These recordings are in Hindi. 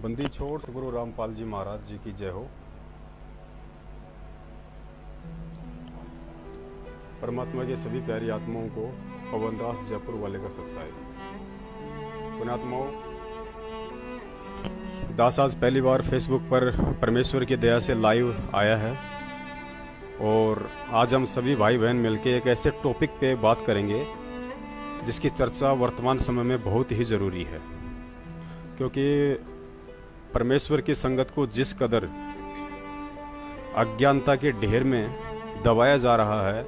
बंदी छोड़ सदगुरु रामपाल जी महाराज जी की जय हो। परमात्मा के सभी प्यारी आत्माओं को पवन दास जयपुर वाले का सत्साई। पुण्यात्माओं, दास आज पहली बार फेसबुक पर परमेश्वर की दया से लाइव आया है और आज हम सभी भाई बहन मिलकर एक ऐसे टॉपिक पे बात करेंगे जिसकी चर्चा वर्तमान समय में बहुत ही ज़रूरी है, क्योंकि परमेश्वर की संगत को जिस कदर अज्ञानता के ढेर में दबाया जा रहा है,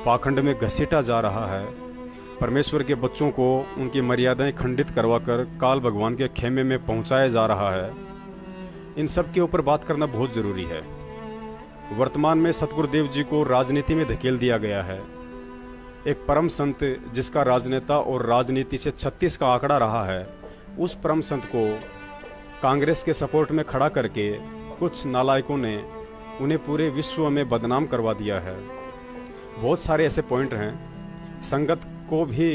पाखंड में घसीटा जा रहा है, परमेश्वर के बच्चों को उनकी मर्यादाएं खंडित करवाकर काल भगवान के खेमे में पहुंचाया जा रहा है, इन सब के ऊपर बात करना बहुत ज़रूरी है। वर्तमान में सतगुरुदेव जी को राजनीति में धकेल दिया गया है। एक परम संत जिसका राजनेता और राजनीति से 36 का आंकड़ा रहा है, उस परम संत को कांग्रेस के सपोर्ट में खड़ा करके कुछ नालायकों ने उन्हें पूरे विश्व में बदनाम करवा दिया है। बहुत सारे ऐसे पॉइंट हैं। संगत को भी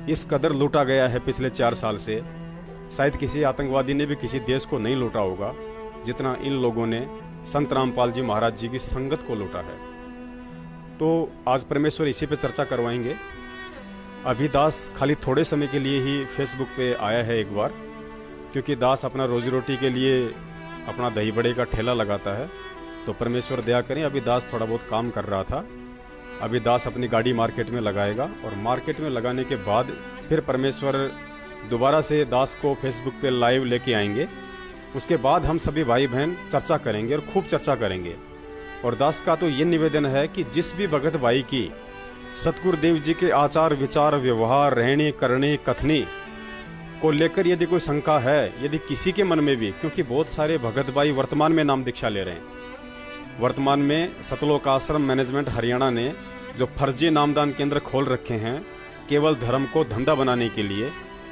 इस कदर लूटा गया है पिछले 4 साल से। शायद किसी आतंकवादी ने भी किसी देश को नहीं लूटा होगा जितना इन लोगों ने संत रामपाल जी महाराज जी की संगत को लूटा है। तो आज परमेश्वर इसी पे चर्चा करवाएंगे। अभी दास खाली थोड़े समय के लिए ही फेसबुक पे आया है एक बार, क्योंकि दास अपना रोजी रोटी के लिए अपना दही बड़े का ठेला लगाता है। तो परमेश्वर दया करें, अभी दास थोड़ा बहुत काम कर रहा था। अभी दास अपनी गाड़ी मार्केट में लगाएगा और मार्केट में लगाने के बाद फिर परमेश्वर दोबारा से दास को फेसबुक पे लाइव लेके आएंगे। उसके बाद हम सभी भाई बहन चर्चा करेंगे और खूब चर्चा करेंगे। और दास का तो ये निवेदन है कि जिस भी भगत भाई की सतगुरुदेव जी के आचार विचार व्यवहार रहने करने कथनी को लेकर यदि कोई शंका है, यदि किसी के मन में भी, क्योंकि बहुत सारे भगत भाई वर्तमान में नाम दीक्षा ले रहे हैं। वर्तमान में सतलोक आश्रम मैनेजमेंट हरियाणा ने जो फर्जी नामदान केंद्र खोल रखे हैं, केवल धर्म को धंधा बनाने के लिए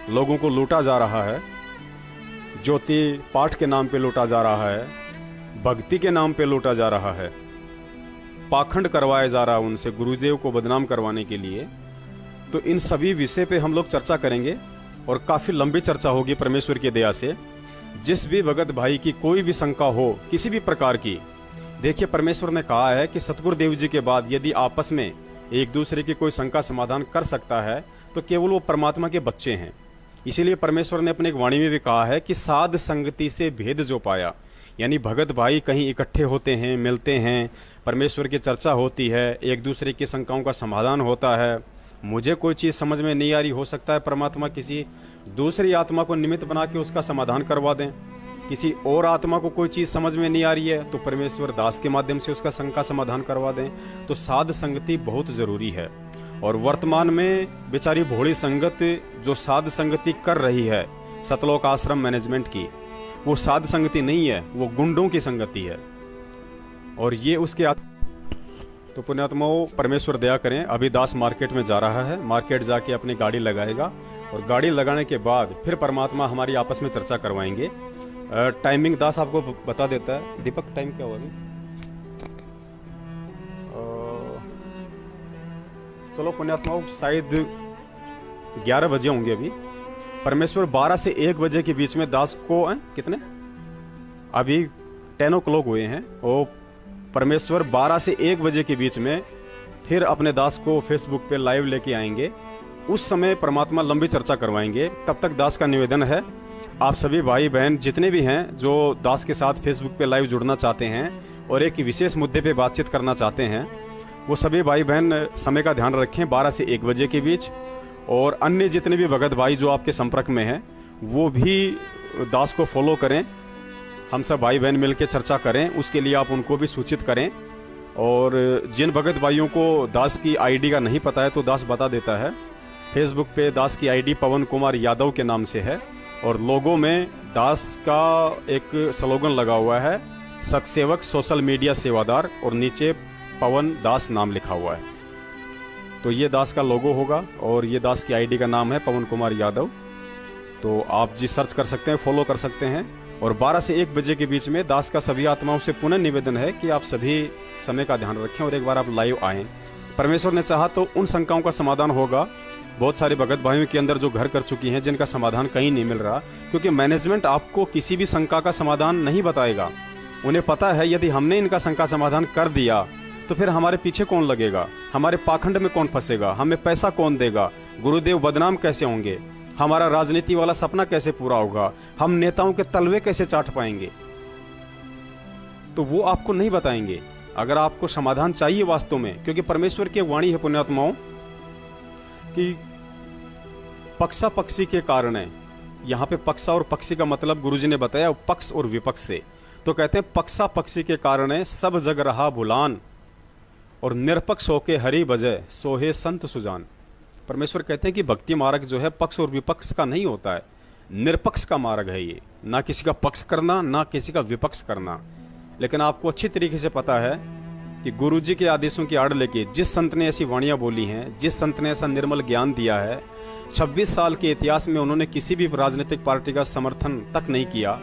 लोगों को लूटा जा रहा है। ज्योति पाठ के नाम पे लूटा जा रहा है, भक्ति के नाम पे लूटा जा रहा है, पाखंड करवाया जा रहा है उनसे गुरुदेव को बदनाम करवाने के लिए। तो इन सभी विषय पे हम लोग चर्चा करेंगे और काफी लंबी चर्चा होगी परमेश्वर की दया से। जिस भी भगत भाई की कोई भी शंका हो किसी भी प्रकार की, देखिए परमेश्वर ने कहा है कि सतगुरुदेव जी के बाद यदि आपस में एक दूसरे की कोई शंका समाधान कर सकता है तो केवल वो परमात्मा के बच्चे हैं। इसीलिए परमेश्वर ने अपने एक वाणी में भी कहा है कि साध संगति से भेद जो पाया, यानी भगत भाई कहीं इकट्ठे होते हैं, मिलते हैं, परमेश्वर की चर्चा होती है, एक दूसरे की शंकाओं का समाधान होता है। मुझे कोई चीज़ समझ में नहीं आ रही, हो सकता है परमात्मा किसी दूसरी आत्मा को निमित्त बना के उसका समाधान करवा दें। किसी और आत्मा को कोई चीज़ समझ में नहीं आ रही है तो परमेश्वर दास के माध्यम से उसका शंका समाधान करवा दें। तो साध संगति बहुत ज़रूरी है। और वर्तमान में बेचारी भोली संगत जो साध संगति कर रही है सतलोक आश्रम मैनेजमेंट की, वो साध संगति नहीं है, वो गुंडों की संगति है। और ये उसके तो पुण्यात्माओं, परमेश्वर दया करें। अभी दास मार्केट में जा रहा है, मार्केट जाके अपनी गाड़ी लगाएगा और गाड़ी लगाने के बाद फिर परमात्मा हमारी आपस में चर्चा करवाएंगे। टाइमिंग दास आपको बता देता है। दीपक, टाइम क्या हुआ अभी? चलो पुण्यात्माओं, शायद 11 बजे होंगे अभी। परमेश्वर 12 से 1 बजे के बीच में दास को कितने अभी 10 o'clock हुए हैं, और परमेश्वर 12 से 1 बजे के बीच में फिर अपने दास को फेसबुक पे लाइव लेके आएंगे। उस समय परमात्मा लंबी चर्चा करवाएंगे। तब तक दास का निवेदन है, आप सभी भाई बहन जितने भी हैं जो दास के साथ फेसबुक पे लाइव जुड़ना चाहते हैं और एक विशेष मुद्दे पे बातचीत करना चाहते हैं, वो सभी भाई बहन समय का ध्यान रखें 12 से 1 बजे के बीच। और अन्य जितने भी भगत भाई जो आपके संपर्क में हैं वो भी दास को फॉलो करें। हम सब भाई बहन मिलकर चर्चा करें, उसके लिए आप उनको भी सूचित करें। और जिन भगत भाइयों को दास की आईडी का नहीं पता है तो दास बता देता है। फेसबुक पे दास की आईडी पवन कुमार यादव के नाम से है और लोगों में दास का एक स्लोगन लगा हुआ है, सतसेवक सोशल मीडिया सेवादार, और नीचे पवन दास नाम लिखा हुआ है। तो ये दास का लोगो होगा और ये दास की आईडी का नाम है पवन कुमार यादव। तो आप जी सर्च कर सकते हैं, फॉलो कर सकते हैं। और 12 से 1 बजे के बीच में दास का सभी आत्माओं से पुनः निवेदन है कि आप सभी समय का ध्यान रखें और एक बार आप लाइव आएँ। परमेश्वर ने चाहा तो उन शंकाओं का समाधान होगा। बहुत सारे भगत भाइयों के अंदर जो घर कर चुकी हैं, जिनका समाधान कहीं नहीं मिल रहा, क्योंकि मैनेजमेंट आपको किसी भी शंका का समाधान नहीं बताएगा। उन्हें पता है यदि हमने इनका शंका समाधान कर दिया तो फिर हमारे पीछे कौन लगेगा, हमारे पाखंड में कौन फंसेगा, हमें पैसा कौन देगा, गुरुदेव बदनाम कैसे होंगे, हमारा राजनीति वाला सपना कैसे पूरा होगा, हम नेताओं के तलवे कैसे चाट पाएंगे। तो वो आपको नहीं बताएंगे। अगर आपको समाधान चाहिए वास्तव में, क्योंकि परमेश्वर की वाणी है पुण्यात्माओं कि पक्षा पक्षी के कारण है। यहाँ पे पक्षा और पक्षी का मतलब गुरुजी ने बताया पक्ष और विपक्ष से। तो कहते हैं पक्षा पक्षी के कारण है सब जग रहा भुलान, और निरपक्ष होके हरि बजय सोहे संत सुजान। परमेश्वर कहते हैं कि भक्ति मार्ग जो है पक्ष और विपक्ष का नहीं होता है, निरपक्ष का मार्ग है ये। ना किसी का पक्ष करना, ना किसी का विपक्ष करना। लेकिन आपको अच्छी तरीके से पता है कि गुरुजी के आदेशों की आड़ लेके जिस संत ने ऐसी वाणियां बोली हैं, जिस संत ने ऐसा निर्मल ज्ञान दिया है, 26 साल के इतिहास में उन्होंने किसी भी राजनीतिक पार्टी का समर्थन तक नहीं किया।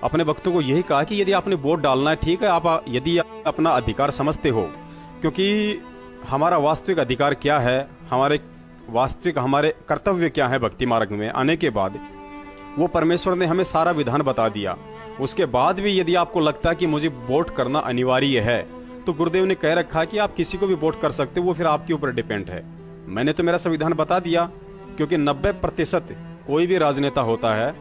अपने भक्तों को यही कहा कि यदि आपने वोट डालना है ठीक है, आप यदि अपना अधिकार समझते हो, क्योंकि हमारा वास्तविक अधिकार क्या है, हमारे कर्तव्य क्या है भक्ति मार्ग में आने के बाद, वो परमेश्वर ने हमें सारा विधान बता दिया। उसके बाद भी यदि आपको लगता है कि मुझे वोट करना अनिवार्य है, तो गुरुदेव ने कह रखा है कि आप किसी को भी वोट कर सकते हो, वो फिर आपके ऊपर डिपेंड है। मैंने तो मेरा संविधान बता दिया, क्योंकि 90% कोई भी राजनेता होता है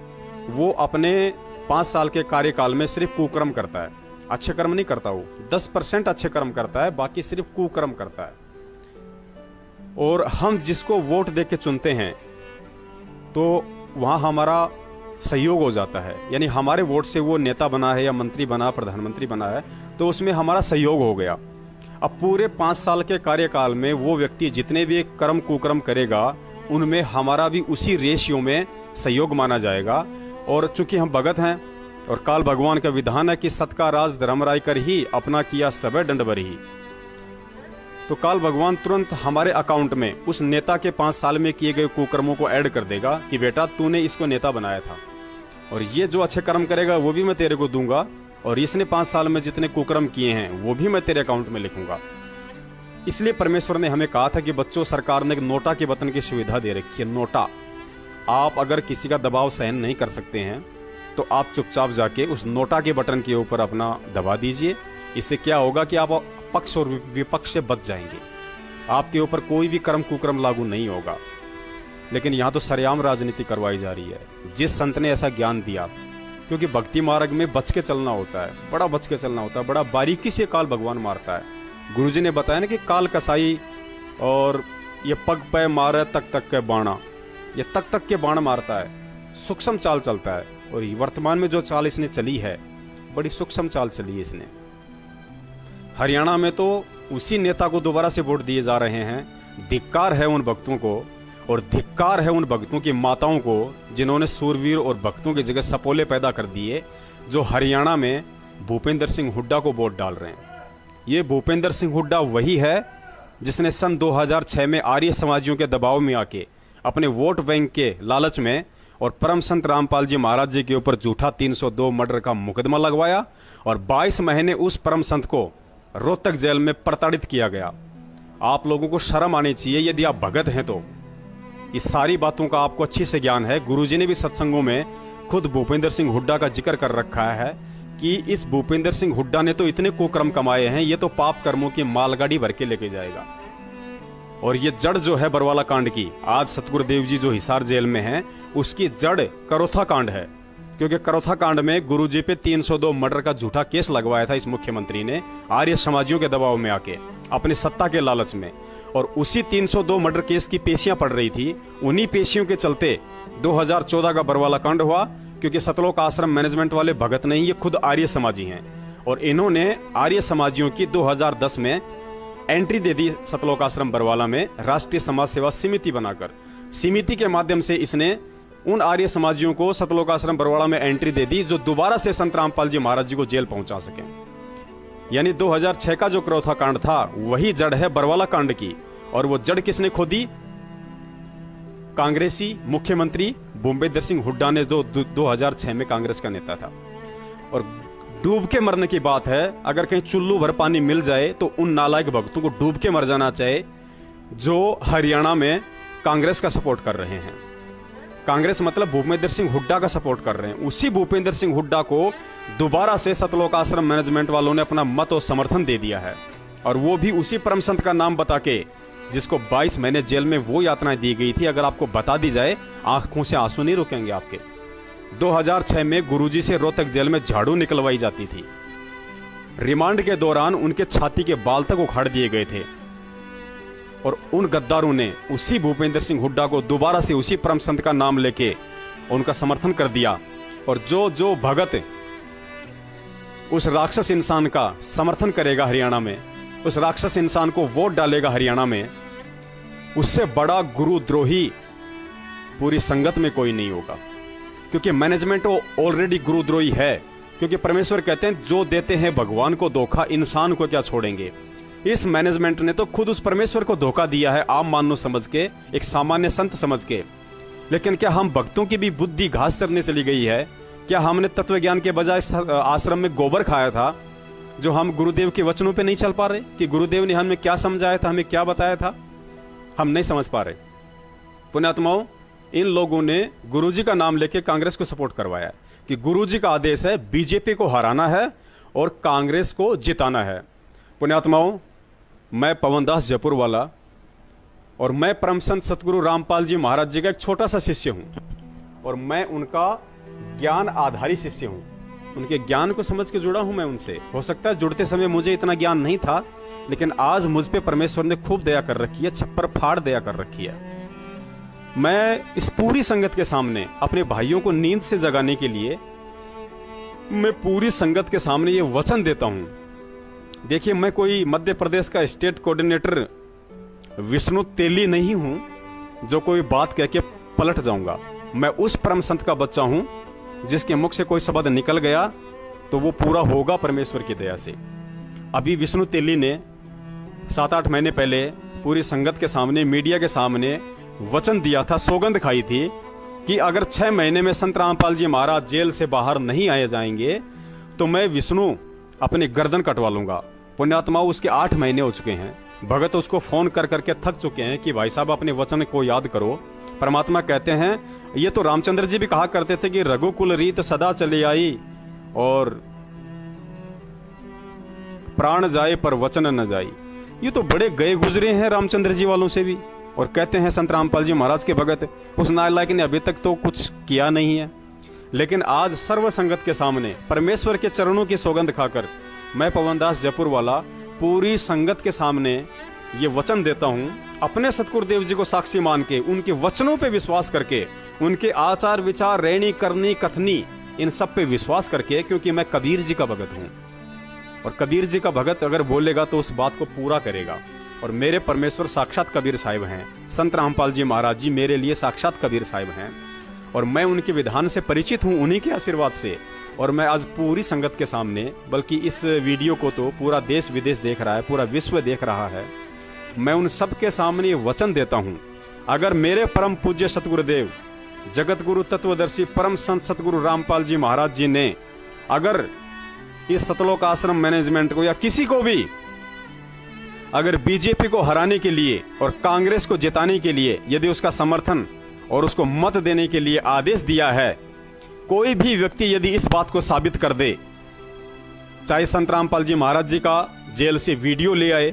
वो अपने 5 साल के कार्यकाल में सिर्फ कुकर्म करता है, अच्छे कर्म नहीं करता। वो 10% अच्छे कर्म करता है, बाकी सिर्फ कुकर्म करता है। और हम जिसको वोट दे के चुनते हैं तो वहां हमारा सहयोग हो जाता है, यानी हमारे वोट से वो नेता बना है या मंत्री बना, प्रधानमंत्री बना है, तो उसमें हमारा सहयोग हो गया। अब पूरे 5 साल के कार्यकाल में वो व्यक्ति जितने भी कर्म कुकर्म करेगा, उनमें हमारा भी उसी रेशियो में सहयोग माना जाएगा। और चूंकि हम भगत हैं और काल भगवान का विधान है कि सत का राज धर्म राय कर ही अपना किया सबे दंड बरही, तो काल भगवान तुरंत हमारे अकाउंट में उस नेता के 5 साल में किए गए कुकर्मों को ऐड कर देगा कि बेटा तूने इसको नेता बनाया था, और ये जो अच्छे कर्म करेगा वो भी मैं तेरे को दूंगा, और इसने 5 साल में जितने कुकर्म किए हैं वो भी मैं तेरे अकाउंट में लिखूंगा। इसलिए परमेश्वर ने हमें कहा था कि बच्चों, सरकार ने नोटा के बटन की सुविधा दे रखी है। नोटा, आप अगर किसी का दबाव सहन नहीं कर सकते हैं तो आप चुपचाप जाके उस नोटा के बटन के ऊपर अपना दबा दीजिए। इससे क्या होगा कि आप पक्ष और विपक्ष से बच जाएंगे, आपके ऊपर कोई भी कर्म कुकर्म लागू नहीं होगा। लेकिन यहाँ तो सरेआम राजनीति करवाई जा रही है। जिस संत ने ऐसा ज्ञान दिया, क्योंकि भक्ति मार्ग में बच के चलना होता है, बड़ा बच के चलना होता है, बड़ा बारीकी से काल भगवान मारता है। गुरुजी ने बताया ना कि काल कसाई और ये पग पे मारे तक तक के बाणा, ये तक तक के बाण मारता है, सूक्ष्म चाल चलता है। और वर्तमान में जो चाल इसने चली है, बड़ी सूक्ष्म चाल चली है इसने। हरियाणा में तो उसी नेता को दोबारा से वोट दिए जा रहे हैं। धिक्कार है उन भक्तों को, और धिक्कार है उन भक्तों की माताओं को जिन्होंने सूरवीर और भक्तों की जगह सपोले पैदा कर दिए, जो हरियाणा में भूपेंद्र सिंह हुड्डा को वोट डाल रहे हैं। ये भूपेंद्र सिंह हुड्डा वही है जिसने सन 2006 में आर्य समाजियों के दबाव में आके अपने वोट बैंक के लालच में और परम संत रामपाल जी महाराज जी के ऊपर झूठा 302 मर्डर का मुकदमा लगवाया, और 22 महीने उस परम संत को रोहतक जेल में प्रताड़ित किया गया। आप लोगों को शर्म आनी चाहिए यदि आप भगत हैं तो। इस सारी बातों का आपको अच्छी से ज्ञान है। गुरुजी ने भी सत्संगों में खुद भूपेंद्र सिंह हुड्डा का जिक्र कर रखा है कि इस भूपेंद्र सिंह हुड्डा ने तो इतने कुकर्म कमाए हैं, ये तो पाप कर्मों की मालगाड़ी भर के लेके जाएगा। और ये जड़ जो है बरवाला कांड की, आज सतगुरुदेव जी जो हिसार जेल में हैं, उसकी जड़ करोथा कांड है। क्योंकि करोथा कांड में गुरुजी पे 302 मर्डर का झूठा केस लगवाया था इस मुख्यमंत्री ने, आर्य समाजियों के दबाव में आके, अपनी सत्ता के लालच में। और उसी 302 मर्डर केस की पेशियां पड़ रही थी। उन्हीं पेशियों के चलते 2014 का बरवाला कांड हुआ, क्योंकि सतलोक आश्रम मैनेजमेंट वाले भगत नहीं, ये खुद आर्य समाजी हैं। और इन्होंने आर्य समाजियों की 2010 में एंट्री दे दी सतलोक आश्रम बरवाला में, राष्ट्रीय समाज सेवा समिति बनाकर। समिति के माध्यम से इसने उन आर्य समाजियों को सतलोक आश्रम बरवाला में एंट्री दे दी जो दोबारा से संत रामपाल जी महाराज जी को जेल पहुंचा सके। यानी 2006 का जो करोथा कांड था वही जड़ है बरवाला कांड की। और वो जड़ किसने खोदी? कांग्रेसी मुख्यमंत्री भूपेंद्र सिंह हुड्डा ने, जो 2006 में कांग्रेस का नेता था। और डूब के मरने की बात है। अगर कहीं चुल्लू भर पानी मिल जाए तो उन नालायक भक्तों को डूब के मर जाना चाहिए जो हरियाणा में कांग्रेस का सपोर्ट कर रहे हैं। कांग्रेस मतलब भूपेंद्र सिंह हुड्डा का सपोर्ट कर रहे हैं। उसी भूपेंद्र सिंह हुड्डा को दोबारा से सतलोक आश्रम मैनेजमेंट वालों ने अपना मत और समर्थन दे दिया है, और वो भी उसी परम संत का नाम बता के जिसको 22 महीने जेल में वो यातनाएं दी गई थी। अगर आपको बता दी जाए, आंखों से आंसू नहीं रुकेंगे आपके। 2006 में गुरुजी से रोहतक जेल में झाड़ू निकलवाई जाती थी। रिमांड के दौरान उनके छाती के बाल तक उखाड़ दिए गए थे, और उन गद्दारों ने उसी भूपेंद्र सिंह हुड्डा को दोबारा से उसी परम संत का नाम लेके उनका समर्थन कर दिया। और जो जो भगत उस राक्षस इंसान का समर्थन करेगा हरियाणा में, उस राक्षस इंसान को वोट डालेगा हरियाणा में, उससे बड़ा गुरुद्रोही पूरी संगत में कोई नहीं होगा। क्योंकि मैनेजमेंट ऑलरेडी गुरुद्रोही है। क्योंकि परमेश्वर कहते हैं जो देते हैं भगवान को धोखा, इंसान को क्या छोड़ेंगे। इस मैनेजमेंट ने तो खुद उस परमेश्वर को धोखा दिया है, आम मानव समझ के, एक सामान्य संत समझ के। लेकिन क्या हम भक्तों की भी बुद्धि घास चरने चली गई है? क्या हमने तत्व ज्ञान के बजाय आश्रम में गोबर खाया था, जो हम गुरुदेव के वचनों पे नहीं चल पा रहे कि गुरुदेव ने हमें क्या समझाया था, हमें क्या बताया था, हम नहीं समझ पा रहे। पुण्यात्माओं, इन लोगों ने गुरुजी का नाम लेके कांग्रेस को सपोर्ट करवाया कि गुरुजी का आदेश है बीजेपी को हराना है और कांग्रेस को जिताना है। पुण्यात्माओं, मैं पवन दास जयपुर वाला और मैं परम संत सतगुरु रामपाल जी महाराज जी का एक छोटा सा शिष्य हूं, और मैं उनका ज्ञान आधारी शिष्य हूं। उनके ज्ञान को समझ के जुड़ा हूं मैं उनसे। हो सकता है जुड़ते समय मुझे इतना ज्ञान नहीं था, लेकिन आज मुझ पे परमेश्वर ने खूब दया कर रखी है, छप्पर फाड़ दया कर रखी है। मैं इस पूरी संगत के सामने अपने भाइयों को नींद से जगाने के लिए मैं पूरी संगत के सामने ये वचन देता हूं। देखिए, मैं कोई मध्य प्रदेश का स्टेट कोऑर्डिनेटर विष्णु तेली नहीं हूं जो कोई बात कह के पलट जाऊंगा। मैं उस परम संत का बच्चा हूं जिसके मुख से कोई शब्द निकल गया तो वो पूरा होगा परमेश्वर की दया से। अभी विष्णु तेली ने 7-8 महीने पहले पूरी संगत के सामने, मीडिया के सामने वचन दिया था, सौगंध खाई थी कि अगर 6 महीने में संत रामपाल जी महाराज जेल से बाहर नहीं आए जाएंगे तो मैं विष्णु अपनी गर्दन कटवा लूंगा। पुण्यात्मा, उसके 8 महीने हो चुके हैं। भगत उसको फोन कर करके थक चुके हैं कि भाई साहब अपने वचन को याद करो। परमात्मा कहते हैं, ये तो रामचंद्र जी भी कहा करते थे कि रघुकुल रीत सदा चली आई और प्राण जाए पर वचन न जाए। ये तो बड़े गए गुजरे हैं रामचंद्र जी वालों से भी, और कहते हैं संत रामपाल जी महाराज के भगत। उस नालायक ने अभी तक तो कुछ किया नहीं है। लेकिन आज सर्व संगत के सामने परमेश्वर के चरणों की सौगंध खाकर मैं पवन दास जयपुर वाला पूरी संगत के सामने ये वचन देता हूं, अपने सतगुरुदेव जी को साक्षी मान के, उनके वचनों पे विश्वास करके, उनके आचार विचार, रहनी करनी कथनी, इन सब पे विश्वास करके, क्योंकि मैं कबीर जी का भगत हूं। और कबीर जी का भगत अगर बोलेगा तो उस बात को पूरा करेगा। और मेरे परमेश्वर साक्षात कबीर साहिब हैं। संत रामपाल जी महाराज जी मेरे लिए साक्षात कबीर साहिब हैं, और मैं उनके विधान से परिचित हूं, उन्हीं के आशीर्वाद से। और मैं आज पूरी संगत के सामने, बल्कि इस वीडियो को तो पूरा देश विदेश देख रहा है, पूरा विश्व देख रहा है, मैं उन सब के सामने ये वचन देता हूं, अगर मेरे परम पूज्य सतगुरुदेव जगत गुरु तत्वदर्शी परम संत सतगुरु रामपाल जी महाराज जी ने अगर इस सतलोक आश्रम मैनेजमेंट को या किसी को भी अगर बीजेपी को हराने के लिए और कांग्रेस को जिताने के लिए यदि उसका समर्थन और उसको मत देने के लिए आदेश दिया है, कोई भी व्यक्ति यदि इस बात को साबित कर दे, चाहे संत रामपाल जी महाराज जी का जेल से वीडियो ले आए,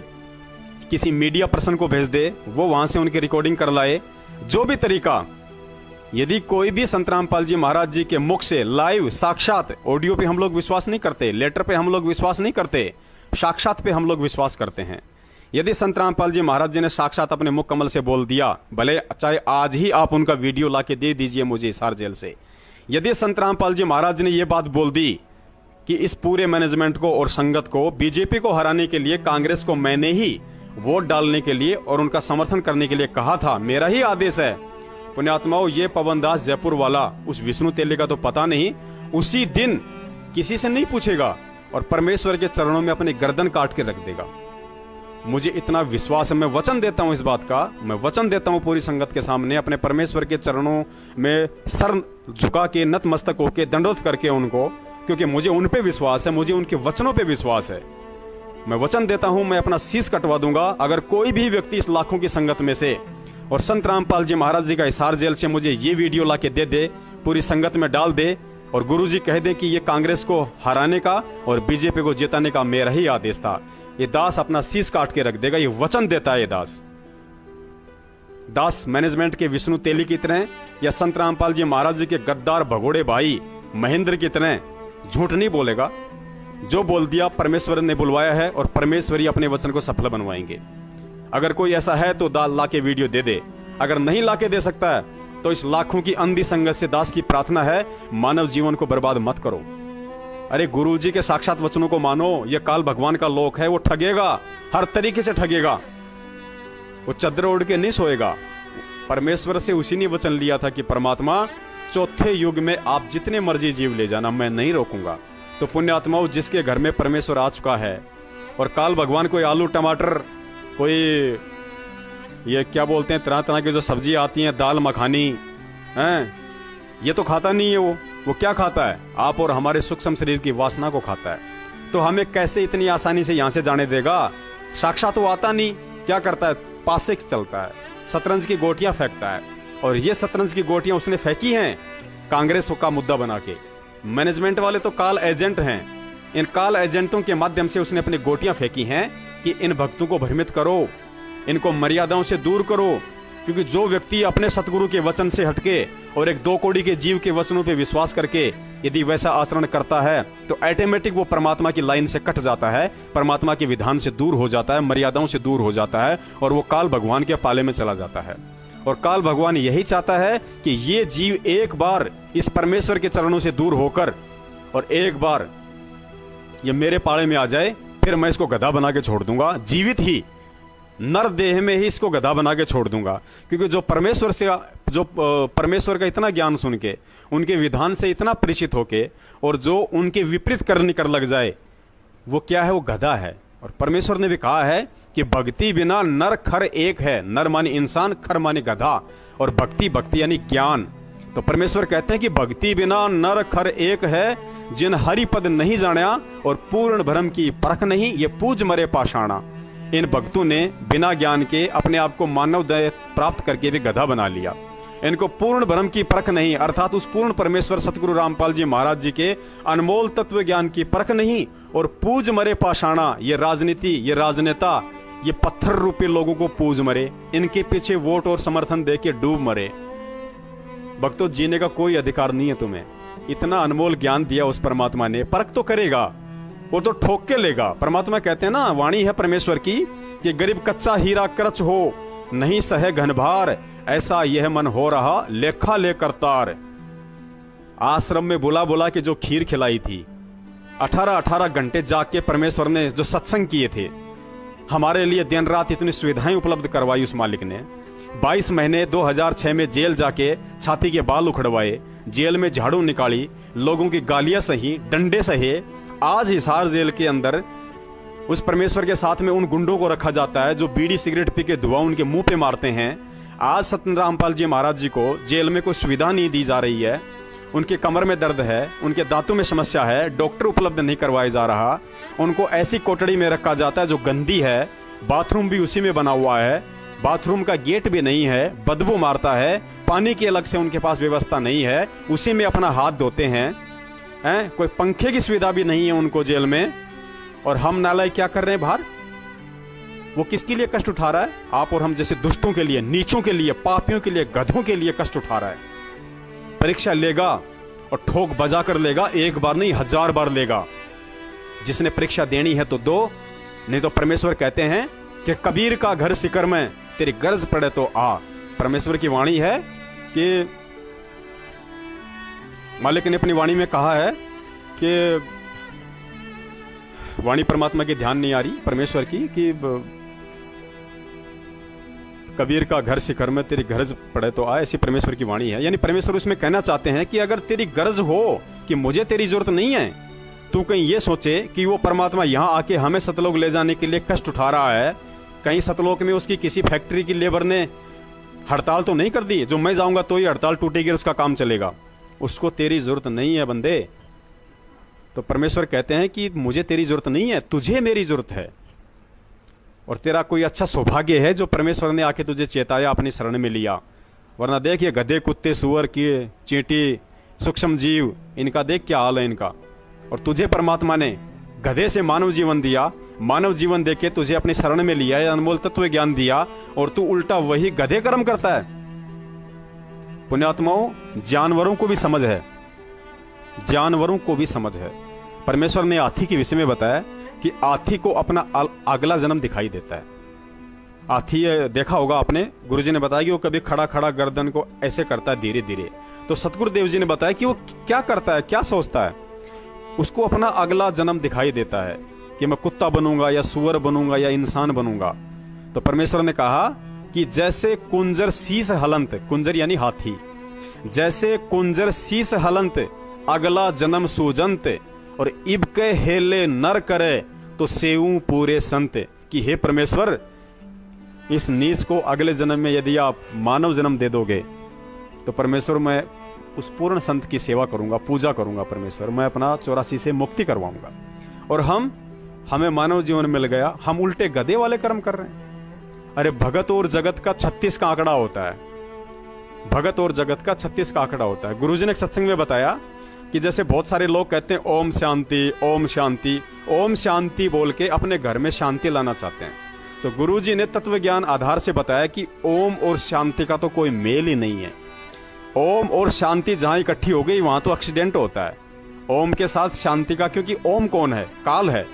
किसी मीडिया पर्सन को भेज दे, वो वहां से उनकी रिकॉर्डिंग कर लाए, जो भी तरीका, यदि कोई भी संत रामपाल जी महाराज जी के मुख से लाइव साक्षात, ऑडियो पे हम लोग विश्वास नहीं करते, लेटर पे हम लोग विश्वास नहीं करते, साक्षात पे हम लोग विश्वास करते हैं। यदि संत रामपाल जी महाराज जी ने साक्षात अपने मुख कमल से बोल दिया, भले चाहे आज ही आप उनका वीडियो लाके दे दीजिए मुझे हिसार जेल से, यदि संत रामपाल जी महाराज ने यह बात बोल दी कि इस पूरे मैनेजमेंट को और संगत को, बीजेपी को हराने के लिए कांग्रेस को मैंने ही वोट डालने के लिए और उनका समर्थन करने के लिए कहा था, मेरा ही आदेश है, पुण्यात्माओं, ये पवन दास जयपुर वाला उस विष्णु तेली का तो पता नहीं, उसी दिन किसी से नहीं पूछेगा और परमेश्वर के चरणों में अपनी गर्दन काट के रख देगा। मुझे इतना विश्वास है, मैं वचन देता हूं इस बात का, मैं वचन देता हूं पूरी संगत के सामने, अपने परमेश्वर के चरणों में सर झुका के, नतमस्तक होके, दंडोत करके उनको, क्योंकि मुझे उन पे विश्वास है, मुझे उनके वचनों पे विश्वास है। मैं वचन देता हूं, मैं अपना शीश कटवा दूंगा अगर कोई भी व्यक्ति इस लाखों की संगत में से और संत रामपाल जी महाराज जी का हिसार जेल से मुझे ये वीडियो ला के दे, पूरी संगत में डाल दे और गुरुजी कह दे कि ये कांग्रेस को हराने का और बीजेपी को जिताने का मेरा ही आदेश था, ये दास अपना शीश काट के रख देगा। ये वचन देता है। ये दास मैनेजमेंट के विष्णु तेली की तरह या संत रामपाल जी महाराज जी के गद्दार भगोड़े भाई महेंद्र की तरह झूठ नहीं बोलेगा। जो बोल दिया परमेश्वर ने बुलवाया है और परमेश्वर ही अपने वचन को सफल बनवाएंगे। अगर कोई ऐसा है तो दाल ला के वीडियो दे। अगर नहीं ला के दे सकता है तो इस लाखों की अंधी संगत से दास की प्रार्थना है, मानव जीवन को बर्बाद मत करो। अरे गुरुजी के साक्षात वचनों को मानो। ये काल भगवान का लोक है, वो ठगेगा, हर तरीके से ठगेगा। वो चद्दर ओढ़ के नहीं सोएगा। परमेश्वर से उसी ने वचन लिया था कि परमात्मा चौथे युग में आप जितने मर्जी जीव ले जाना, मैं नहीं रोकूंगा। तो पुण्यात्माओं, जिसके घर में परमेश्वर आ चुका है और काल भगवान कोई आलू टमाटर, कोई ये क्या बोलते हैं, तरह तरह की जो सब्जी आती हैं, दाल मखानी हैं, ये तो खाता नहीं है। वो क्या खाता है? आप और हमारे सूक्ष्म शरीर की वासना को खाता है। तो हमें कैसे इतनी आसानी से यहां से जाने देगा? साक्षात वो आता नहीं, क्या करता है? पासे चलता है, शतरंज की गोटियां फेंकता है। और ये शतरंज की गोटियां उसने फेंकी हैं कांग्रेस का मुद्दा बना के। मैनेजमेंट वाले तो काल एजेंट हैं। इन काल एजेंटों के माध्यम से उसने अपनी गोटियां फेंकी हैं कि इन भक्तों को भ्रमित करो, इनको मर्यादाओं से दूर करो। क्योंकि जो व्यक्ति अपने सतगुरु के वचन से हटके और एक 2 कौड़ी के जीव के वचनों पे विश्वास करके यदि वैसा आचरण करता है तो ऑटोमेटिक वो परमात्मा की लाइन से कट जाता है, परमात्मा के विधान से दूर हो जाता है, मर्यादाओं से दूर हो जाता है और वो काल भगवान के पाले में चला जाता है। और काल भगवान यही चाहता है कि ये जीव एक बार इस परमेश्वर के चरणों से दूर होकर और एक बार ये मेरे पाले में आ जाए, फिर मैं इसको गधा बना के छोड़ दूंगा। जीवित ही नर देह में ही इसको गधा बना के छोड़ दूंगा। क्योंकि जो परमेश्वर का इतना ज्ञान सुन के, उनके विधान से इतना परिचित होके और जो उनके विपरीत करने कर लग जाए, वो क्या है? वो गधा है। और परमेश्वर ने भी कहा है कि भक्ति बिना नर खर एक है। नर माने इंसान, खर माने गधा। और भक्ति यानी ज्ञान। तो परमेश्वर कहते हैं कि भक्ति बिना नर खर एक है, जिन हरि पद नहीं जाना और पूर्ण भ्रम की परख नहीं, ये पूज मरे पाषाणा। इन भक्तों ने बिना ज्ञान के अपने आप को मानव दया प्राप्त करके भी गधा बना लिया। इनको पूर्ण भ्रम की परख नहीं, अर्थात उस पूर्ण परमेश्वर सतगुरु रामपाल जी महाराज जी के अनमोल तत्व ज्ञान की परख नहीं। और पूज मरे पाषाणा, ये राजनीति, ये राजनेता, ये पत्थर रूपी लोगों को पूज मरे, इनके पीछे वोट और समर्थन दे के डूब मरे। भक्तों, जीने का कोई अधिकार नहीं है तुम्हें। इतना अनमोल ज्ञान दिया उस परमात्मा ने, परख तो करेगा, वो तो ठोक के लेगा। परमात्मा कहते हैं ना, वाणी है परमेश्वर की कि गरीब कच्चा हीरा करच हो, नहीं सहे घनभार, ऐसा यह मन हो रहा लेखा ले करतार। आश्रम में बुला बुला के जो खीर खिलाई थी, 18-18 घंटे जाग के परमेश्वर ने जो सत्संग किए थे, हमारे लिए दिन रात इतनी सुविधाएं उपलब्ध करवाई उस मालिक ने। 22 महीने 2006 में जेल जाके छाती के बाल उखड़वाए, जेल में झाड़ू निकाली, लोगों की गालियां सही, डंडे सहे। आज हिसार जेल के अंदर उस परमेश्वर के साथ में उन गुंडों को रखा जाता है जो बीड़ी सिगरेट पी के धुआं उनके मुंह पे मारते हैं। आज सत्य रामपाल जी महाराज जी को जेल में कोई सुविधा नहीं दी जा रही है। उनके कमर में दर्द है, उनके दांतों में समस्या है, डॉक्टर उपलब्ध नहीं करवाया जा रहा। उनको ऐसी कोठड़ी में रखा जाता है जो गंदी है, बाथरूम भी उसी में बना हुआ है, बाथरूम का गेट भी नहीं है, बदबू मारता है, पानी की अलग से उनके पास व्यवस्था नहीं है, उसी में अपना हाथ धोते हैं। कोई पंखे की सुविधा भी नहीं है उनको जेल में। और हम नालायक क्या कर रहे हैं बाहर? वो किसके लिए कष्ट उठा रहा है? आप और हम जैसे दुष्टों के लिए, नीचों के लिए, पापियों के लिए, गधों के लिए कष्ट उठा रहा है। परीक्षा लेगा और ठोक बजा कर लेगा, एक बार नहीं 1000 बार लेगा। जिसने परीक्षा देनी है तो दो, नहीं तो परमेश्वर कहते हैं कि कबीर का घर सिकर में, तेरी गर्ज पड़े तो आ। परमेश्वर की वाणी है कि मालिक ने अपनी वाणी में कहा है कि वाणी परमात्मा की ध्यान नहीं आ रही परमेश्वर की, कि कबीर का घर शिखर में तेरी गरज पड़े तो आए, ऐसी परमेश्वर की वाणी है। यानी परमेश्वर उसमें कहना चाहते हैं कि अगर तेरी गरज हो कि मुझे तेरी जरूरत नहीं है, तू कहीं ये सोचे कि वो परमात्मा यहाँ आके हमें सतलोक ले जाने के लिए कष्ट उठा रहा है, कहीं सतलोक में उसकी किसी फैक्ट्री की लेबर ने हड़ताल तो नहीं कर दी जो मैं जाऊंगा तो ही हड़ताल टूटेगी और उसका काम चलेगा। उसको तेरी जरूरत नहीं है बंदे। तो परमेश्वर कहते हैं कि मुझे तेरी जरूरत नहीं है, तुझे मेरी जरूरत है। और तेरा कोई अच्छा सौभाग्य है जो परमेश्वर ने आके तुझे चेताया, अपनी शरण में लिया। वरना देख ये गधे, कुत्ते, सुअर, कीड़े, चींटी, सूक्ष्म जीव, इनका देख क्या हाल है इनका। और तुझे परमात्मा ने गधे से मानव जीवन दिया, मानव जीवन देके तुझे अपनी शरण में लिया है, अनमोल तत्व ज्ञान दिया, और तू उल्टा वही गधे कर्म करता है। पुण्यात्माओं, जानवरों को भी समझ है, जानवरों को भी समझ है। परमेश्वर ने हाथी के विषय में बताया कि हाथी को अपना अगला जन्म दिखाई देता है। हाथी देखा होगा आपने, गुरुजी ने बताया कि वो कभी खड़ा खड़ा गर्दन को ऐसे करता है धीरे धीरे। तो सतगुरुदेव जी ने बताया कि वो क्या करता है, क्या सोचता है। उसको अपना अगला जन्म दिखाई देता है कि मैं कुत्ता बनूंगा या सुअर बनूंगा या इंसान बनूंगा। तो परमेश्वर ने कहा कि जैसे कुंजर शीस हलंत, कुंजर यानी हाथी, जैसे कुंजर शीस हलंत अगला जन्म सूजंत, और इब के हेले नर करे तो सेऊ पूरे संत। कि हे परमेश्वर, इस नीच को अगले जन्म में यदि आप मानव जन्म दे दोगे तो परमेश्वर मैं उस पूर्ण संत की सेवा करूंगा, पूजा करूंगा। परमेश्वर मैं अपना 84 से मुक्ति करवाऊंगा। और हमें मानव जीवन मिल गया, हम उल्टे गधे वाले कर्म कर रहे हैं। अरे भगत और जगत का 36 का आंकड़ा होता है, भगत और जगत का 36 का आंकड़ा होता है। गुरुजी ने सत्संग में बताया कि जैसे बहुत सारे लोग कहते हैं ओम शांति, ओम शांति, ओम शांति बोल के अपने घर में शांति लाना चाहते हैं। तो गुरुजी ने तत्व ज्ञान आधार से बताया कि ओम और शांति का तो कोई मेल ही नहीं है। ओम और शांति जहां इकट्ठी हो गई वहां तो एक्सीडेंट होता है, ओम के साथ शांति का। क्योंकि ओम कौन है? काल है,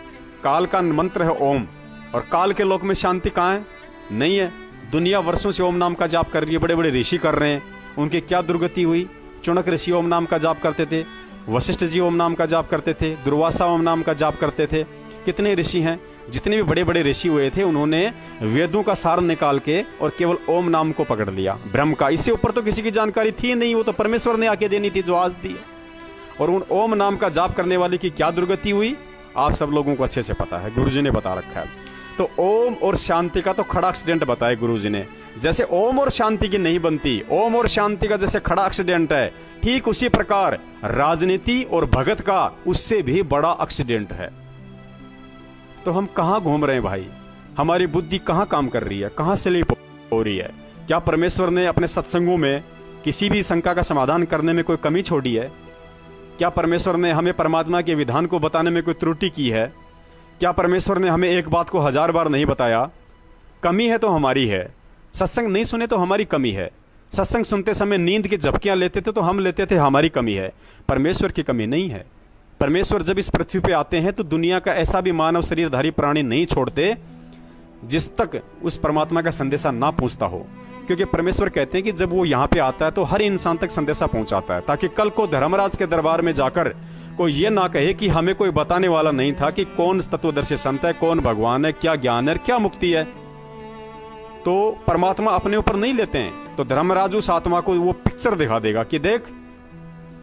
काल का मंत्र है ओम। और काल के लोक में शांति कहाँ है? नहीं है। दुनिया वर्षों से ओम नाम का जाप कर रही है, बड़े बड़े ऋषि कर रहे हैं। उनकी क्या दुर्गति हुई? चुनक ऋषि ओम नाम का जाप करते थे, वशिष्ठ जी ओम नाम का जाप करते थे, दुर्वासा ओम नाम का जाप करते थे। कितने ऋषि हैं, जितने भी बड़े बड़े ऋषि हुए थे उन्होंने वेदों का सार निकाल के और केवल ओम नाम को पकड़ लिया, ब्रह्म का। इससे ऊपर तो किसी की जानकारी थी नहीं, वो तो परमेश्वर ने आके देनी थी जो आज दी है। और उन ओम नाम का जाप करने वाले की क्या दुर्गति हुई आप सब लोगों को अच्छे से पता है, गुरुजी ने बता रखा है। तो ओम और शांति का तो खड़ा एक्सीडेंट बताया गुरुजी ने। जैसे ओम और शांति की नहीं बनती, ओम और शांति का जैसे खड़ा एक्सीडेंट है, ठीक उसी प्रकार राजनीति और भगत का उससे भी बड़ा एक्सीडेंट है। तो हम कहां घूम रहे हैं भाई? हमारी बुद्धि कहां काम कर रही है, कहां स्लिप हो रही है? क्या परमेश्वर ने अपने सत्संगों में किसी भी शंका का समाधान करने में कोई कमी छोड़ी है? क्या परमेश्वर ने हमें परमात्मा के विधान को बताने में कोई त्रुटि की है? क्या परमेश्वर ने हमें एक बात को 1000 बार नहीं बताया? कमी है तो हमारी है। सत्संग नहीं सुने तो हमारी कमी है। सत्संग सुनते समय नींद की झपकियां लेते थे तो हम लेते थे, हमारी कमी है। परमेश्वर की कमी नहीं है। परमेश्वर जब इस पृथ्वी पे आते हैं तो दुनिया का ऐसा भी मानव शरीरधारी प्राणी नहीं छोड़ते जिस तक उस परमात्मा का संदेशा ना पहुंचता हो। क्योंकि परमेश्वर कहते हैं कि जब वो यहाँ पे आता है तो हर इंसान तक संदेशा पहुंचाता है, ताकि कल को धर्मराज के दरबार में जाकर कोई ये ना कहे कि हमें कोई बताने वाला नहीं था कि कौन तत्वदर्शी संत है, कौन भगवान है, क्या ज्ञान है, क्या मुक्ति है। तो परमात्मा अपने ऊपर नहीं लेते हैं, तो धर्मराज उस आत्मा को वो पिक्चर दिखा देगा कि देख,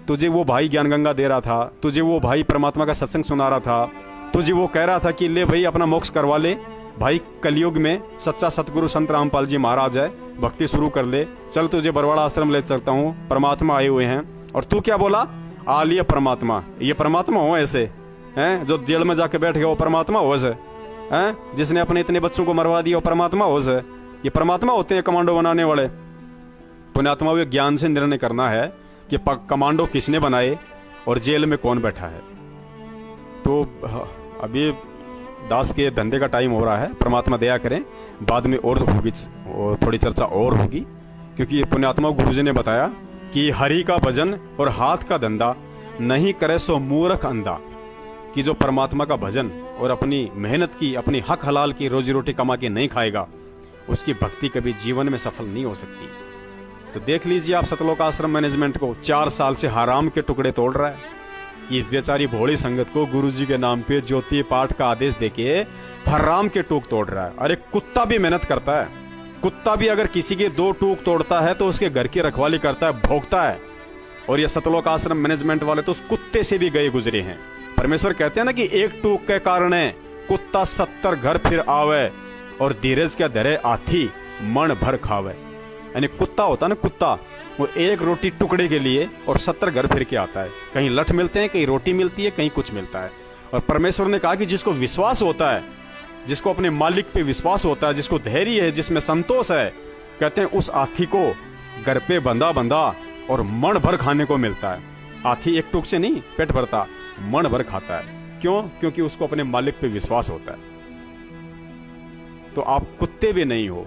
तुझे वो भाई ज्ञान गंगा दे रहा था, तुझे वो भाई परमात्मा का सत्संग सुना रहा था, तुझे वो कह रहा था कि ले भाई अपना मोक्ष करवा ले, भाई कलयुग में सच्चा सतगुरु संत रामपाल जी महाराज है, भक्ति शुरू कर ले, चल तुझे बरवाड़ा आश्रम ले सकता हूँ, परमात्मा आए हुए हैं। और तू क्या बोला? आ लिया परमात्मा। ये परमात्मा हो ऐसे हैं? जो जेल में जाके बैठ गया वो परमात्मा हो ऐसे हैं? जिसने अपने इतने बच्चों को मरवा दिया वो परमात्मा हो ऐसे? ये परमात्मा होते हैं कमांडो बनाने वाले? पुण्यात्मा को ज्ञान से निर्णय करना है कि कमांडो किसने बनाए और जेल में कौन बैठा है। तो अभी दास के धंधे का टाइम हो रहा है, परमात्मा दया करें, बाद में और होगी, थोड़ी चर्चा और होगी। क्योंकि पुण्यात्मा गुरुजी ने बताया कि हरि का भजन और हाथ का धंधा नहीं करे सो मूर्ख अंधा। कि जो परमात्मा का भजन और अपनी मेहनत की, अपनी हक हलाल की रोजी रोटी कमा के नहीं खाएगा, उसकी भक्ति कभी जीवन में सफल नहीं हो सकती। तो देख लीजिए आप सतलोक आश्रम मैनेजमेंट को 4 साल से हराम के टुकड़े तोड़ रहा है। ये बेचारी भोली संगत को गुरुजी के नाम पे ज्योति पाठ का आदेश देके हराम के टूक तोड़ रहा है। अरे कुत्ता भी मेहनत करता है, कुत्ता भी अगर किसी के 2 टूक तोड़ता है तो उसके घर की रखवाली करता है, भोगता है। और ये सतलोक आश्रम मैनेजमेंट वाले तो उस कुत्ते से भी गए गुजरे हैं। परमेश्वर कहते हैं ना कि एक टूक के कारण कुत्ता 70 घर फिर आवे और धीरज के धरे आथी मन भर खावे। यानी कुत्ता होता है ना, कुत्ता, वो एक रोटी टुकड़े के लिए और 70 घर फिर के आता है। कहीं लठ मिलते हैं, कहीं रोटी मिलती है, कहीं कुछ मिलता है। और परमेश्वर ने कहा कि जिसको विश्वास होता है, जिसको अपने मालिक पे विश्वास होता है, जिसको धैर्य है, जिसमें संतोष है, कहते हैं उस हाथी को घर पे बंधा बंधा और मन भर खाने को मिलता है। हाथी एक टूक से नहीं पेट भरता, मन भर खाता है। क्यों? क्योंकि उसको अपने मालिक पे विश्वास होता है। तो आप कुत्ते भी नहीं हो,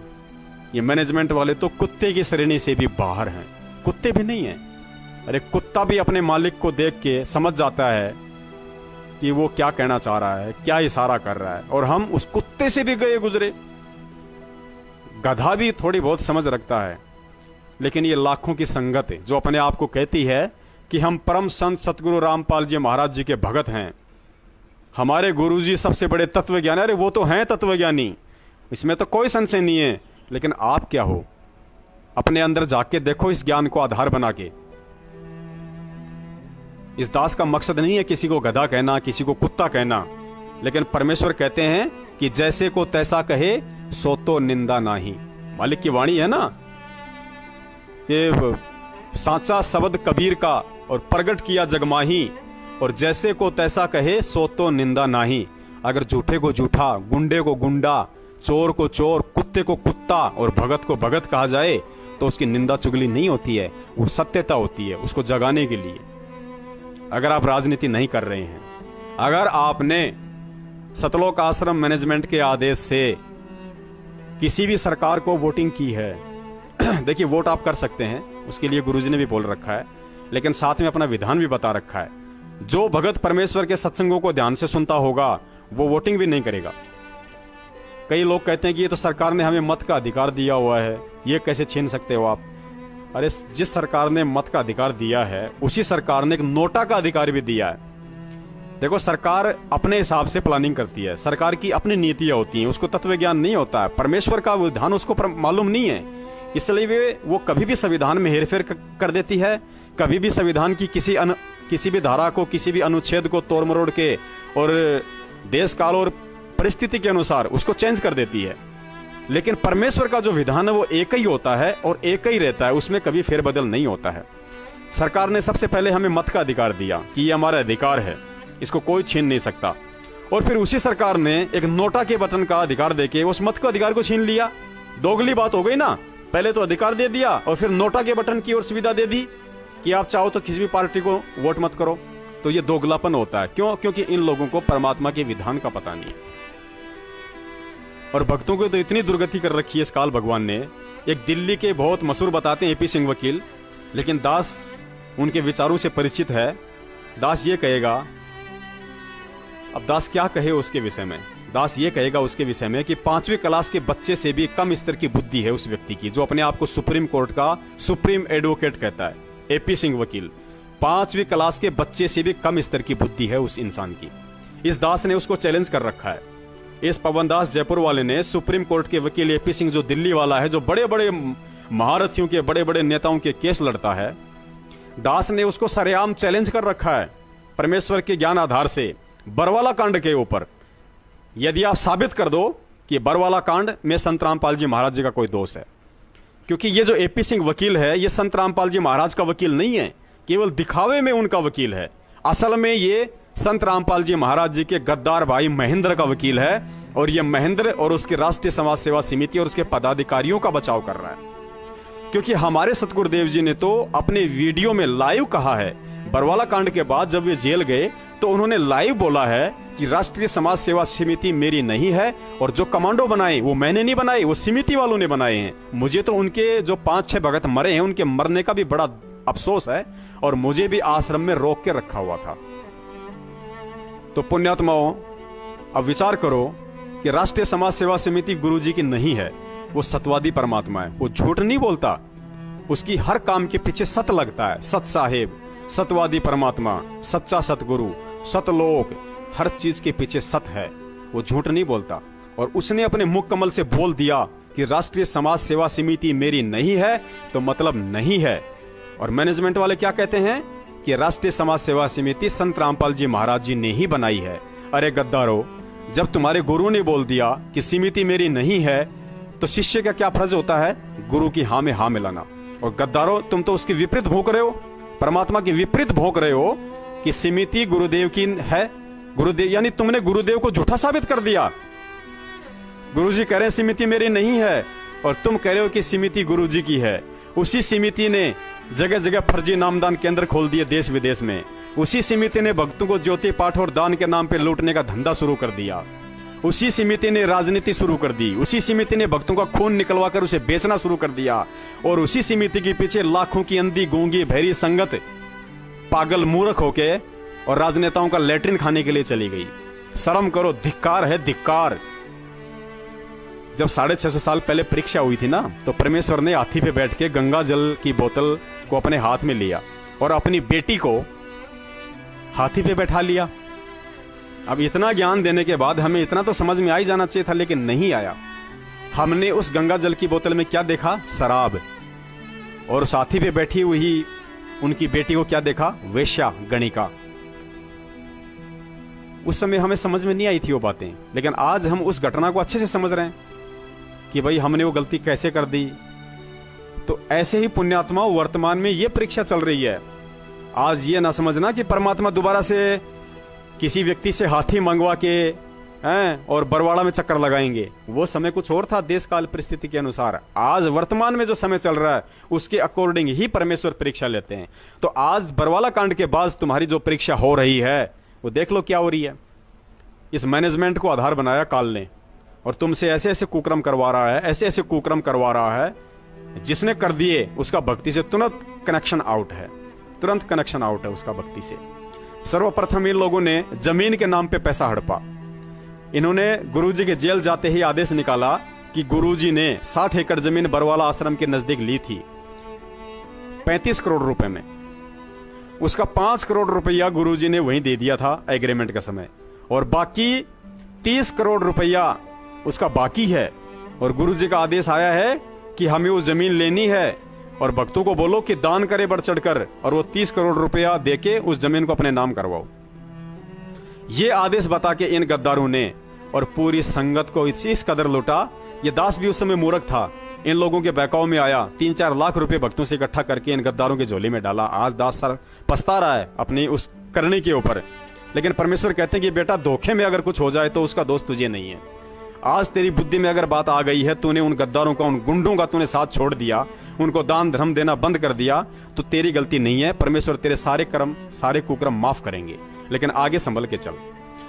ये मैनेजमेंट वाले तो कुत्ते की श्रेणी से भी बाहर हैं, कुत्ते भी नहीं हैं। अरे कुत्ता भी अपने मालिक को देख के समझ जाता है कि वो क्या कहना चाह रहा है, क्या इशारा कर रहा है, और हम उस कुत्ते से भी गए गुजरे। गधा भी थोड़ी बहुत समझ रखता है, लेकिन ये लाखों की संगत है जो अपने आप को कहती है कि हम परम संत सतगुरु रामपाल जी महाराज जी के भगत हैं, हमारे गुरुजी सबसे बड़े तत्वज्ञानी। अरे वो तो हैं तत्वज्ञानी, इसमें तो कोई संशय नहीं है, लेकिन आप क्या हो? अपने अंदर जाके देखो इस ज्ञान को आधार बना के। इस दास का मकसद नहीं है किसी को गधा कहना, किसी को कुत्ता कहना, लेकिन परमेश्वर कहते हैं कि जैसे को तैसा कहे सो तो निंदा नाही। मालिक की वाणी है ना, ये सांचा शब्द कबीर का और प्रगट किया जगमाही, और जैसे को तैसा कहे सो तो निंदा नाही। अगर झूठे को झूठा, गुंडे को गुंडा, चोर को चोर, कुत्ते को कुत्ता और भगत को भगत कहा जाए तो उसकी निंदा चुगली नहीं होती है, वो सत्यता होती है उसको जगाने के लिए। अगर आप राजनीति नहीं कर रहे हैं, अगर आपने सतलोक आश्रम मैनेजमेंट के आदेश से किसी भी सरकार को वोटिंग की है देखिए वोट आप कर सकते हैं, उसके लिए गुरुजी ने भी बोल रखा है, लेकिन साथ में अपना विधान भी बता रखा है। जो भगत परमेश्वर के सत्संगों को ध्यान से सुनता होगा वो वोटिंग भी नहीं करेगा। कई लोग कहते हैं कि ये तो सरकार ने हमें मत का अधिकार दिया हुआ है, ये कैसे छीन सकते हो आप? अरे जिस सरकार ने मत का अधिकार दिया है उसी सरकार ने एक नोटा का अधिकार भी दिया है। देखो सरकार अपने हिसाब से प्लानिंग करती है, सरकार की अपनी नीतियां होती हैं, उसको तत्व ज्ञान नहीं होता है, परमेश्वर का विधान उसको मालूम नहीं है, इसलिए वो कभी भी संविधान में हेरफेर कर देती है, कभी भी संविधान की किसी भी धारा को, किसी भी अनुच्छेद को तोड़ मरोड़ के और देश काल और परिस्थिति के अनुसार उसको चेंज कर देती है। लेकिन परमेश्वर का जो विधान है वो एक ही होता है और एक ही रहता है, उसमें कभी फेरबदल नहीं होता है। सरकार ने सबसे पहले हमें मत का अधिकार दिया कि ये हमारा अधिकार है, इसको कोई छीन नहीं सकता, और फिर उसी सरकार ने एक नोटा के बटन का अधिकार देके उस मत के अधिकार को छीन लिया। दोगली बात हो गई ना, पहले तो अधिकार दे दिया और फिर नोटा के बटन की ओर सुविधा दे दी कि आप चाहो तो किसी भी पार्टी को वोट मत करो। तो ये दोगलापन होता है। क्यों? क्योंकि इन लोगों को परमात्मा के विधान का पता नहीं है, और भक्तों को तो इतनी दुर्गति कर रखी है इस काल भगवान ने। एक दिल्ली के बहुत मशहूर बताते हैं एपी सिंह वकील, लेकिन दास उनके विचारों से परिचित है। दास ये कहेगा, अब दास क्या कहे उसके विषय में, दास ये कहेगा उसके विषय में कि 5वीं क्लास के बच्चे से भी कम स्तर की बुद्धि है उस व्यक्ति की जो अपने आप को सुप्रीम कोर्ट का सुप्रीम एडवोकेट कहता है। एपी सिंह वकील, 5वीं क्लास के बच्चे से भी कम स्तर की बुद्धि है उस इंसान की। इस दास ने उसको चैलेंज कर रखा है। इस पवन दास जयपुर वाले ने सुप्रीम कोर्ट के वकील एपी सिंह जो दिल्ली वाला है, जो बड़े बड़े महारथियों के, बड़े बड़े नेताओं के केस लड़ता है, दास ने उसको सरेआम चैलेंज कर रखा है परमेश्वर के ज्ञान आधार से बरवाला कांड के ऊपर। यदि आप साबित कर दो कि बरवाला कांड में संत रामपाल जी महाराज जी का कोई दोष है, क्योंकि ये जो एपी सिंह वकील है ये संत रामपाल जी महाराज का वकील नहीं है, केवल दिखावे में उनका वकील है। असल में ये संत रामपाल जी महाराज जी के गद्दार भाई महेंद्र का वकील है, और ये महेंद्र और उसके राष्ट्रीय समाज सेवा समिति और उसके पदाधिकारियों का बचाव कर रहा है। क्योंकि हमारे सतगुरुदेव जी ने तो अपने वीडियो में लाइव कहा है, बरवाला कांड के बाद जब वे जेल गए तो उन्होंने लाइव बोला है कि राष्ट्रीय समाज सेवा समिति मेरी नहीं है, और जो कमांडो बनाए वो मैंने नहीं बनाए, वो समिति वालों ने बनाए हैं। मुझे तो उनके जो 5-6 भगत मरे हैं उनके मरने का भी बड़ा अफसोस है, और मुझे भी आश्रम में रोक के रखा हुआ था। तो पुण्यात्माओं, अब विचार करो कि राष्ट्रीय समाज सेवा समिति गुरुजी की नहीं है, वो सतवादी परमात्मा है, वो झूठ नहीं बोलता, उसकी हर काम के पीछे सत लगता है। सत साहेब, सतवादी परमात्मा, सच्चा सतगुरु, सतलोक, हर चीज के पीछे सत है, वो झूठ नहीं बोलता। और उसने अपने मुख कमल से बोल दिया कि राष्ट्रीय समाज सेवा समिति मेरी नहीं है, तो मतलब नहीं है। और मैनेजमेंट वाले क्या कहते हैं कि राष्ट्रीय समाज सेवा समिति संत रामपाल जी महाराज जी ने ही बनाई है। अरे गद्दारो, जब तुम्हारे गुरु ने बोल दिया कि समिति मेरी नहीं है, तो शिष्य का क्या फर्ज होता है? गुरु की हाँ में हाँ मिलाना। और गद्दारों, तुम तो उसकी विपरीत भोंक रहे हो, परमात्मा की विपरीत भोंक रहे हो कि समिति गुरुदेव की है। गुरुदेव यानी तुमने गुरुदेव को झूठा साबित कर दिया। गुरुजी कह रहे हैं समिति मेरी नहीं है, और तुम कह रहे हो कि समिति गुरुजी की है। उसी समिति ने जगह जगह फर्जी नामदान केंद्र खोल दिए देश विदेश में। उसी समिति ने भक्तों को ज्योति पाठ और दान के नाम पे लूटने का धंधा शुरू कर दिया। उसी समिति ने राजनीति शुरू कर दी। उसी समिति ने भक्तों का खून निकलवा कर उसे बेचना शुरू कर दिया। और उसी समिति के पीछे लाखों की अंधी गूंगी भैरी संगत पागल मूर्ख होके और राजनेताओं का लेटरिन खाने के लिए चली गई। शर्म करो, धिक्कार है, धिक्कार। जब 650 साल पहले परीक्षा हुई थी ना, तो परमेश्वर ने हाथी पे बैठ के गंगा जल की बोतल को अपने हाथ में लिया और अपनी बेटी को हाथी पे बैठा लिया। अब इतना ज्ञान देने के बाद हमें इतना तो समझ में आ ही जाना चाहिए था, लेकिन नहीं आया। हमने उस गंगा जल की बोतल में क्या देखा? शराब। और उस हाथी पे बैठी हुई उनकी बेटी को क्या देखा? वेश्या, गणिका। उस समय हमें समझ में नहीं आई थी वो बातें, लेकिन आज हम उस घटना को अच्छे से समझ रहे हैं कि भाई हमने वो गलती कैसे कर दी। तो ऐसे ही पुण्यात्मा वर्तमान में ये परीक्षा चल रही है। आज ये ना समझना कि परमात्मा दोबारा से किसी व्यक्ति से हाथी मंगवा के हैं और बरवाड़ा में चक्कर लगाएंगे। वो समय कुछ और था, देश काल परिस्थिति के अनुसार। आज वर्तमान में जो समय चल रहा है उसके अकॉर्डिंग ही परमेश्वर परीक्षा लेते हैं। तो आज बरवाला कांड के बाद तुम्हारी जो परीक्षा हो रही है वो देख लो क्या हो रही है। इस मैनेजमेंट को आधार बनाया काल ने, और तुमसे ऐसे ऐसे कुक्रम करवा रहा है, ऐसे ऐसे कुक्रम करवा रहा है। जिसने कर दिए उसका भक्ति से तुरंत कनेक्शन आउट है, तुरंत कनेक्शन आउट है उसका भक्ति से। सर्वप्रथम इन लोगों ने जमीन के नाम पे पैसा हड़पा। इन्होंने गुरुजी के जेल जाते ही आदेश निकाला कि गुरुजी ने 60 एकड़ जमीन बरवाला आश्रम के नजदीक ली थी 35 करोड़ रुपए में। उसका 5 करोड़ रुपया गुरुजी ने वहीं दे दिया था एग्रीमेंट का समय, और बाकी 30 करोड़ रुपया उसका बाकी है। और गुरुजी का आदेश आया है कि हमें वो जमीन लेनी है, और भक्तों को बोलो कि दान करे बढ़ चढ़कर, और वो 30 करोड़ रुपया देके उस जमीन को अपने नाम करवाओ। ये आदेश बता के इन गद्दारों ने और पूरी संगत को इस कदर लूटा। ये दास भी उस समय मूर्ख था, इन लोगों के बहकाव में आया, 3-4 लाख रुपए भक्तों से इकट्ठा करके इन गद्दारों के झोले में डाला। आज दास सर पछता रहा है अपनी उस करने के ऊपर। लेकिन परमेश्वर कहते हैं कि बेटा धोखे में अगर कुछ हो जाए तो उसका दोष तुझे नहीं है। आज तेरी बुद्धि में अगर बात आ गई है, तूने उन गद्दारों का, उन गुंडों का तूने साथ छोड़ दिया, उनको दान धर्म देना बंद कर दिया, तो तेरी गलती नहीं है। परमेश्वर तेरे सारे कर्म, सारे कुकर्म माफ करेंगे, लेकिन आगे संभल के चल।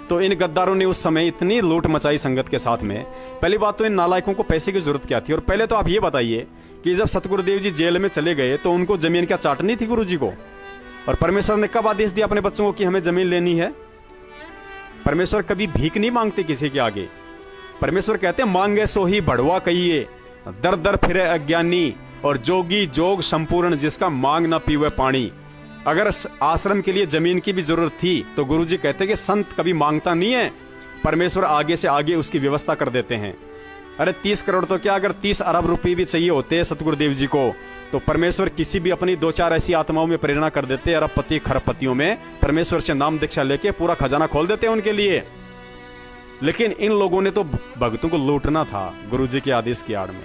तो इन गद्दारों ने उस समय इतनी लूट मचाई संगत के साथ में। पहली बात तो इन नालायकों को पैसे की जरूरत क्या थी। और पहले तो आप ये बताइए कि जब सतगुरुदेव जी जेल में चले गए तो उनको जमीन क्या चाटनी थी गुरु जी को? और परमेश्वर ने कब आदेश दिया अपने बच्चों को कि हमें जमीन लेनी है? परमेश्वर कभी भीख नहीं मांगते किसी के आगे। परमेश्वर कहते हैं मांगे सो ही बढ़वा कहिए, दर दर फिरे अज्ञानी, और जोगी जोग संपूर्ण जिसका मांग ना पीवे पानी। अगर आश्रम के लिए जमीन की भी जरूरत थी तो गुरुजी कहते हैं कि संत कभी मांगता नहीं है, परमेश्वर आगे से आगे उसकी व्यवस्था कर देते हैं। अरे 30 करोड़ तो क्या, अगर 30 अरब रुपए भी चाहिए होते सतगुरुदेव जी को, तो परमेश्वर किसी भी अपनी 2-4 ऐसी आत्माओं में प्रेरणा कर देते, अरबपति खरबपतियों में परमेश्वर से नाम दीक्षा लेके पूरा खजाना खोल देते उनके लिए। लेकिन इन लोगों ने तो भक्तों को लूटना था गुरुजी के आदेश की आड़ में।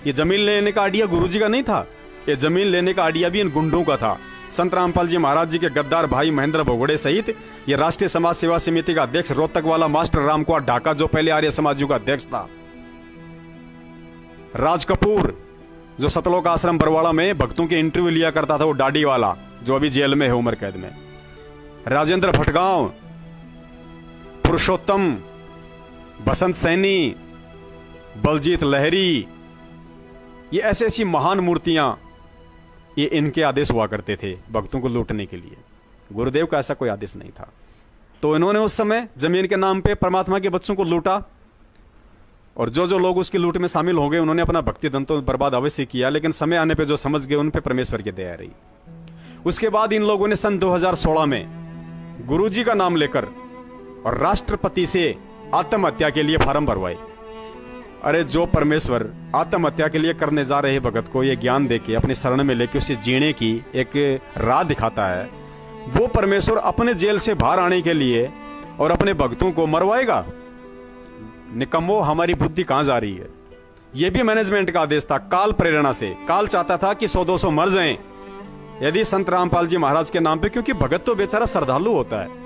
ये जमीन लेने का आइडिया गुरुजी का नहीं था, ये जमीन लेने का आइडिया भी इन गुंडों का था। संत रामपाल जी महाराज जी के गद्दार भाई महेंद्र भगोड़े सहित ये राष्ट्रीय समाज सेवा समिति का अध्यक्ष रोहतक वाला मास्टर रामकुमार ढाका, जो पहले आर्य समाजियों का अध्यक्ष था। राज कपूर जो सतलोक आश्रम बरवाड़ा में भक्तों के इंटरव्यू लिया करता था, वो डाडी वाला जो अभी जेल में है उम्र कैद में। राजेंद्र भटगांव, पुरुषोत्तम, बसंत सैनी, बलजीत लहरी, ये ऐसी ऐसी महान मूर्तियां, ये इनके आदेश हुआ करते थे भक्तों को लूटने के लिए। गुरुदेव का ऐसा कोई आदेश नहीं था। तो इन्होंने उस समय जमीन के नाम पे परमात्मा के बच्चों को लूटा, और जो जो लोग उसकी लूट में शामिल हो गए उन्होंने अपना भक्ति धन तो बर्बाद अवश्य किया, लेकिन समय आने पे जो समझ गए उन पे परमेश्वर की दया रही। उसके बाद इन लोगों ने सन 2016 में गुरुजी का नाम लेकर और राष्ट्रपति से आत्महत्या के लिए फार्म भरवाए। अरे जो परमेश्वर आत्महत्या के लिए करने जा रहे भगत को ये ज्ञान देके अपने शरण में लेके उसे जीने की एक राह दिखाता है, वो परमेश्वर अपने जेल से बाहर आने के लिए और अपने भक्तों को मरवाएगा? निकम्मो, हमारी बुद्धि कहां जा रही है? यह भी मैनेजमेंट का आदेश था, काल प्रेरणा से। काल चाहता था कि 100-200 मर जाएं यदि संत रामपाल जी महाराज के नाम पे, क्योंकि भगत तो बेचारा श्रद्धालु होता है।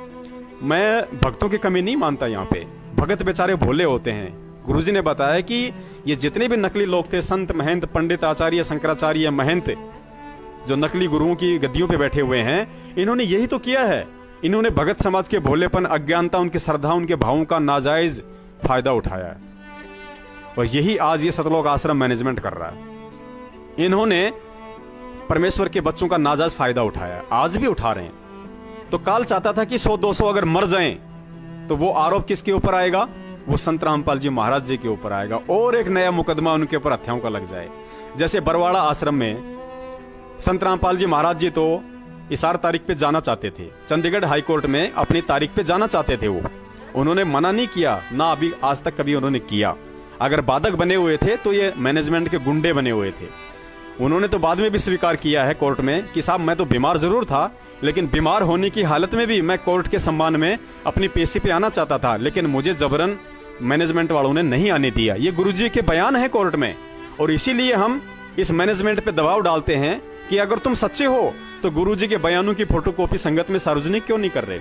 मैं भक्तों की कमी नहीं मानता, यहाँ पे भगत बेचारे भोले होते हैं। गुरुजी ने बताया कि ये जितने भी नकली लोग थे, संत, महंत, पंडित, आचार्य, शंकराचार्य, महंत, जो नकली गुरुओं की गद्दियों पे बैठे हुए हैं, इन्होंने यही तो किया है। इन्होंने भगत समाज के भोलेपन, अज्ञानता, उनकी श्रद्धा, उनके भावों का नाजायज फायदा उठाया है, और यही आज ये सतलोक आश्रम मैनेजमेंट कर रहा है। इन्होंने परमेश्वर के बच्चों का नाजायज फायदा उठाया, आज भी उठा रहे हैं। तो काल चाहता था कि 100-200 अगर मर जाएं तो वो आरोप किसके ऊपर आएगा? वो संत रामपाल जी महाराज जी के ऊपर आएगा, और एक नया मुकदमा उनके ऊपर हत्याओं का लग जाए। जैसे बरवाड़ा आश्रम में संत रामपाल जी महाराज जी तो इशार तारीख पे जाना चाहते थे, चंडीगढ़ हाई कोर्ट में अपनी तारीख पे जाना चाहते थे। वो उन्होंने मना नहीं किया, ना अभी आज तक कभी उन्होंने किया। अगर बाधक बने हुए थे तो ये मैनेजमेंट के गुंडे बने हुए थे। उन्होंने तो बाद में भी स्वीकार किया है कोर्ट में कि साहब मैं तो बीमार जरूर था, लेकिन बीमार होने की हालत में भी मैं कोर्ट के सम्मान में अपनी पेशी पे आना चाहता था, लेकिन मुझे जबरन मैनेजमेंट वालों ने नहीं आने दिया। ये गुरुजी के बयान है कोर्ट में, और इसीलिए हम इस मैनेजमेंट पे दबाव डालते हैं कि अगर तुम सच्चे हो तो गुरुजी के बयानों की फोटोकॉपी संगत में सार्वजनिक क्यों नहीं कर रहे?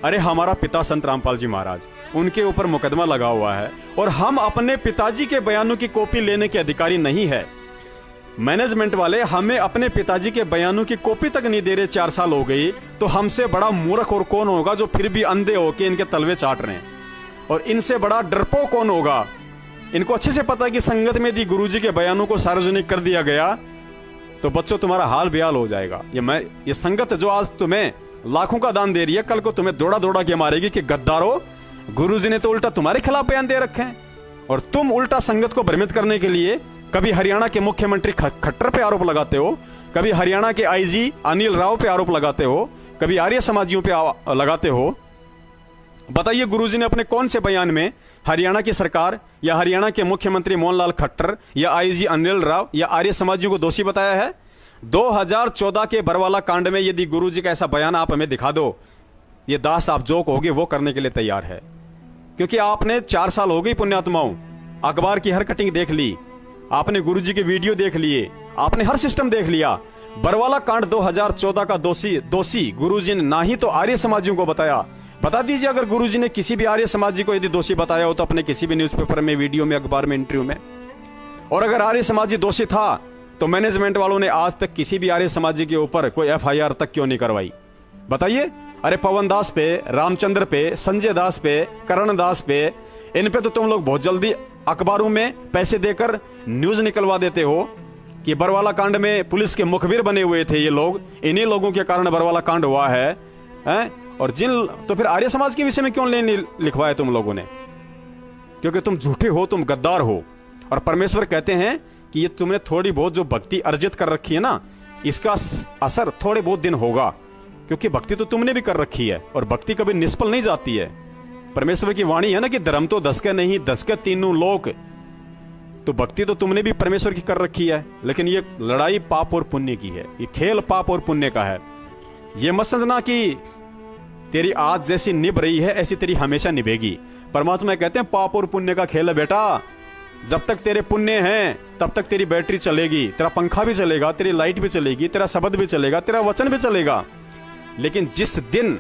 अरे हमारा पिता संत रामपाल जी महाराज, उनके ऊपर मुकदमा लगा हुआ है, और हम अपने पिताजी के बयानों की कॉपी लेने के अधिकारी नहीं है। मैनेजमेंट वाले हमें अपने पिताजी के बयानों की कॉपी तक नहीं दे रहे, 4 साल हो गई। तो हमसे बड़ा मूर्ख और कौन होगा जो फिर भी अंधे होके इनके तलवे चाट रहे हैं? और इनसे बड़ा डरपोक कौन होगा? इनको अच्छे से पता है कि संगत में यदि गुरुजी के बयानों को सार्वजनिक कर दिया गया तो बच्चों तुम्हारा हाल बेहाल हो जाएगा। ये संगत जो आज तुम्हें लाखों का दान दे रही है, कल को तुम्हें दौड़ा दौड़ा के मारेगी कि गद्दारो, गुरुजी ने तो उल्टा तुम्हारे खिलाफ बयान दे रखे हैं, और तुम उल्टा संगत को भ्रमित करने के लिए कभी हरियाणा के मुख्यमंत्री खट्टर पे आरोप लगाते हो, कभी हरियाणा के आईजी अनिल राव पे आरोप लगाते हो, कभी आर्य समाजियों पे लगाते हो। बताइए गुरुजी ने अपने कौन से बयान में हरियाणा की सरकार या हरियाणा के मुख्यमंत्री मोहनलाल खट्टर या आईजी अनिल राव या आर्य समाजियों को दोषी बताया है? 2014 के बरवाला कांड में यदि गुरुजी का ऐसा बयान आप हमें दिखा दो, ये दास आप जो कहोगे वो करने के लिए तैयार है। क्योंकि आपने 4 साल हो गई पुण्यात्माओं, अखबार की हर कटिंग देख ली, आपने गुरुजी के वीडियो देख लिए, आपने हर सिस्टम देख लिया। बरवाला कांड 2014 का दोषी गुरुजी ने ना ही तो आर्य समाजियों को बताया। बता दीजिए अगर गुरुजी ने किसी भी आर्य समाजी को यदि दोषी बताया हो तो अपने किसी भी न्यूज़पेपर में, वीडियो में, अखबार में, इंटरव्यू में। और अगर आर्य समाजी दोषी था तो मैनेजमेंट वालों ने आज तक किसी भी आर्य समाजी के ऊपर कोई FIR तक क्यों नहीं करवाई? बताइए। अरे पवन दास पे, रामचंद्र पे, संजय दास पे, करण दास पे, इन पे तो तुम लोग बहुत जल्दी अखबारों में पैसे देकर न्यूज निकलवा देते हो कि बरवाला कांड में पुलिस के मुखबिर बने हुए थे ये लोग, इन्हीं लोगों के कारण बरवाला कांड हुआ है, और तो फिर आर्य समाज के विषय में क्यों नहीं लिखवाया तुम लोगों ने? क्योंकि तुम झूठे हो, तुम गद्दार हो। और परमेश्वर कहते हैं कि ये तुमने थोड़ी बहुत जो भक्ति अर्जित कर रखी है ना, इसका असर थोड़े बहुत दिन होगा, क्योंकि भक्ति तो तुमने भी कर रखी है, और भक्ति कभी निष्फल नहीं जाती है। परमेश्वर की वाणी है ना कि धर्म तो 10 के नहीं, 10 के तीनों लोक। तो भक्ति तो तुमने भी परमेश्वर की कर रखी है, लेकिन ये लड़ाई पाप और पुण्य की है, ये खेल पाप और पुण्य का है। ये मत समझना कि तेरी आज जैसी निभ रही है ऐसी तेरी हमेशा निभेगी। परमात्मा कहते हैं पाप और पुण्य का खेल है बेटा। जब तक तेरे पुण्य हैं तब तक तेरी बैटरी चलेगी, तेरा पंखा भी चलेगा, तेरी लाइट भी चलेगी, तेरा शब्द भी चलेगा, तेरा वचन भी चलेगा। लेकिन जिस दिन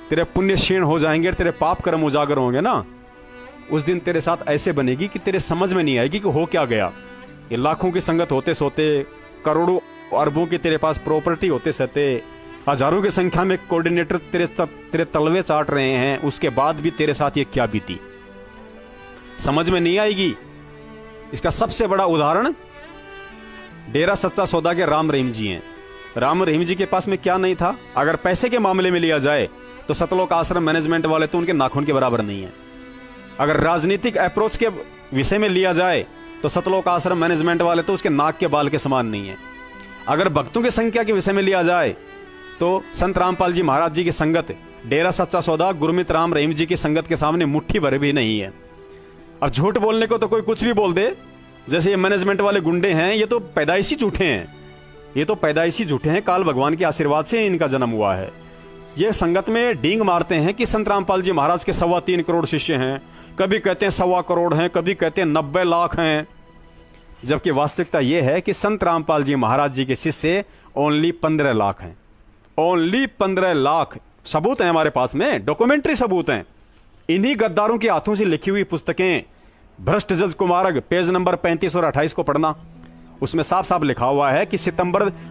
तेरे पुण्य क्षीण हो जाएंगे, तेरे पाप कर्म उजागर होंगे ना, उस दिन तेरे साथ ऐसे बनेगी कि तेरे समझ में नहीं आएगी कि हो क्या गया। ये लाखों की संगत होते सोते, करोड़ों अरबों की तेरे पास प्रॉपर्टी होते सहते, हजारों की संख्या में कोऑर्डिनेटर तेरे तलवे चाट रहे हैं, उसके बाद भी तेरे साथ ये क्या बीती समझ में नहीं आएगी। इसका सबसे बड़ा उदाहरण डेरा सच्चा सौदा के राम रहीम जी हैं। राम रहीम जी के पास में क्या नहीं था? अगर पैसे के मामले में लिया जाए तो सतलोक आश्रम मैनेजमेंट वाले तो उनके नाखून के बराबर नहीं है। अगर राजनीतिक अप्रोच के विषय में लिया जाए तो सतलोक आश्रम मैनेजमेंट वाले तो उसके नाक के बाल के समान नहीं है। अगर भक्तों की संख्या के विषय में लिया जाए तो संत रामपाल जी महाराज जी की संगत, डेरा सच्चा सौदा, गुरमीत राम रहीम जी की संगत के सामने मुट्ठी भर भी नहीं है। अब झूठ बोलने को तो कोई कुछ भी बोल दे, जैसे ये मैनेजमेंट वाले गुंडे हैं, ये तो पैदाइशी झूठे हैं, ये तो पैदाइशी झूठे हैं। काल भगवान के आशीर्वाद से इनका जन्म हुआ है। ये संगत में डींग मारते हैं कि संत रामपाल जी महाराज के 3.25 करोड़ शिष्य हैं, कभी कहते हैं 1.25 करोड़ हैं, कभी कहते हैं 90 लाख हैं। जबकि वास्तविकता यह है कि संत रामपाल जी महाराज जी के शिष्य ओनली 15 लाख हैं। ओनली 15 लाख। सबूत हैं हमारे पास में, डॉक्यूमेंट्री सबूत हैं। इन्हीं गद्दारों के हाथों से लिखी हुई पुस्तकें, भ्रष्ट जज कुमारक, पेज नंबर 35 और 28 को पढ़ना। उसमें साफ साफ लिखा हुआ है कि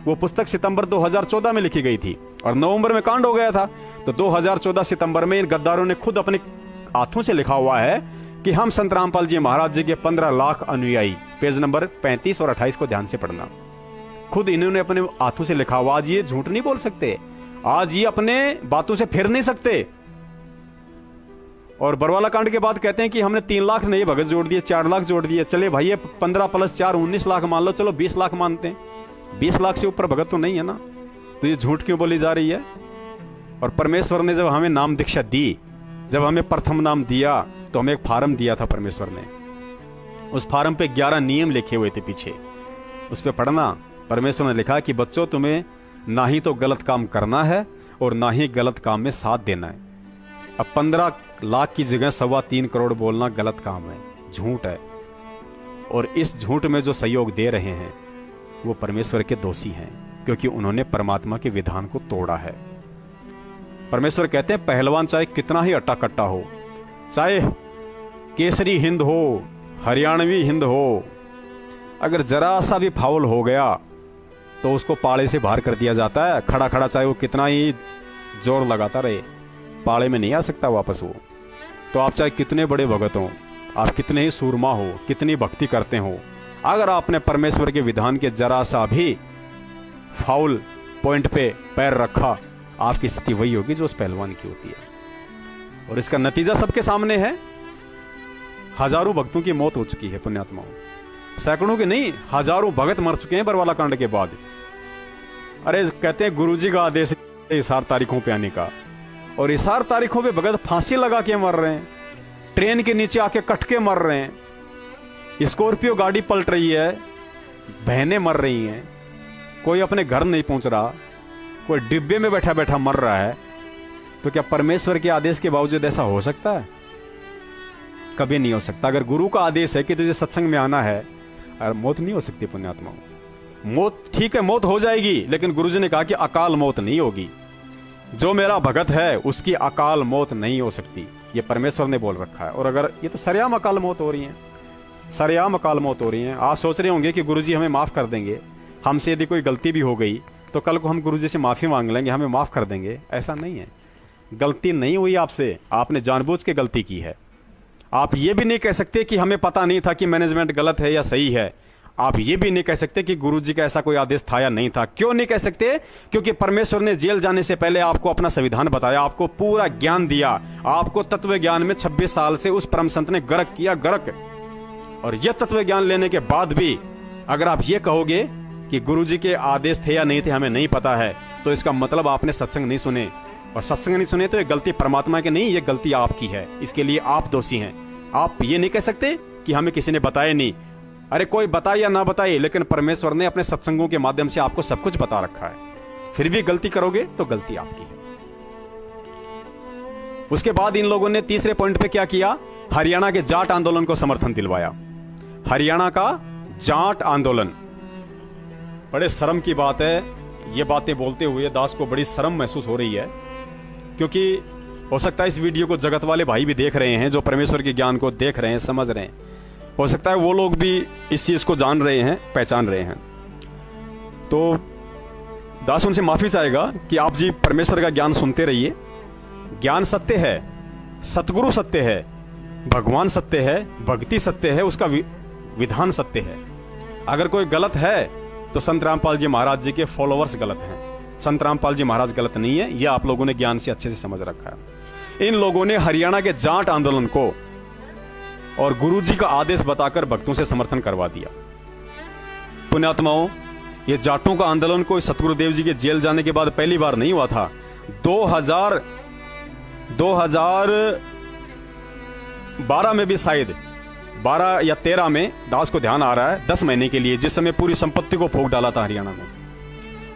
वो पुस्तक सितंबर 2014 में लिखी गई थी और नवंबर में कांड हो गया था। तो 2014 सितंबर में इन गद्दारों ने खुद अपने हाथों से लिखा हुआ है कि हम संत रामपाल जी महाराज जी के 15 लाख अनुयायी। पेज नंबर 35 और 28 को ध्यान से पढ़ना। खुद इन्होंने अपने हाथों से लिखा हुआ। आज ये झूठ नहीं बोल सकते, आज ये अपने बातों से फिर नहीं सकते। और बरवाला कांड के बाद कहते हैं कि हमने 3 लाख नहीं भगत जोड़ दिए, 4 लाख जोड़ दिए। चले भाई, ये 15 + 4 19 लाख मान लो, चलो 20 लाख मानते हैं। 20 लाख से ऊपर भगत तो नहीं है ना, तो ये झूठ क्यों बोली जा रही है? और परमेश्वर ने जब हमें नाम दीक्षा दी, जब हमें प्रथम नाम दिया, तो हमें एक फार्म दिया था परमेश्वर ने। उस फार्म पे 11 नियम लिखे हुए थे पीछे, उस पे पढ़ना। परमेश्वर ने लिखा कि बच्चों, तुम्हें ना ही तो गलत काम करना है और ना ही गलत काम में साथ देना है। अब 15 लाख की जगह 3.25 करोड़ बोलना गलत काम है, झूठ है। और इस झूठ में जो सहयोग दे रहे हैं वो परमेश्वर के दोषी हैं, क्योंकि उन्होंने परमात्मा के विधान को तोड़ा है। परमेश्वर कहते हैं पहलवान चाहे कितना ही अट्टा कट्टा हो, चाहे केसरी हिंद हो, हरियाणवी हिंद हो, अगर जरा सा भी फाउल हो गया तो उसको पाले से बाहर कर दिया जाता है। खड़ा खड़ा चाहे वो कितना ही जोर लगाता रहे, पाले में नहीं आ सकता वापस वो। तो आप चाहे कितने बड़े भगत हो, आप कितने ही सूरमा हो, कितनी भक्ति करते हो, अगर आपने परमेश्वर के विधान के जरा सा भी फाउल पॉइंट पे पैर रखा, आपकी स्थिति वही होगी जो उस पहलवान की होती है। और इसका नतीजा सबके सामने है। हजारों भक्तों की मौत हो चुकी है, पुण्यात्माओं। सैकड़ों के नहीं, हजारों भगत मर चुके हैं बरवाला कांड के बाद। अरे कहते हैं गुरुजी का आदेश है इशार तारीखों पे आने का, और इशार तारीखों पे भगत फांसी लगा के मर रहे हैं, ट्रेन के नीचे आके कट के मर रहे हैं, स्कॉर्पियो गाड़ी पलट रही है, बहनें मर रही हैं, कोई अपने घर नहीं पहुंच रहा, कोई डिब्बे में बैठा बैठा मर रहा है। तो क्या परमेश्वर के आदेश के बावजूद ऐसा हो सकता है? कभी नहीं हो सकता। अगर गुरु का आदेश है कि तुझे सत्संग में आना है, और मौत नहीं हो सकती पुण्यात्माओं। मौत ठीक है, मौत हो जाएगी, लेकिन गुरुजी ने कहा कि अकाल मौत नहीं होगी। जो मेरा भगत है उसकी अकाल मौत नहीं हो सकती, ये परमेश्वर ने बोल रखा है। और अगर ये तो सरेआम अकाल मौत हो रही है, सरेआम अकाल मौत हो रही है। आप सोच रहे होंगे कि गुरुजी हमें माफ कर देंगे, हमसे यदि कोई गलती भी हो गई तो कल को हम गुरुजी से माफी मांग लेंगे, हमें माफ कर देंगे। ऐसा नहीं है। गलती नहीं हुई आपसे, आपने जानबूझ के गलती की है। आप ये भी नहीं कह सकते कि हमें पता नहीं था कि मैनेजमेंट गलत है या सही है। आप ये भी नहीं कह सकते कि गुरुजी का ऐसा कोई आदेश था या नहीं था। क्यों नहीं कह सकते? क्योंकि परमेश्वर ने जेल जाने से पहले आपको अपना संविधान बताया, आपको पूरा ज्ञान दिया, आपको तत्व ज्ञान में 26 साल से उस परम संत ने गर्क किया, गर्क। और यह तत्व ज्ञान लेने के बाद भी अगर आप ये कहोगे कि गुरुजी के आदेश थे या नहीं थे हमें नहीं पता है, तो इसका मतलब आपने सत्संग नहीं सुने, और सत्संग नहीं सुने तो ये गलती परमात्मा की नहीं, ये गलती आपकी है। इसके लिए आप दोषी हैं। आप ये नहीं कह सकते कि हमें किसी ने बताया नहीं। अरे कोई बताए या ना बताए, लेकिन परमेश्वर ने अपने सत्संगों के माध्यम से आपको सब कुछ बता रखा है। फिर भी गलती करोगे तो गलती आपकी है। उसके बाद इन लोगों ने तीसरे पॉइंट पे क्या किया? हरियाणा के जाट आंदोलन को समर्थन दिलवाया। हरियाणा का जाट आंदोलन, बड़े शर्म की बात है। ये बातें बोलते हुए दास को बड़ी शर्म महसूस हो रही है, क्योंकि हो सकता है इस वीडियो को जगत वाले भाई भी देख रहे हैं, जो परमेश्वर के ज्ञान को देख रहे हैं, समझ रहे हैं। हो सकता है वो लोग भी इस चीज को जान रहे हैं, पहचान रहे हैं। तो दास उनसे माफी चाहेगा कि आप जी परमेश्वर का ज्ञान सुनते रहिए। ज्ञान सत्य है, सतगुरु सत्य है, भगवान सत्य है, भक्ति सत्य है, उसका विधान सत्य है। अगर कोई गलत है तो संत रामपाल जी महाराज जी के फॉलोअर्स गलत हैं। संत रामपाल जी महाराज गलत नहीं है, यह आप लोगों ने ज्ञान से अच्छे से समझ रखा है। इन लोगों ने हरियाणा के जाट आंदोलन को और गुरुजी का आदेश बताकर भक्तों से समर्थन करवा दिया। पुण्यात्माओं, ये जाटों का आंदोलन कोई सतगुरुदेव जी के जेल जाने के बाद पहली बार नहीं हुआ था। 2012 में भी, शायद 12 या 13 में, दास को ध्यान आ रहा है, 10 महीने के लिए, जिस समय पूरी संपत्ति को फूंक डाला था हरियाणा में।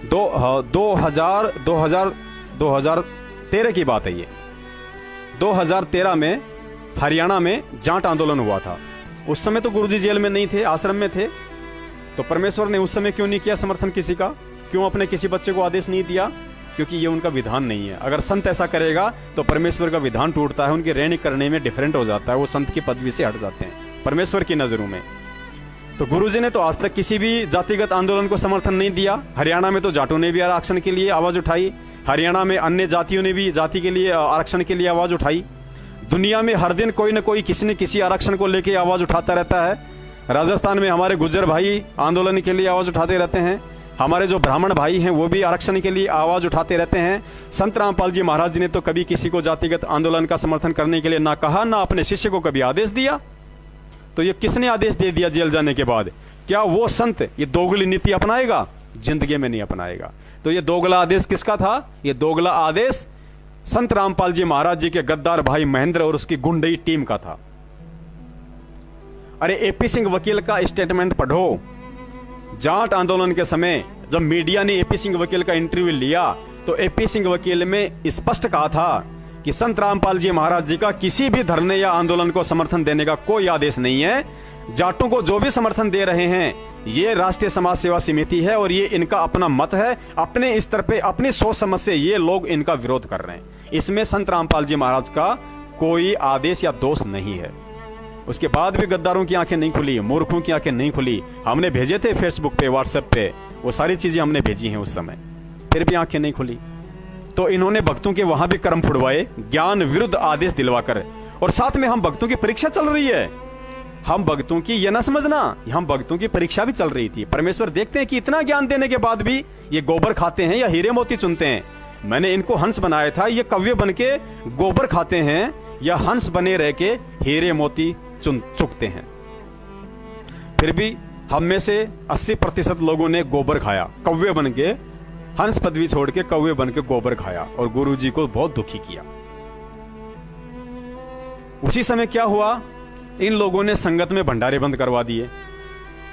2013 की बात है ये। 2013 में हरियाणा में जाट आंदोलन हुआ था। उस समय तो गुरुजी जेल में नहीं थे, आश्रम में थे, तो परमेश्वर ने उस समय क्यों नहीं किया समर्थन किसी का? क्यों अपने किसी बच्चे को आदेश नहीं दिया? क्योंकि ये उनका विधान नहीं है। अगर संत ऐसा करेगा तो परमेश्वर का विधान टूटता है, उनके रहने करने में डिफरेंट हो जाता है, वो संत की पदवी से हट जाते हैं परमेश्वर की नजरों में। तो गुरुजी ने तो आज तक किसी भी जातिगत आंदोलन को समर्थन नहीं दिया। हरियाणा में तो जाटों ने भी आरक्षण के लिए आवाज उठाई, हरियाणा में अन्य जातियों ने भी जाति के लिए आरक्षण के लिए आवाज उठाई। दुनिया में हर दिन कोई न कोई किसी न किसी आरक्षण को लेकर आवाज उठाता रहता है। राजस्थान में हमारे गुज्जर भाई आंदोलन के लिए आवाज उठाते रहते हैं, हमारे जो ब्राह्मण भाई हैं वो भी आरक्षण के लिए आवाज उठाते रहते हैं। संत रामपाल जी महाराज जी ने तो कभी किसी को जातिगत आंदोलन का समर्थन करने के लिए ना कहा, ना अपने शिष्य को कभी आदेश दिया। तो ये किसने आदेश दे दिया जेल जाने के बाद? क्या वो संत ये दोगली नीति अपनाएगा? जिंदगी में नहीं अपनाएगा। तो ये दोगला आदेश किसका था? ये दोगला आदेश संत रामपाल जी महाराज जी के गद्दार भाई महेंद्र और उसकी गुंडई टीम का था। अरे एपी सिंह वकील का स्टेटमेंट पढ़ो। जाट आंदोलन के समय जब मीडिया ने एपी सिंह वकील का इंटरव्यू लिया तो एपी सिंह वकील में स्पष्ट कहा था कि संत रामपाल जी महाराज जी का किसी भी धरने या आंदोलन को समर्थन देने का कोई आदेश नहीं है। जाटों को जो भी समर्थन दे रहे हैं ये राष्ट्रीय समाज सेवा समिति है और ये इनका अपना मत है, अपने स्तर पे अपनी सोच समझ से ये लोग इनका विरोध कर रहे हैं। इसमें संत रामपाल जी महाराज का कोई आदेश या दोष नहीं है। उसके बाद भी गद्दारों की आंखें नहीं खुली, मूर्खों की आंखें नहीं खुली। हमने भेजे थे फेसबुक पे, व्हाट्सएप पे, वो सारी चीजें हमने भेजी हैं उस समय, फिर भी आंखें नहीं खुली। तो इन्होंने भक्तों के वहां भी कर्म फुड़वाए, ज्ञान विरुद्ध आदेश दिलवाकर। और साथ में हम भक्तों की परीक्षा चल रही है। हम भक्तों की, ये ना समझना, हम भक्तों की परीक्षा भी चल रही थी। परमेश्वर देखते हैं कि इतना ज्ञान देने के बाद भी ये गोबर खाते हैं या हीरे मोती चुनते हैं। मैंने इनको हंस बनाया था, ये कव्य बन के गोबर खाते हैं या हंस बने रह के हीरे मोती चुगते हैं। फिर भी हम में से 80% लोगों ने गोबर खाया, कव्य बन के, हंस पदवी छोड़ के कौवे बन के गोबर खाया और गुरुजी को बहुत दुखी किया। उसी समय क्या हुआ? इन लोगों ने संगत में भंडारे बंद करवा दिए।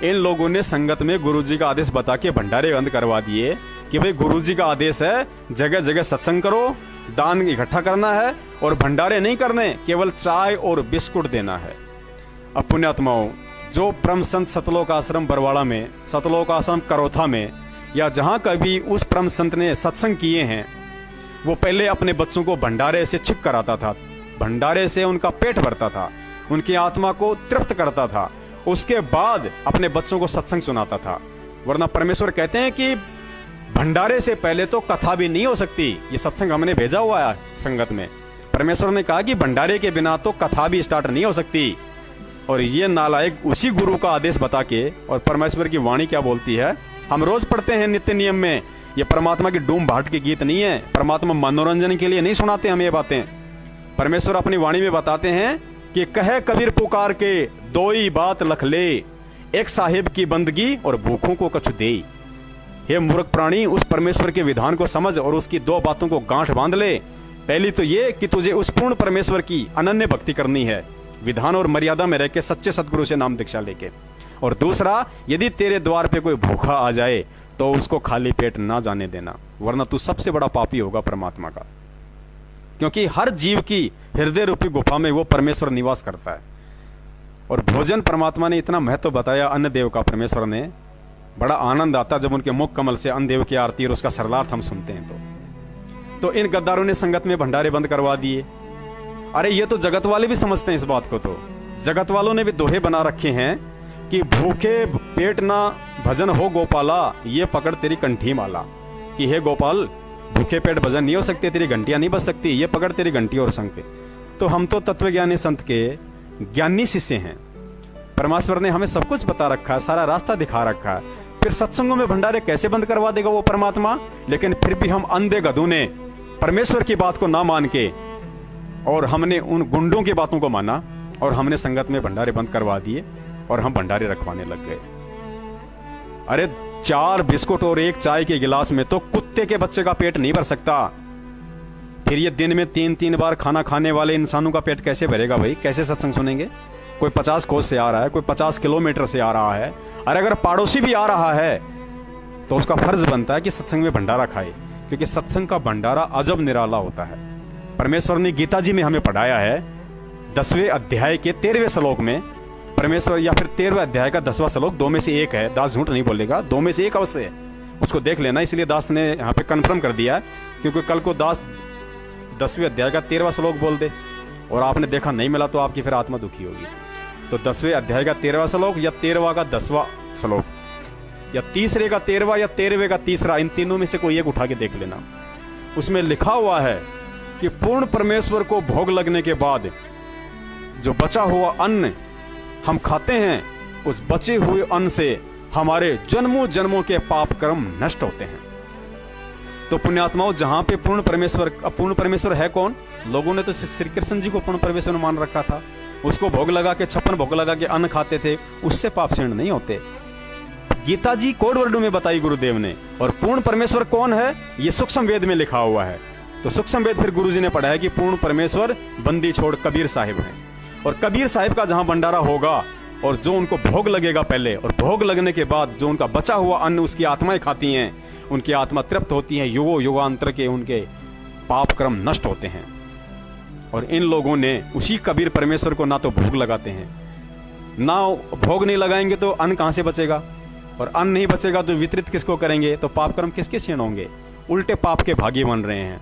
इन लोगों ने संगत में गुरुजी का आदेश बता के भंडारे बंद करवा दिए कि भाई गुरुजी का आदेश है जगह जगह सत्संग करो, दान इकट्ठा करना है और भंडारे नहीं करने, केवल चाय और बिस्कुट देना है। अब पुण्यात्माओं, जो परम संत सतलोक आश्रम बरवाड़ा में, सतलोक आश्रम करोथा में या जहां कभी उस परम संत ने सत्संग किए हैं, वो पहले अपने बच्चों को भंडारे से छिप कराता था। भंडारे से उनका पेट भरता था, उनकी आत्मा को तृप्त करता था, उसके बाद अपने बच्चों को सत्संग सुनाता था। वरना परमेश्वर कहते हैं कि भंडारे से पहले तो कथा भी नहीं हो सकती। ये सत्संग हमने भेजा हुआ है संगत में। परमेश्वर ने कहा कि भंडारे के बिना तो कथा भी स्टार्ट नहीं हो सकती। और ये नालायक उसी गुरु का आदेश बता के, और परमेश्वर की वाणी क्या बोलती है, हम रोज पढ़ते हैं नित्य नियम में। ये परमात्मा की डूम भाट के गीत नहीं है, परमात्मा मनोरंजन के लिए नहीं सुनाते हम ये बातें। परमेश्वर अपनी वाणी में बताते हैं कि कहे कबीर पुकार के दो ही बात लख ले, एक साहिब की बंदगी और भूखों को कछु दे। हे मूर्ख प्राणी, उस परमेश्वर के विधान को समझ और उसकी दो बातों को गांठ बांध ले। पहली तो ये कि तुझे उस पूर्ण परमेश्वर की अनन्य भक्ति करनी है, विधान और मर्यादा में रह के सच्चे सतगुरु से नाम दीक्षा लेके। और दूसरा, यदि तेरे द्वार पे कोई भूखा आ जाए तो उसको खाली पेट ना जाने देना, वरना तू सबसे बड़ा पापी होगा परमात्मा का। क्योंकि हर जीव की हृदय रूपी गुफा में वो परमेश्वर निवास करता है। और भोजन परमात्मा ने इतना महत्व बताया अन्न देव का, परमेश्वर ने, बड़ा आनंद आता जब उनके मुख कमल से अन्न देव की आरती और उसका सरलार्थ हम सुनते हैं। तो इन गद्दारों ने संगत में भंडारे बंद करवा दिए। अरे ये तो जगत वाले भी समझते हैं इस बात को। तो जगत वालों ने भी दोहे बना रखे हैं कि भूखे पेट ना भजन हो गोपाला, ये पकड़ तेरी कंठी माला। कि हे गोपाल, भूखे पेट भजन नहीं हो सकते, तेरी घंटियां नहीं बज सकती, ये पकड़ तेरी घंटी और शंख। तो हम तो तत्वज्ञानी संत के ज्ञानी शिष्य हैं। परमेश्वर ने हमें सब कुछ बता रखा है, सारा रास्ता दिखा रखा है। फिर सत्संगों में भंडारे कैसे बंद करवा देगा वो परमात्मा? लेकिन फिर भी हम अंधे गधों ने परमेश्वर की बात को ना मान के, और हमने उन गुंडों की बातों को माना और हमने संगत में भंडारे बंद करवा दिए और हम भंडारे रखवाने लग गए। अरे 4 बिस्कुट और 1 चाय के गिलास में तो कुत्ते के बच्चे का पेट नहीं भर सकता। फिर ये दिन में 3-3 बार खाना खाने वाले इंसानों का पेट कैसे भरेगा भाई? कैसे सत्संग सुनेंगे? कोई 50 कोस से आ रहा है, कोई 50 किलोमीटर से आ रहा है। अरे अगर पड़ोसी भी आ रहा है तो उसका फर्ज बनता है कि सत्संग में भंडारा खाए, क्योंकि सत्संग का भंडारा अजब निराला होता है। परमेश्वर ने गीता जी में हमें पढ़ाया है 10वें अध्याय के 13वें श्लोक में। परमेश्वर, या फिर 13वें अध्याय का 10वां श्लोक, दो में से एक है, दास झूठ नहीं बोलेगा, दो में से एक अवश्य है, उसको देख लेना। इसलिए दास ने यहाँ पे कन्फर्म कर दिया है, क्योंकि कल को दास 10वें अध्याय का 13वां श्लोक बोल दे और आपने देखा नहीं मिला तो आपकी फिर आत्मा दुखी होगी। तो 10वें अध्याय का 13वां श्लोक या 13वां का 10वां श्लोक या तीसरे का 13वां या 13वें का तीसरा, इन तीनों में से कोई एक उठा के देख लेना। उसमें लिखा हुआ है कि पूर्ण परमेश्वर को भोग लगने के बाद जो बचा हुआ अन्न हम खाते हैं, उस बचे हुए अन्न से हमारे जन्मों जन्मों के पाप कर्म नष्ट होते हैं। तो पुण्यात्माओं, जहां पे पूर्ण परमेश्वर है कौन? लोगों ने तो श्री कृष्ण जी को पूर्ण परमेश्वर मान रखा था, उसको भोग लगा के 56 भोग लगा के अन्न खाते थे, उससे पाप क्षीण नहीं होते। गीता जी कोड वर्डों में बताई गुरुदेव ने। और पूर्ण परमेश्वर कौन है, ये सूक्ष्म वेद में लिखा हुआ है। तो सूक्ष्म वेद फिर गुरु जी ने पढ़ा है कि पूर्ण परमेश्वर बंदी छोड़ कबीर साहिब हैं। और कबीर साहिब का जहां भंडारा होगा और जो उनको भोग लगेगा पहले, और भोग लगने के बाद जो उनका बचा हुआ अन्न उसकी आत्माएं खाती हैं, उनकी आत्मा तृप्त होती है, युगों युगांतर के उनके पाप कर्म नष्ट होते हैं। और इन लोगों ने उसी कबीर परमेश्वर को ना तो भोग लगाते हैं, ना भोग नहीं लगाएंगे तो अन्न कहां से बचेगा, और अन्न नहीं बचेगा तो वितरित किसको करेंगे, तो पाप कर्म किसके क्षीण होंगे। उल्टे पाप के भागी बन रहे हैं।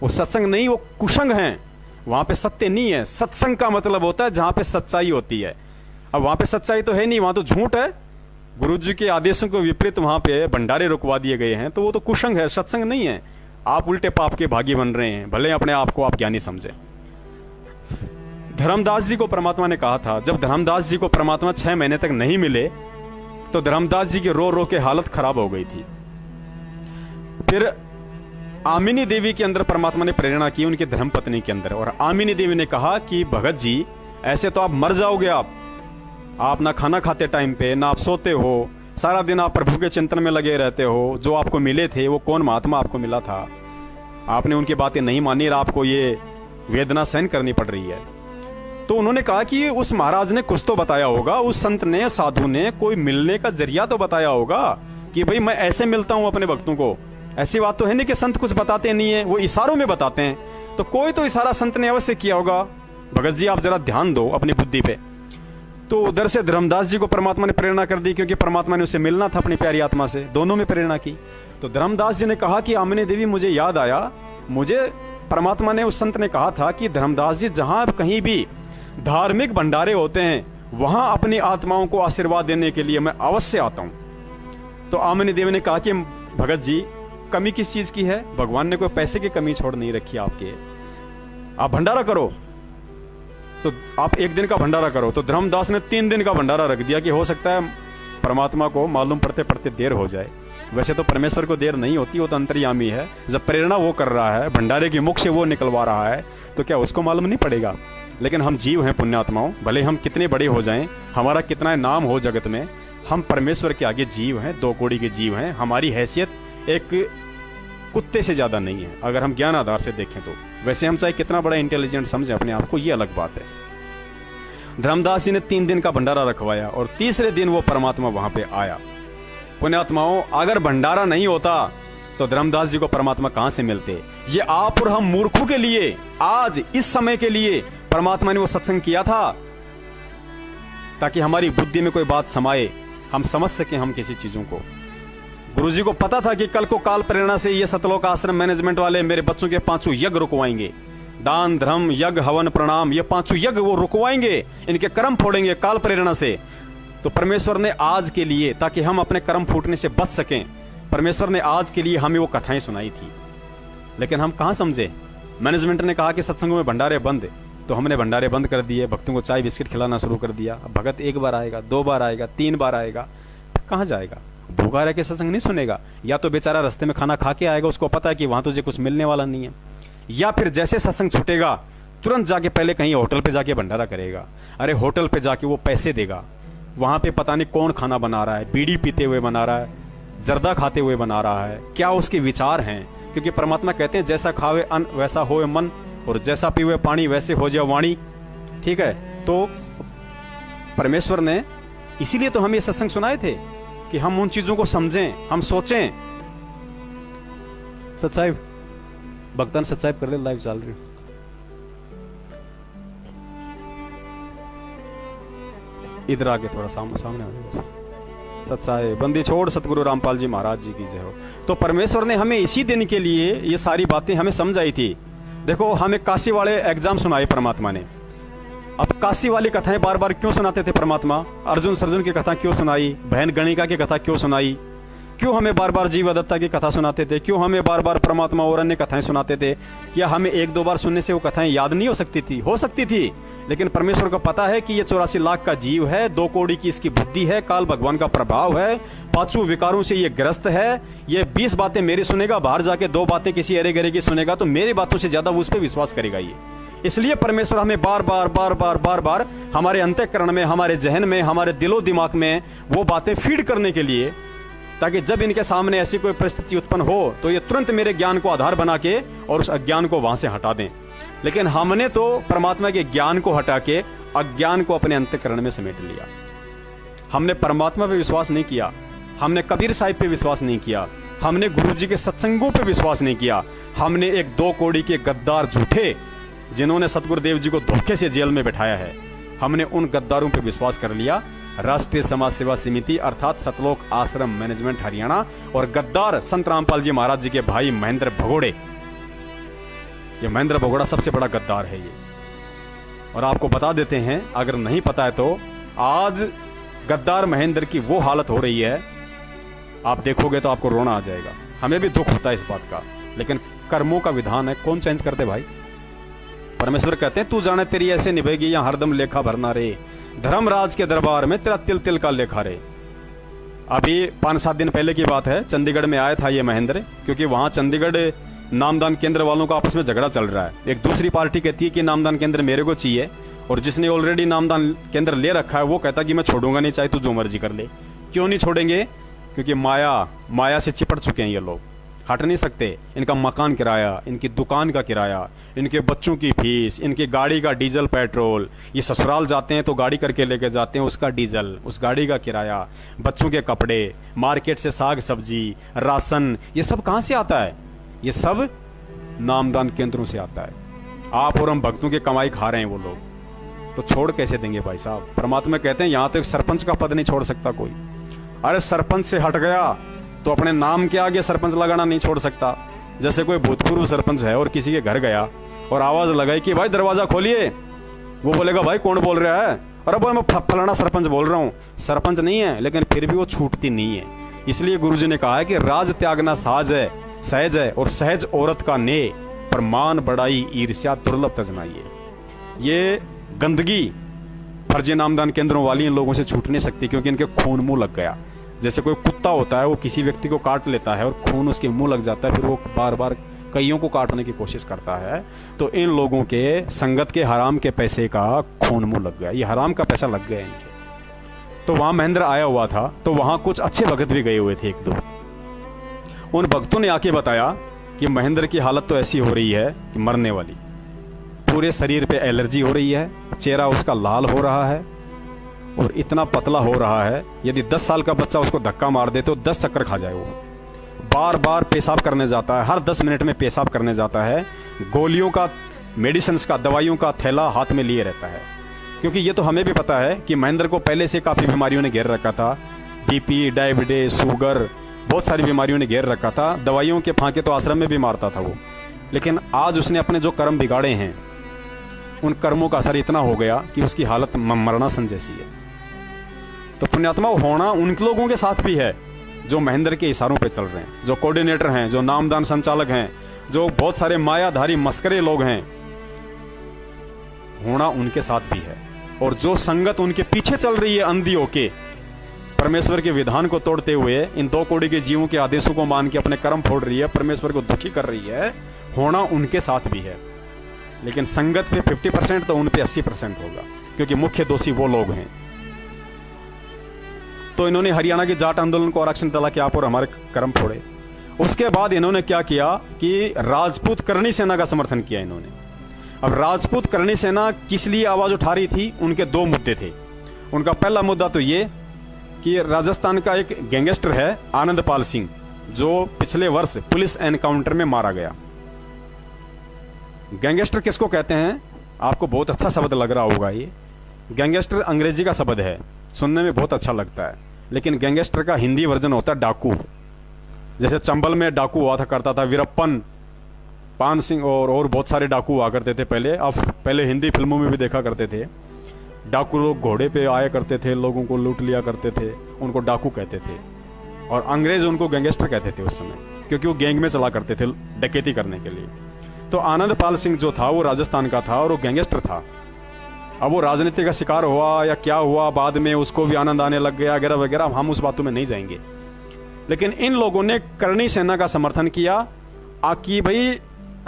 वो सत्संग नहीं, वो कुसंग हैं। वहां पे सत्य नहीं है। सत्संग का मतलब होता है जहां पे सच्चाई होती है। अब वहां पे सच्चाई तो है नहीं, वहां तो झूठ है। गुरु जी के आदेशों के विपरीत वहां पे भंडारे रुकवा दिए गए हैं, तो वो तो कुसंग है, सत्संग नहीं है। आप उल्टे पाप के भागी बन रहे हैं, भले अपने आप को आप ज्ञानी समझे। धर्मदास जी को परमात्मा ने कहा था, जब धर्मदास जी को परमात्मा 6 महीने तक नहीं मिले तो धर्मदास जी की रो रो के हालत खराब हो गई थी। फिर आमिनी देवी के अंदर परमात्मा ने प्रेरणा की, उनकी धर्मपत्नी के अंदर। और आमिनी देवी ने कहा कि भगत जी, ऐसे तो आप मर जाओगे। आप ना खाना खाते टाइम पे, ना आप सोते हो, सारा दिन आप प्रभु के चिंतन में लगे रहते हो। जो आपको मिले थे वो कौन महात्मा आपको मिला था, आपने उनकी बातें नहीं मानी और आपको ये वेदना सहन करनी पड़ रही है। तो उन्होंने कहा कि उस महाराज ने कुछ तो बताया होगा, उस संत ने, साधु ने कोई मिलने का जरिया तो बताया होगा कि भाई मैं ऐसे मिलता हूं अपने भक्तों को। ऐसी बात तो है नहीं कि संत कुछ बताते नहीं है, वो इशारों में बताते हैं। तो कोई तो इशारा संत ने अवश्य किया होगा। भगत जी आप जरा ध्यान दो अपनी बुद्धि पे। तो उधर से धर्मदास जी को परमात्मा ने प्रेरणा कर दी, क्योंकि परमात्मा ने उसे मिलना था अपनी प्यारी आत्मा से। दोनों में प्रेरणा की। तो धर्मदास जी ने कहा कि आमिनी देवी, मुझे याद आया, मुझे परमात्मा ने, उस संत ने कहा था कि धर्मदास जी, जहां कहीं भी धार्मिक भंडारे होते हैं वहां अपनी आत्माओं को आशीर्वाद देने के लिए मैं अवश्य आता हूं। तो आमिनी देवी ने कहा कि भगत जी, कमी किस चीज की है? भगवान ने कोई पैसे की कमी छोड़ नहीं रखी आपके, आप भंडारा करो। तो आप 1 दिन का भंडारा करो। तो धर्मदास ने 3 दिन का भंडारा रख दिया कि हो सकता है परमात्मा को मालूम पड़ते पड़ते देर हो जाए। वैसे तो परमेश्वर को देर नहीं होती, वो तो अंतर्यामी है। जब प्रेरणा वो कर रहा है, भंडारे की मुख से वो निकलवा रहा है, तो क्या उसको मालूम नहीं पड़ेगा? लेकिन हम जीव हैं पुण्यात्माओं, भले हम कितने बड़े हो जाएं, हमारा कितना नाम हो जगत में, हम परमेश्वर के आगे जीव हैं, 2 कौड़ी के जीव हैं। हमारी हैसियत एक कुत्ते से ज्यादा नहीं है अगर हम ज्ञान आधार से देखें तो। वैसे हम चाहे कितना बड़ा इंटेलिजेंट समझें अपने आप को, ये अलग बात है। धर्मदास जी ने 3 दिन का भंडारा रखवाया और तीसरे दिन वो परमात्मा वहां पे आया। पुण्यात्माओं, अगर भंडारा नहीं होता तो धर्मदास जी को परमात्मा कहां से मिलते? ये आप और हम मूर्खों के लिए, आज इस समय के लिए परमात्मा ने वो सत्संग किया था, ताकि हमारी बुद्धि में कोई बात समाये, हम समझ सके हम किसी चीजों को। गुरु जी को पता था कि कल को काल प्रेरणा से ये सतलोक आश्रम मैनेजमेंट वाले मेरे बच्चों के 5 यज्ञ रुकवाएंगे। दान, धर्म, यज्ञ, हवन, प्रणाम, ये 5 यज्ञ वो रुकवाएंगे, इनके कर्म फोड़ेंगे काल प्रेरणा से। तो परमेश्वर ने आज के लिए, ताकि हम अपने कर्म फूटने से बच सकें, परमेश्वर ने आज के लिए हमें वो कथाएं सुनाई थी। लेकिन हम कहां समझे? मैनेजमेंट ने कहा कि सत्संगों में भंडारे बंद, तो हमने भंडारे बंद कर दिए, भक्तों को चाय बिस्किट खिलाना शुरू कर दिया। अब भगत 1 बार आएगा, 2 बार आएगा, 3 बार आएगा, कहां जाएगा? भूखा रह के सत्संग नहीं सुनेगा। या तो बेचारा रास्ते में खाना खा के आएगा, उसको पता है कि वहां तुझे कुछ मिलने वाला नहीं है, या फिर जैसे सत्संग छूटेगा तुरंत जाके पहले कहीं होटल पे जाके भंडारा करेगा। अरे होटल पे जाके वो पैसे देगा, वहां पे पता नहीं कौन खाना बना रहा है, बीड़ी पीते हुए बना रहा है, जर्दा खाते हुए बना रहा है, क्या उसके विचार हैं। क्योंकि परमात्मा कहते हैं जैसा खावे अन्न वैसा होए मन, और जैसा पीवे पानी वैसे हो जाए वाणी। ठीक है, तो परमेश्वर ने इसीलिए तो हम ये सत्संग सुनाए थे कि हम उन चीजों को समझें, हम सोचें। सत्साहिब भक्तन सत्साहिब कर ले, लाइव चल रही। इधर आके थोड़ा सामने आ जाओ। सच्चाई बंदी छोड़ सतगुरु रामपाल जी महाराज जी की जय हो। तो परमेश्वर ने हमें इसी दिन के लिए ये सारी बातें हमें समझाई थी। देखो, हमें काशी वाले एग्जाम सुनाए परमात्मा ने। अब काशी वाली कथाएं बार बार क्यों सुनाते थे परमात्मा? अर्जुन सर्जुन की कथा क्यों सुनाई? बहन गणिका की कथा क्यों सुनाई? क्यों हमें बार बार जीवदत्ता की कथा सुनाते थे? क्यों हमें बार बार परमात्मा और अन्य कथाएं सुनाते थे? क्या हमें एक दो बार सुनने से वो कथाएं याद नहीं हो सकती थी? हो सकती थी, लेकिन परमेश्वर को पता है कि ये 84 लाख का जीव है, 2 कौड़ी की इसकी बुद्धि है, काल भगवान का प्रभाव है, 5 विकारों से ये ग्रस्त है। ये 20 बातें मेरी सुनेगा, बाहर जाके 2 बातें किसी अरे गरे की सुनेगा, तो मेरी बातों से ज्यादा वो उस पर विश्वास करेगा। ये इसलिए परमेश्वर हमें बार बार हमारे अंतःकरण में, हमारे जहन में, हमारे दिलो दिमाग में वो बातें फीड करने के लिए, ताकि जब इनके सामने ऐसी कोई परिस्थिति उत्पन्न हो तो ये तुरंत मेरे ज्ञान को आधार बना के और उस अज्ञान को वहां से हटा दें। लेकिन हमने तो परमात्मा के ज्ञान को हटा के अज्ञान को अपने अंतःकरण में समेट लिया। हमने परमात्मा पे विश्वास नहीं किया, हमने कबीर साहिब पे विश्वास नहीं किया, हमने गुरु जी के सत्संगों पे विश्वास नहीं किया। हमने एक 2 कौड़ी के गद्दार झूठे, जिन्होंने सतगुरुदेव जी को धोखे से जेल में बैठाया है, हमने उन गद्दारों पे विश्वास कर लिया। राष्ट्रीय समाज सेवा समिति अर्थात सतलोक आश्रम मैनेजमेंट हरियाणा और गद्दार संत रामपाल जी महाराज जी के भाई महेंद्र भगोड़े, ये महेंद्र भगोड़ा सबसे बड़ा गद्दार है ये। और आपको बता देते हैं, अगर नहीं पता है तो, आज गद्दार महेंद्र की वो हालत हो रही है, आप देखोगे तो आपको रोना आ जाएगा। हमें भी दुख होता है इस बात का, लेकिन कर्मों का विधान है, कौन चेंज कर दे भाई? परमेश्वर कहते हैं, तू जाने तेरी ऐसे निभेगी या हरदम लेखा भरना रे, धर्मराज के दरबार में तेरा तिल तिल का लेखा रे। अभी 5-7 दिन पहले की बात है, चंडीगढ़ में आया था ये महेंद्र, क्योंकि वहां चंडीगढ़ नामदान केंद्र वालों का आपस में झगड़ा चल रहा है। एक दूसरी पार्टी कहती है कि नामदान केंद्र मेरे को चाहिए, और जिसने ऑलरेडी नामदान केंद्र ले रखा है वो कहता कि मैं छोड़ूंगा नहीं, चाहे तू जो मर्जी कर ले। क्यों नहीं छोड़ेंगे? क्योंकि माया से चिपट चुके हैं ये लोग, हट नहीं सकते। इनका मकान किराया, इनकी दुकान का किराया, इनके बच्चों की फीस, इनकी गाड़ी का डीजल पेट्रोल, ये ससुराल जाते हैं तो गाड़ी करके लेके जाते हैं, उसका डीजल, उस गाड़ी का किराया, बच्चों के कपड़े, मार्केट से साग सब्जी, राशन, ये सब कहां से आता है? ये सब नामदान केंद्रों से आता है। आप और हम भक्तों की कमाई खा रहे हैं वो लोग, तो छोड़ कैसे देंगे भाई साहब? परमात्मा कहते हैं, यहां तो एक सरपंच का पद नहीं छोड़ सकता कोई। अरे सरपंच से हट गया तो अपने नाम के आगे सरपंच लगाना नहीं छोड़ सकता। जैसे कोई भूतपूर्व सरपंच है और किसी के घर गया और आवाज लगाई कि भाई दरवाजा खोलिए, वो बोलेगा भाई कौन बोल रहा है? अरे बोल मैं फलाना सरपंच बोल रहा हूँ। सरपंच नहीं है, लेकिन फिर भी वो छूटती नहीं है। इसलिए गुरुजी ने कहा है कि राज त्यागना साज है, सहज है, और सहज औरत का ने, पर मान बड़ाई ईर्ष्या दुर्लभ तजनाइए। ये गंदगी फर्जी नामदान केंद्रों वाली इन लोगों से छूट नहीं सकती, क्योंकि इनके खून मुंह लग गया। जैसे कोई कुत्ता होता है, वो किसी व्यक्ति को काट लेता है और खून उसके मुंह लग जाता है, फिर वो बार बार कईयों को काटने की कोशिश करता है। तो इन लोगों के संगत के हराम के पैसे का खून मुंह लग गया, ये हराम का पैसा लग गया इनके। तो वहां महेंद्र आया हुआ था, तो वहां कुछ अच्छे भगत भी गए हुए थे 1-2। उन भक्तों ने आके बताया कि महेंद्र की हालत तो ऐसी हो रही है कि मरने वाली, पूरे शरीर पे एलर्जी हो रही है, चेहरा उसका लाल हो रहा है और इतना पतला हो रहा है, यदि 10 साल का बच्चा उसको धक्का मार दे तो 10 चक्कर खा जाए। वो बार बार पेशाब करने जाता है, हर 10 मिनट में पेशाब करने जाता है, गोलियों का, मेडिसिन का, दवाइयों का थैला हाथ में लिए रहता है। क्योंकि ये तो हमें भी पता है कि महेंद्र को पहले से काफी बीमारियों ने घेर रखा था, बीपी, डायबिटीज, शुगर, बहुत सारी बीमारियों ने घेर रखा था। दवाइयों के फांके तो आश्रम में भी मारता था वो। लेकिन आज उसने अपने जो कर्म बिगाड़े हैं, उन कर्मों का असर इतना हो गया कि उसकी हालत मरणासन जैसी है। तो पुण्यात्मा होना उन लोगों के साथ भी है जो महेंद्र के इशारों पे चल रहे हैं, जो कोऑर्डिनेटर हैं, जो नामदान संचालक हैं, जो बहुत सारे मायाधारी मस्करे लोग हैं, होना उनके साथ भी है। और जो संगत उनके पीछे चल रही है अंधी होके, परमेश्वर के विधान को तोड़ते हुए इन 2 कौड़ी के जीवों के आदेशों को मान के अपने कर्म फोड़ रही है, परमेश्वर को दुखी कर रही है, होना उनके साथ भी है। लेकिन संगत पे 50% तो उन पे 80% होगा, क्योंकि मुख्य दोषी वो लोग हैं। तो इन्होंने हरियाणा के जाट आंदोलन को आरक्षण दिला कि आप और हमारे कर्म फोड़े। उसके बाद इन्होंने क्या किया कि राजपूत करणी सेना का समर्थन किया इन्होंने। अब राजपूत करणी सेना किस लिए आवाज उठा रही थी? उनके 2 मुद्दे थे। उनका पहला मुद्दा तो ये कि राजस्थान का एक गैंगस्टर है आनंदपाल सिंह, जो पिछले वर्ष पुलिस एनकाउंटर में मारा गया। गैंगस्टर किसको कहते हैं? आपको बहुत अच्छा शब्द लग रहा होगा। ये गैंगस्टर अंग्रेजी का शब्द है, सुनने में बहुत अच्छा लगता है, लेकिन गैंगस्टर का हिंदी वर्जन होता है डाकू। जैसे चंबल में डाकू हुआ था करता था वीरप्पन, पान सिंह और बहुत सारे डाकू हुआ करते थे पहले। अब पहले हिंदी फिल्मों में भी देखा करते थे, डाकू लोग घोड़े पे आया करते थे, लोगों को लूट लिया करते थे, उनको डाकू कहते थे। और अंग्रेज उनको गैंगस्टर कहते थे उस समय, क्योंकि वो गैंग में चला करते थे डकैती करने के लिए। तो आनंद पाल सिंह जो था वो राजस्थान का था और वो गैंगस्टर था। अब वो राजनीति का शिकार हुआ या क्या हुआ, बाद में उसको भी आनंद आने लग गया वगैरह वगैरह, हम उस बातों में नहीं जाएंगे। लेकिन इन लोगों ने करणी सेना का समर्थन किया कि भाई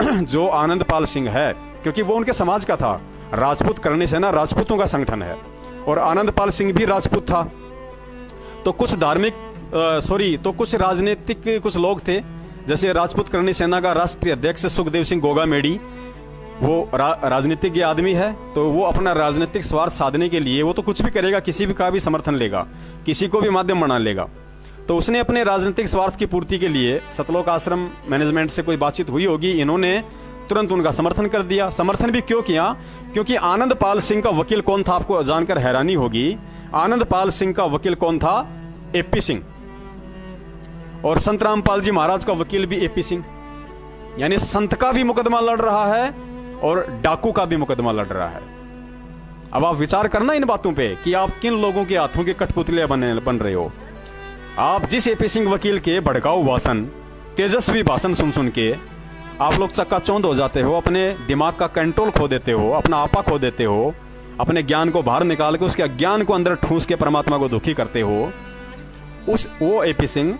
जो आनंद पाल सिंह है, क्योंकि वो उनके समाज का था, राजपूत करणी सेना राजपूतों का संगठन है और आनंद पाल सिंह भी राजपूत था। तो कुछ तो कुछ राजनीतिक कुछ लोग थे, जैसे राजपूत करणी सेना का राष्ट्रीय अध्यक्ष सुखदेव सिंह गोगा मेडी, वो राजनीतिक आदमी है। तो वो अपना राजनीतिक स्वार्थ साधने के लिए वो तो कुछ भी करेगा, किसी भी का भी समर्थन लेगा, किसी को भी माध्यम बना लेगा। तो उसने अपने राजनीतिक स्वार्थ की पूर्ति के लिए सतलोक आश्रम मैनेजमेंट से कोई बातचीत हुई होगी, इन्होंने तुरंत उनका समर्थन कर दिया। समर्थन भी क्यों किया? क्योंकि आनंद पाल सिंह का वकील कौन था, आपको जानकर हैरानी होगी। आनंद पाल सिंह का वकील कौन था? एपी सिंह। और संत रामपाल जी महाराज का वकील भी एपी सिंह। यानी संत का भी मुकदमा लड़ रहा है और डाकू का भी मुकदमा लड़ रहा है। अब आप विचार करना इन बातों पे कि आप किन लोगों के हाथों के कठपुतलियां बन रहे हो। आप जिस एपी सिंह वकील के भड़काऊ भाषण, तेजस्वी भाषण सुन के आप लोग चक्काचौंध हो जाते हो, अपने दिमाग का कंट्रोल खो देते हो, अपना आपा खो देते हो, अपने ज्ञान को बाहर निकाल के उसके अज्ञान को अंदर ठूस के परमात्मा को दुखी करते हो। वो एपी सिंह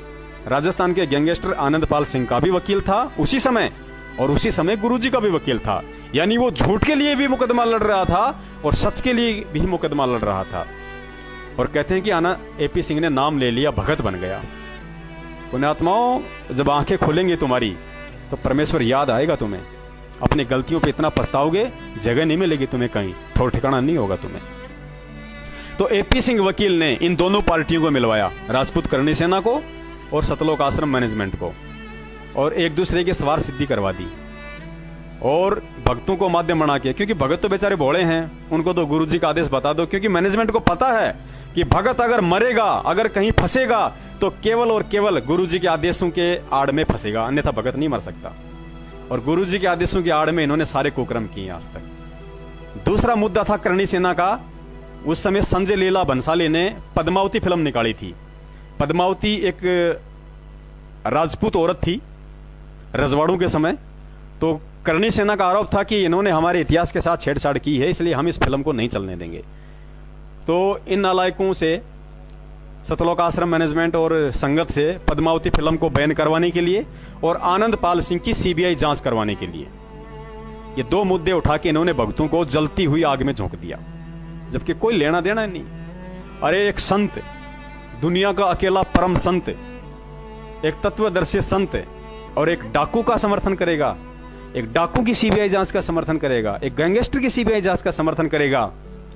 राजस्थान के गैंगस्टर आनंद पाल सिंह का भी वकील था उसी समय, और उसी समय गुरुजी का भी वकील था। यानी वो झूठ के लिए भी मुकदमा लड़ रहा था और सच के लिए भी मुकदमा लड़ रहा था। और कहते हैं कि एपी सिंह ने नाम ले लिया, भगत बन गया। पुण्यात्माओं, जब आंखें खोलेंगी तुम्हारी तो परमेश्वर याद आएगा तुम्हें। अपनी गलतियों पे इतना पछताओगे, जगह नहीं मिलेगी तुम्हें, कहीं ठौर ठिकाना नहीं होगा तुम्हें। तो एपी सिंह वकील ने इन दोनों पार्टियों को मिलवाया, राजपूत करणी सेना को और सतलोक आश्रम मैनेजमेंट को, और एक दूसरे की स्वार्थ सिद्धि करवा दी। और भक्तों को माध्यम बना के, क्योंकि भगत तो बेचारे भोले हैं, उनको तो गुरुजी का आदेश बता दो, क्योंकि मैनेजमेंट को पता है कि भगत अगर मरेगा, अगर कहीं फंसेगा तो केवल और केवल गुरुजी के आदेशों के आड़ में फंसेगा, अन्यथा भगत नहीं मर सकता। और गुरुजी के आदेशों की आड़ में इन्होंने सारे कुकर्म किए आज तक। दूसरा मुद्दा था करणी सेना का। उस समय संजय लीला भंसाली ने पद्मावती फिल्म निकाली थी। पद्मावती एक राजपूत औरत थी रजवाड़ों के समय। तो करणी सेना का आरोप था कि इन्होंने हमारे इतिहास के साथ छेड़छाड़ की है, इसलिए हम इस फिल्म को नहीं चलने देंगे। तो इन नालायकों से सतलोक आश्रम मैनेजमेंट और संगत से पद्मावती फिल्म को बैन करवाने के लिए और आनंद पाल सिंह की सीबीआई जांच करवाने के लिए, ये दो मुद्दे उठा के इन्होंने भक्तों को जलती हुई आग में झोंक दिया, जबकि कोई लेना देना नहीं। अरे एक संत, दुनिया का अकेला परम संत, एक तत्वदर्शी संत, और एक डाकू का समर्थन करेगा, एक डाकू की सीबीआई जांच का समर्थन करेगा, एक गैंगस्टर की सीबीआई जांच का समर्थन करेगा।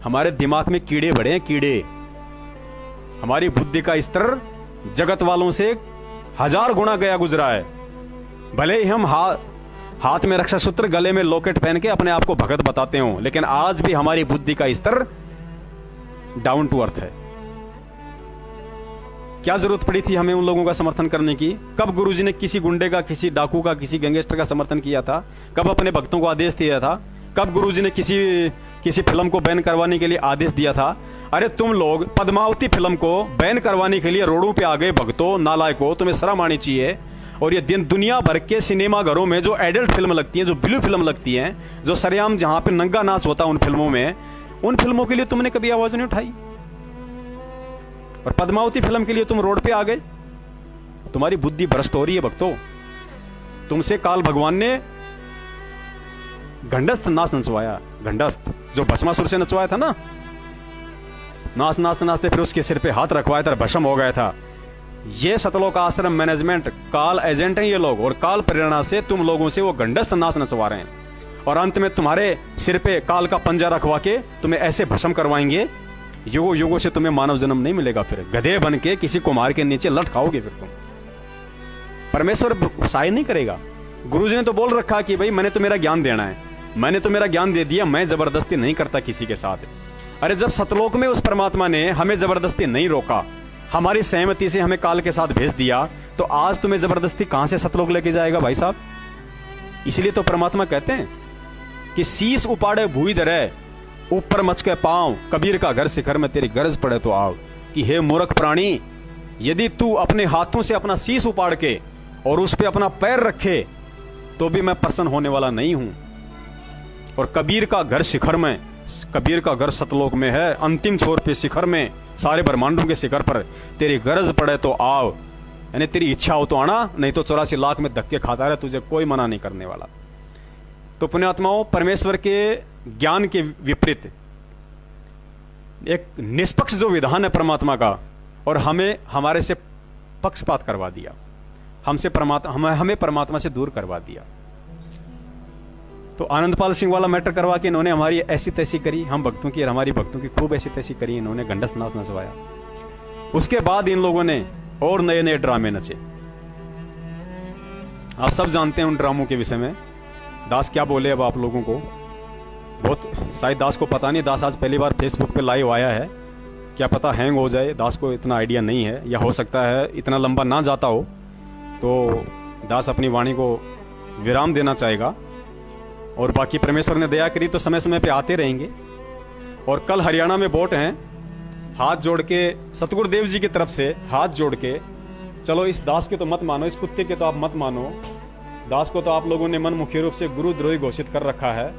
हमारे दिमाग में कीड़े बड़े हैं, कीड़े। हमारी बुद्धि का स्तर जगत वालों से 1000 गुना गया गुजरा है। भले ही हम हाथ में रक्षा सूत्र, गले में लॉकेट पहन के अपने आप को भगत बताते हो, लेकिन आज भी हमारी बुद्धि का स्तर डाउन टू अर्थ है। क्या जरूरत पड़ी थी हमें उन लोगों का समर्थन करने की? कब गुरुजी ने किसी गुंडे का, किसी डाकू का, किसी गैंगस्टर का समर्थन किया था? कब अपने भक्तों को आदेश दिया था? कब गुरुजी ने किसी फिल्म को बैन करवाने के लिए आदेश दिया था? अरे तुम लोग पद्मावती फिल्म को बैन करवाने के लिए रोडों पे आ गए भक्तों, नालायकों, तुम्हें शर्म आनी चाहिए। और ये दिन दुनिया भर के सिनेमा घरों में जो एडल्ट फिल्म लगती है, जो ब्लू फिल्म लगती है, जो सरेआम जहां पे नंगा नाच होता है उन फिल्मों में, उन फिल्मों के लिए तुमने कभी आवाज नहीं उठाई। और पद्मावती फिल्म के लिए तुम रोड पे आ गए। तुम्हारी बुद्धि भ्रष्ट हो रही है भक्तों। तुमसे काल भगवान ने घंडस्थ नाच नचवाया, घंडस्थ जो भस्मासुर से नचवाया था ना, नाच नाचते नाचते फिर उसके सिर पे हाथ रखवाया था, भस्म हो गया था। ये सतलोक आश्रम मैनेजमेंट काल एजेंट हैं ये लोग, और काल प्रेरणा से तुम लोगों से वो घंडस्थ नाच नचवा रहे हैं, और अंत में तुम्हारे सिर पे काल का पंजा रखवा के तुम्हें ऐसे भस्म करवाएंगे, युगों युगों से तुम्हें मानव जन्म नहीं मिलेगा। फिर गधे बन के किसी कुमार के नीचे लट खाओगे फिर तुम। परमेश्वर सहाय नहीं करेगा। गुरुजी ने तो बोल रखा कि भाई मैंने तो मेरा ज्ञान देना है, मैंने तो मेरा ज्ञान दे दिया, मैं जबरदस्ती नहीं करता किसी के साथ। अरे जब सतलोक में उस परमात्मा ने हमें जबरदस्ती नहीं रोका, हमारी सहमति से हमें काल के साथ भेज दिया, तो आज तुम्हें जबरदस्ती कहां से सतलोक लेके जाएगा भाई साहब। इसलिए तो परमात्मा कहते हैं कि शीश उपाड़े भूई धरे, ऊपर मच के पांव, कबीर का घर शिखर में तेरी गरज पड़े तो आओ। कि हे मूर्ख प्राणी, यदि तू अपने हाथों से अपना शीश उपाड़ के और उस पे अपना पैर रखे तो भी मैं प्रसन्न होने वाला नहीं हूं। और कबीर का घर शिखर में, कबीर का घर सतलोक में है, अंतिम छोर पे शिखर में, सारे ब्रह्मांडों के शिखर पर तेरी गरज पड़े तो आओ, यानी तेरी इच्छा हो तो आना, नहीं तो 84 लाख में धक्के खाता रहे, तुझे कोई मना नहीं करने वाला। तो पुण्यात्माओं, परमेश्वर के ज्ञान के विपरीत एक निष्पक्ष जो विधान है परमात्मा का, और हमें हमारे से पक्षपात करवा दिया, हमें परमात्मा से दूर करवा दिया। तो आनंदपाल सिंह वाला मैटर करवा के इन्होंने हमारी ऐसी तैसी करी, हम भक्तों की, हमारी भक्तों की खूब ऐसी तैसी करी, इन्होंने गंडस नाच नचवाया। उसके बाद इन लोगों ने और नए नए ड्रामे नचे। आप सब जानते हैं उन ड्रामों के विषय में। दास क्या बोले अब आप लोगों को, बहुत शायद दास को पता नहीं, दास आज पहली बार फेसबुक पे लाइव आया है, क्या पता हैंग हो जाए, दास को इतना आइडिया नहीं है, या हो सकता है इतना लंबा ना जाता हो, तो दास अपनी वाणी को विराम देना चाहेगा। और बाकी परमेश्वर ने दया करी तो समय समय पे आते रहेंगे। और कल हरियाणा में वोट हैं, हाथ जोड़ के सतगुरुदेव जी की तरफ से हाथ जोड़ के, चलो इस दास के तो मत मानो, इस कुत्ते के तो आप मत मानो, दास को तो आप लोगों ने मनमुखी रूप से गुरुद्रोही घोषित कर रखा है,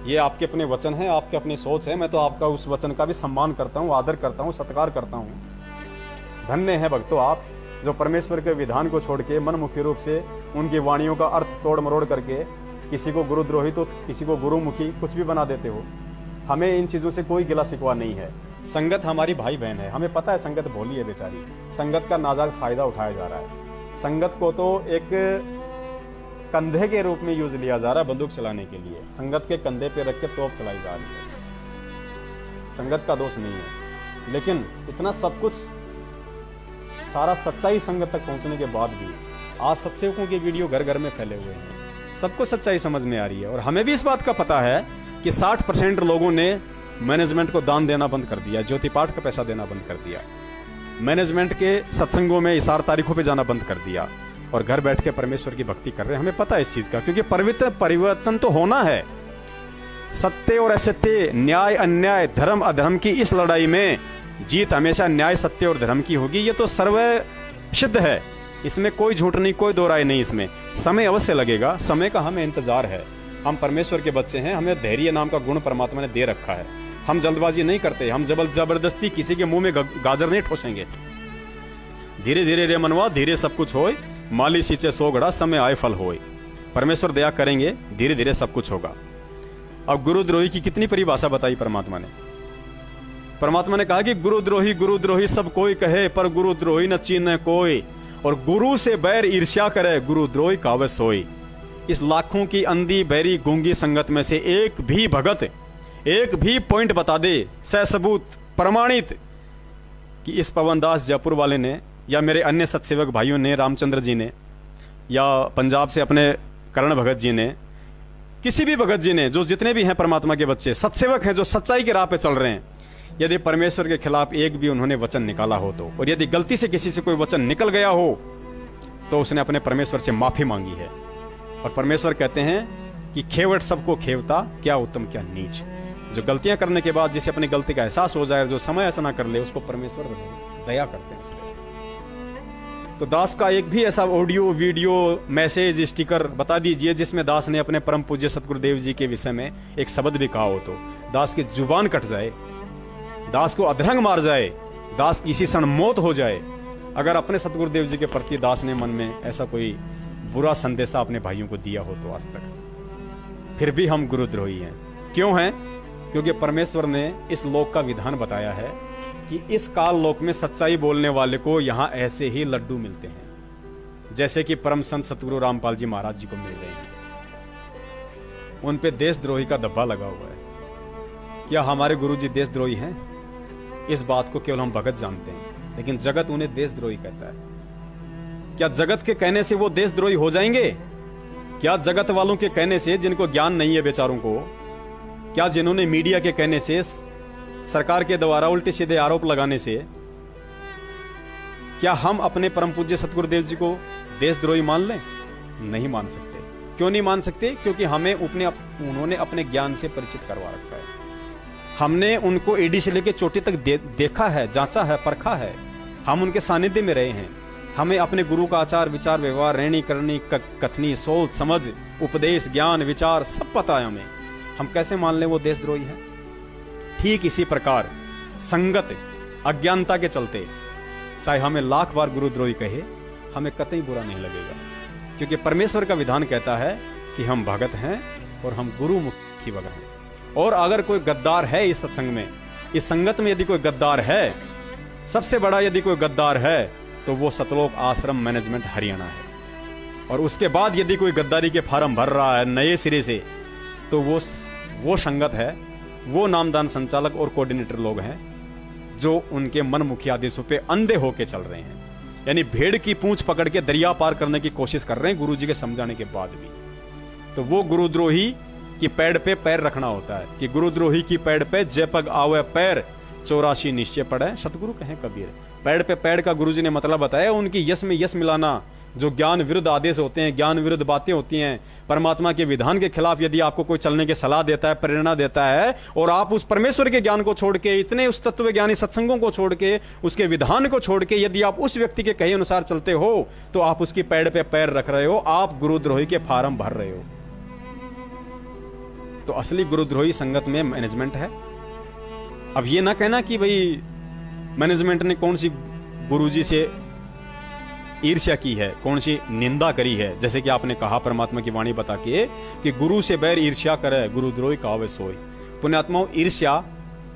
ये आपके अपने वचन है, आपके अपनी सोच है, मैं तो आपका उस वचन का भी सम्मान करता हूँ, आदर करता हूँ, सत्कार करता हूँ। धन्य है भक्तों आप, जो परमेश्वर के विधान को छोड़ के मनमुखी रूप से उनकी वाणियों का अर्थ तोड़ मरोड़ करके किसी को गुरुद्रोही तो किसी को गुरुमुखी कुछ भी बना देते हो। हमें इन चीजों से कोई गिला शिकवा नहीं है। संगत हमारी भाई बहन है, हमें पता है संगत भोली है बेचारी, संगत का नाजायज फायदा उठाया जा रहा है। संगत को तो एक कंधे के रूप में यूज लिया जा रहा है बंदूक चलाने के लिए, संगत के कंधे पे रख के तोप चलाई जा रही है। संगत का दोष नहीं है, लेकिन इतना सब कुछ सारा सच्चाई संगत तक पहुंचने के बाद भी आज सत्सेवकों के वीडियो घर घर में फैले हुए हैं, सबको सच्चाई समझ में आ रही है। और हमें भी इस बात का पता है कि 60% लोगों ने मैनेजमेंट को दान देना बंद कर दिया, ज्योति पाठ का पैसा देना बंद कर दिया, मैनेजमेंट के सत्संगों में इशार तारीखों पे जाना बंद कर दिया, और घर बैठ के परमेश्वर की भक्ति कर रहे हैं। हमें पता है इस चीज का, क्योंकि परिवर्तन तो होना है। सत्य और असत्य, न्याय अन्याय, धर्म अधर्म की इस लड़ाई में जीत हमेशा न्याय सत्य और धर्म की होगी, ये तो सर्व सिद्ध है, इसमें कोई झूठ नहीं, कोई दो राय नहीं। इसमें समय अवश्य लगेगा, समय का हमें इंतजार है। हम परमेश्वर के बच्चे हैं, हमें धैर्य नाम का गुण परमात्मा ने दे रखा है। हम जल्दबाजी नहीं करते, हम जबरदस्ती किसी के मुंह में गाजर नहीं ठोसेंगे। धीरे धीरे रे मनवा, धीरे सब कुछ होए, माली सींचे सो घड़ा, समय आए फल होए। परमेश्वर दया करेंगे, धीरे धीरे सब कुछ होगा। अब गुरुद्रोही की कितनी परिभाषा बताई परमात्मा ने। परमात्मा ने कहा कि गुरुद्रोही गुरुद्रोही सब कोई कहे, पर गुरुद्रोही न चीन कोई, और गुरु से बैर ईर्ष्या करे, गुरुद्रोही कावे सोई। इस लाखों की अंधी बैरी गूंगी संगत में से एक भी भगत एक भी पॉइंट बता दे, ससबूत प्रमाणित, कि इस पवन दास जयपुर वाले ने, या मेरे अन्य सत्सेवक भाइयों ने, रामचंद्र जी ने, या पंजाब से अपने करण भगत जी ने, किसी भी भगत जी ने, जो जितने भी हैं परमात्मा के बच्चे सत्सेवक हैं, जो सच्चाई के राह पे चल रहे हैं, यदि परमेश्वर के खिलाफ एक भी उन्होंने वचन निकाला हो तो, और यदि गलती से किसी से कोई वचन निकल गया हो तो उसने अपने परमेश्वर से माफी मांगी है। और परमेश्वर कहते हैं कि खेवट सबको खेवता, क्या उत्तम क्या नीच। जो गलतियां करने के बाद जिसे अपनी गलती का एहसास हो जाए, जो समय ऐसा ना कर ले, उसको परमेश्वर दया करते हैं। तो दास का एक भी ऐसा ऑडियो वीडियो मैसेज स्टिकर बता दीजिए जिसमें दास ने अपने परम पूज्य सतगुरुदेव जी के विषय में एक शब्द भी कहा हो, तो दास की जुबान कट जाए, दास को अधरंग मार जाए, दास की इसी क्षण मौत हो जाए, अगर अपने सतगुरुदेव जी के प्रति दास ने मन में ऐसा कोई बुरा संदेशा अपने भाइयों को दिया हो तो आज तक। फिर भी हम गुरुद्रोही हैं। क्यों हैं? क्योंकि परमेश्वर ने इस लोक का विधान बताया है कि इस काल लोक में सच्चाई बोलने वाले को यहां ऐसे ही लड्डू मिलते हैं, जैसे कि परम संत सतगुरु रामपाल जी महाराज जी को मिल रहे हैं। उन पे देशद्रोही का धब्बा लगा हुआ है। क्या हमारे गुरु जी देशद्रोही हैं? इस बात को केवल हम भगत जानते हैं, लेकिन जगत उन्हें देशद्रोही कहता है। क्या जगत के कहने से वो देशद्रोही हो जाएंगे? क्या जगत वालों के कहने से, जिनको ज्ञान नहीं है बेचारों को, क्या जिन्होंने मीडिया के कहने से सरकार के द्वारा उल्टे सीधे आरोप लगाने से क्या हम अपने परम पूज्य सतगुरुदेव जी को देशद्रोही मान लें? नहीं मान सकते। क्यों नहीं मान सकते? क्योंकि हमें उन्होंने अपने ज्ञान से परिचित करवा रखा है। हमने उनको एडी से लेकर चोटी तक देखा है, जांचा है, परखा है। हम उनके सानिध्य में रहे हैं। हमें अपने गुरु का आचार विचार व्यवहार रहनी करनी कथनी सोच समझ उपदेश ज्ञान विचार सब पता है हमें। हम कैसे मान लें वो देशद्रोही है? ठीक इसी प्रकार संगत अज्ञानता के चलते चाहे हमें लाख बार गुरुद्रोही कहे, हमें कतई बुरा नहीं लगेगा, क्योंकि परमेश्वर का विधान कहता है कि हम भगत हैं और हम गुरुमुखी भगत हैं। और अगर कोई गद्दार है इस सत्संग में, इस संगत में यदि कोई गद्दार है, सबसे बड़ा यदि कोई गद्दार है तो वो सतलोक आश्रम मैनेजमेंट हरियाणा है। और उसके बाद यदि कोई गद्दारी के फार्म भर रहा है नए सिरे से, तो वो संगत है, वो नामदान संचालक और कोऑर्डिनेटर लोग हैं जो उनके मनमुखी आदेशों पे अंधे होके चल रहे हैं। यानी भेड़ की पूंछ पकड़ के दरिया पार करने की कोशिश कर रहे हैं गुरुजी के समझाने के बाद भी। तो वो गुरुद्रोही की पैड़ पे पैर रखना होता है कि गुरुद्रोही की पैड़ पे जय पग आवे पैर 84 निश्चय पड़े, सतगुरु कहें कबीर। पैड़ पे पैड़ का गुरुजी ने मतलब बताया, उनकी यश में यश मिलाना। जो ज्ञान विरुद्ध आदेश होते हैं, ज्ञान विरुद्ध बातें होती हैं, परमात्मा के विधान के खिलाफ यदि आपको कोई चलने की सलाह देता है, प्रेरणा देता है, और आप उस परमेश्वर के ज्ञान को छोड़ के, इतने उस तत्व ज्ञानी सत्संगों को छोड़ के, उसके विधान को छोड़ के यदि आप उस व्यक्ति के कहे अनुसार चलते हो, तो आप उसकी पैड़ पे पैर रख रहे हो, आप गुरुद्रोही के फार्म भर रहे हो। तो असली गुरुद्रोही संगत में मैनेजमेंट है। अब ये ना कहना कि भाई मैनेजमेंट ने कौन सी गुरुजी से ईर्ष्या की है, कौन सी निंदा करी है। जैसे कि आपने कहा परमात्मा की वाणी बता के कि गुरु से बैर ईर्ष्या करे, गुरुद्रोही कहावे सोई। पुण्यात्माओं, ईर्ष्या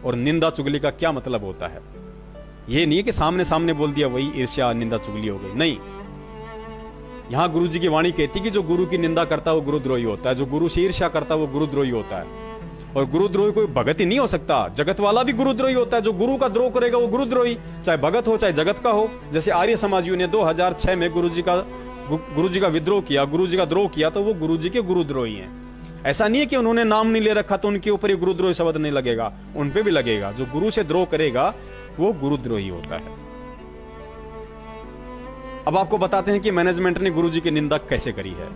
और निंदा चुगली का क्या मतलब होता है? ये नहीं है कि सामने सामने बोल दिया वही ईर्ष्या निंदा चुगली हो गई, नहीं। यहां गुरु जी की वाणी कहती कि जो गुरु की निंदा करता है वो गुरुद्रोही होता है, जो गुरु से ईर्ष्या करता है वो गुरुद्रोही होता है। और गुरुद्रोही कोई भगत ही नहीं हो सकता, जगत वाला भी गुरुद्रोही होता है। जो गुरु का द्रोह करेगा वो गुरुद्रोही, चाहे भगत हो चाहे जगत का हो। जैसे आर्य समाजियों ने 2006 में गुरु जी का विद्रोह किया, गुरु जी का द्रोह किया, तो वो गुरु जी के गुरुद्रोही हैं। ऐसा नहीं है कि उन्होंने नाम नहीं ले रखा तो उनके ऊपर ये गुरुद्रोही शब्द नहीं लगेगा, उन पे भी लगेगा। जो गुरु से द्रोह करेगा वो गुरुद्रोही होता है। अब आपको बताते हैं कि मैनेजमेंट ने गुरु जी की निंदा कैसे करी है।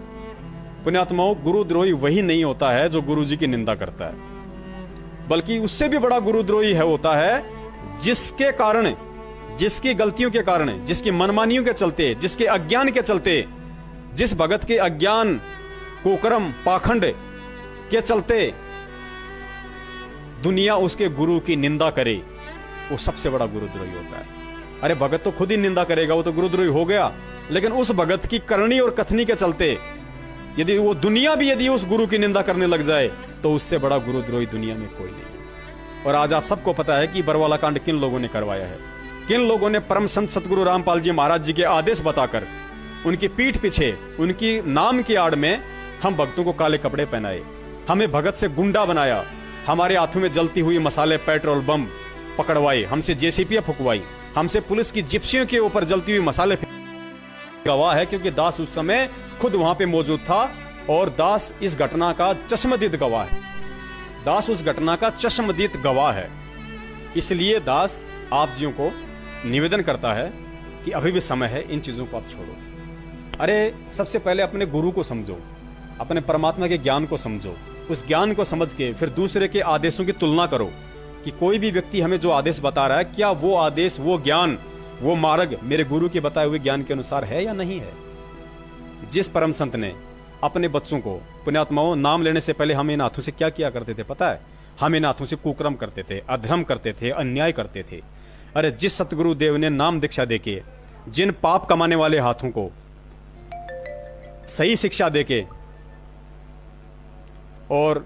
पुण्यात्माओं, गुरुद्रोही वही नहीं होता है जो गुरु जी की निंदा करता है, बल्कि उससे भी बड़ा गुरुद्रोही है होता है जिसके कारण, जिसकी गलतियों के कारण, जिसकी मनमानियों के चलते, जिसके अज्ञान के चलते, जिस भगत के अज्ञान कुकर्म पाखंड के चलते दुनिया उसके गुरु की निंदा करे, वो सबसे बड़ा गुरुद्रोही होता है। अरे भगत तो खुद ही निंदा करेगा, वो तो गुरुद्रोही हो गया। लेकिन उस भगत की करनी और कथनी के चलते यदि वो दुनिया भी यदि उस गुरु की निंदा करने लग जाए, तो उससे बड़ा गुरुद्रोही दुनिया में कोई नहीं। और आज आप सबको पता है कि बरवाला कांड किन लोगों ने करवाया है। किन लोगों ने परम संत सतगुरु रामपाल जी महाराज जी के आदेश बताकर उनकी पीठ पीछे, उनकी नाम की आड़ में हम भक्तों को काले कपड़े पहनाए, हमें भगत से गुंडा बनाया, हमारे हाथों में जलती हुई मसाले पेट्रोल बम पकड़वाए, हमसे जेसीपी फुकवाई, हमसे पुलिस की जिप्सियों के ऊपर जलती हुई मसाले। गवाह है क्योंकि दास उस समय खुद वहां पे मौजूद था और दास इस घटना का चश्मदीद गवाह है। दास उस घटना का चश्मदीद गवाह है। इसलिए दास आप जियों को निवेदन करता है कि अभी भी समय है, इन चीजों को आप छोड़ो। अरे सबसे पहले अपने गुरु को समझो, अपने परमात्मा के ज्ञान को समझो, उस ज्ञान को समझ के फिर दूसरे के आदेशों की तुलना करो कि कोई भी व्यक्ति हमें जो आदेश बता रहा है, क्या वो आदेश, वो ज्ञान, वो मार्ग मेरे गुरु के बताए हुए ज्ञान के अनुसार है या नहीं है। जिस परम संत ने अपने बच्चों को, पुण्यात्माओं, नाम लेने से पहले हम इन हाथों से क्या किया करते थे पता है? हम इन हाथों से कुकर्म करते थे, अधर्म करते थे, अन्याय करते थे। अरे जिस सतगुरु देव ने नाम दीक्षा देके जिन पाप कमाने वाले हाथों को सही शिक्षा देके और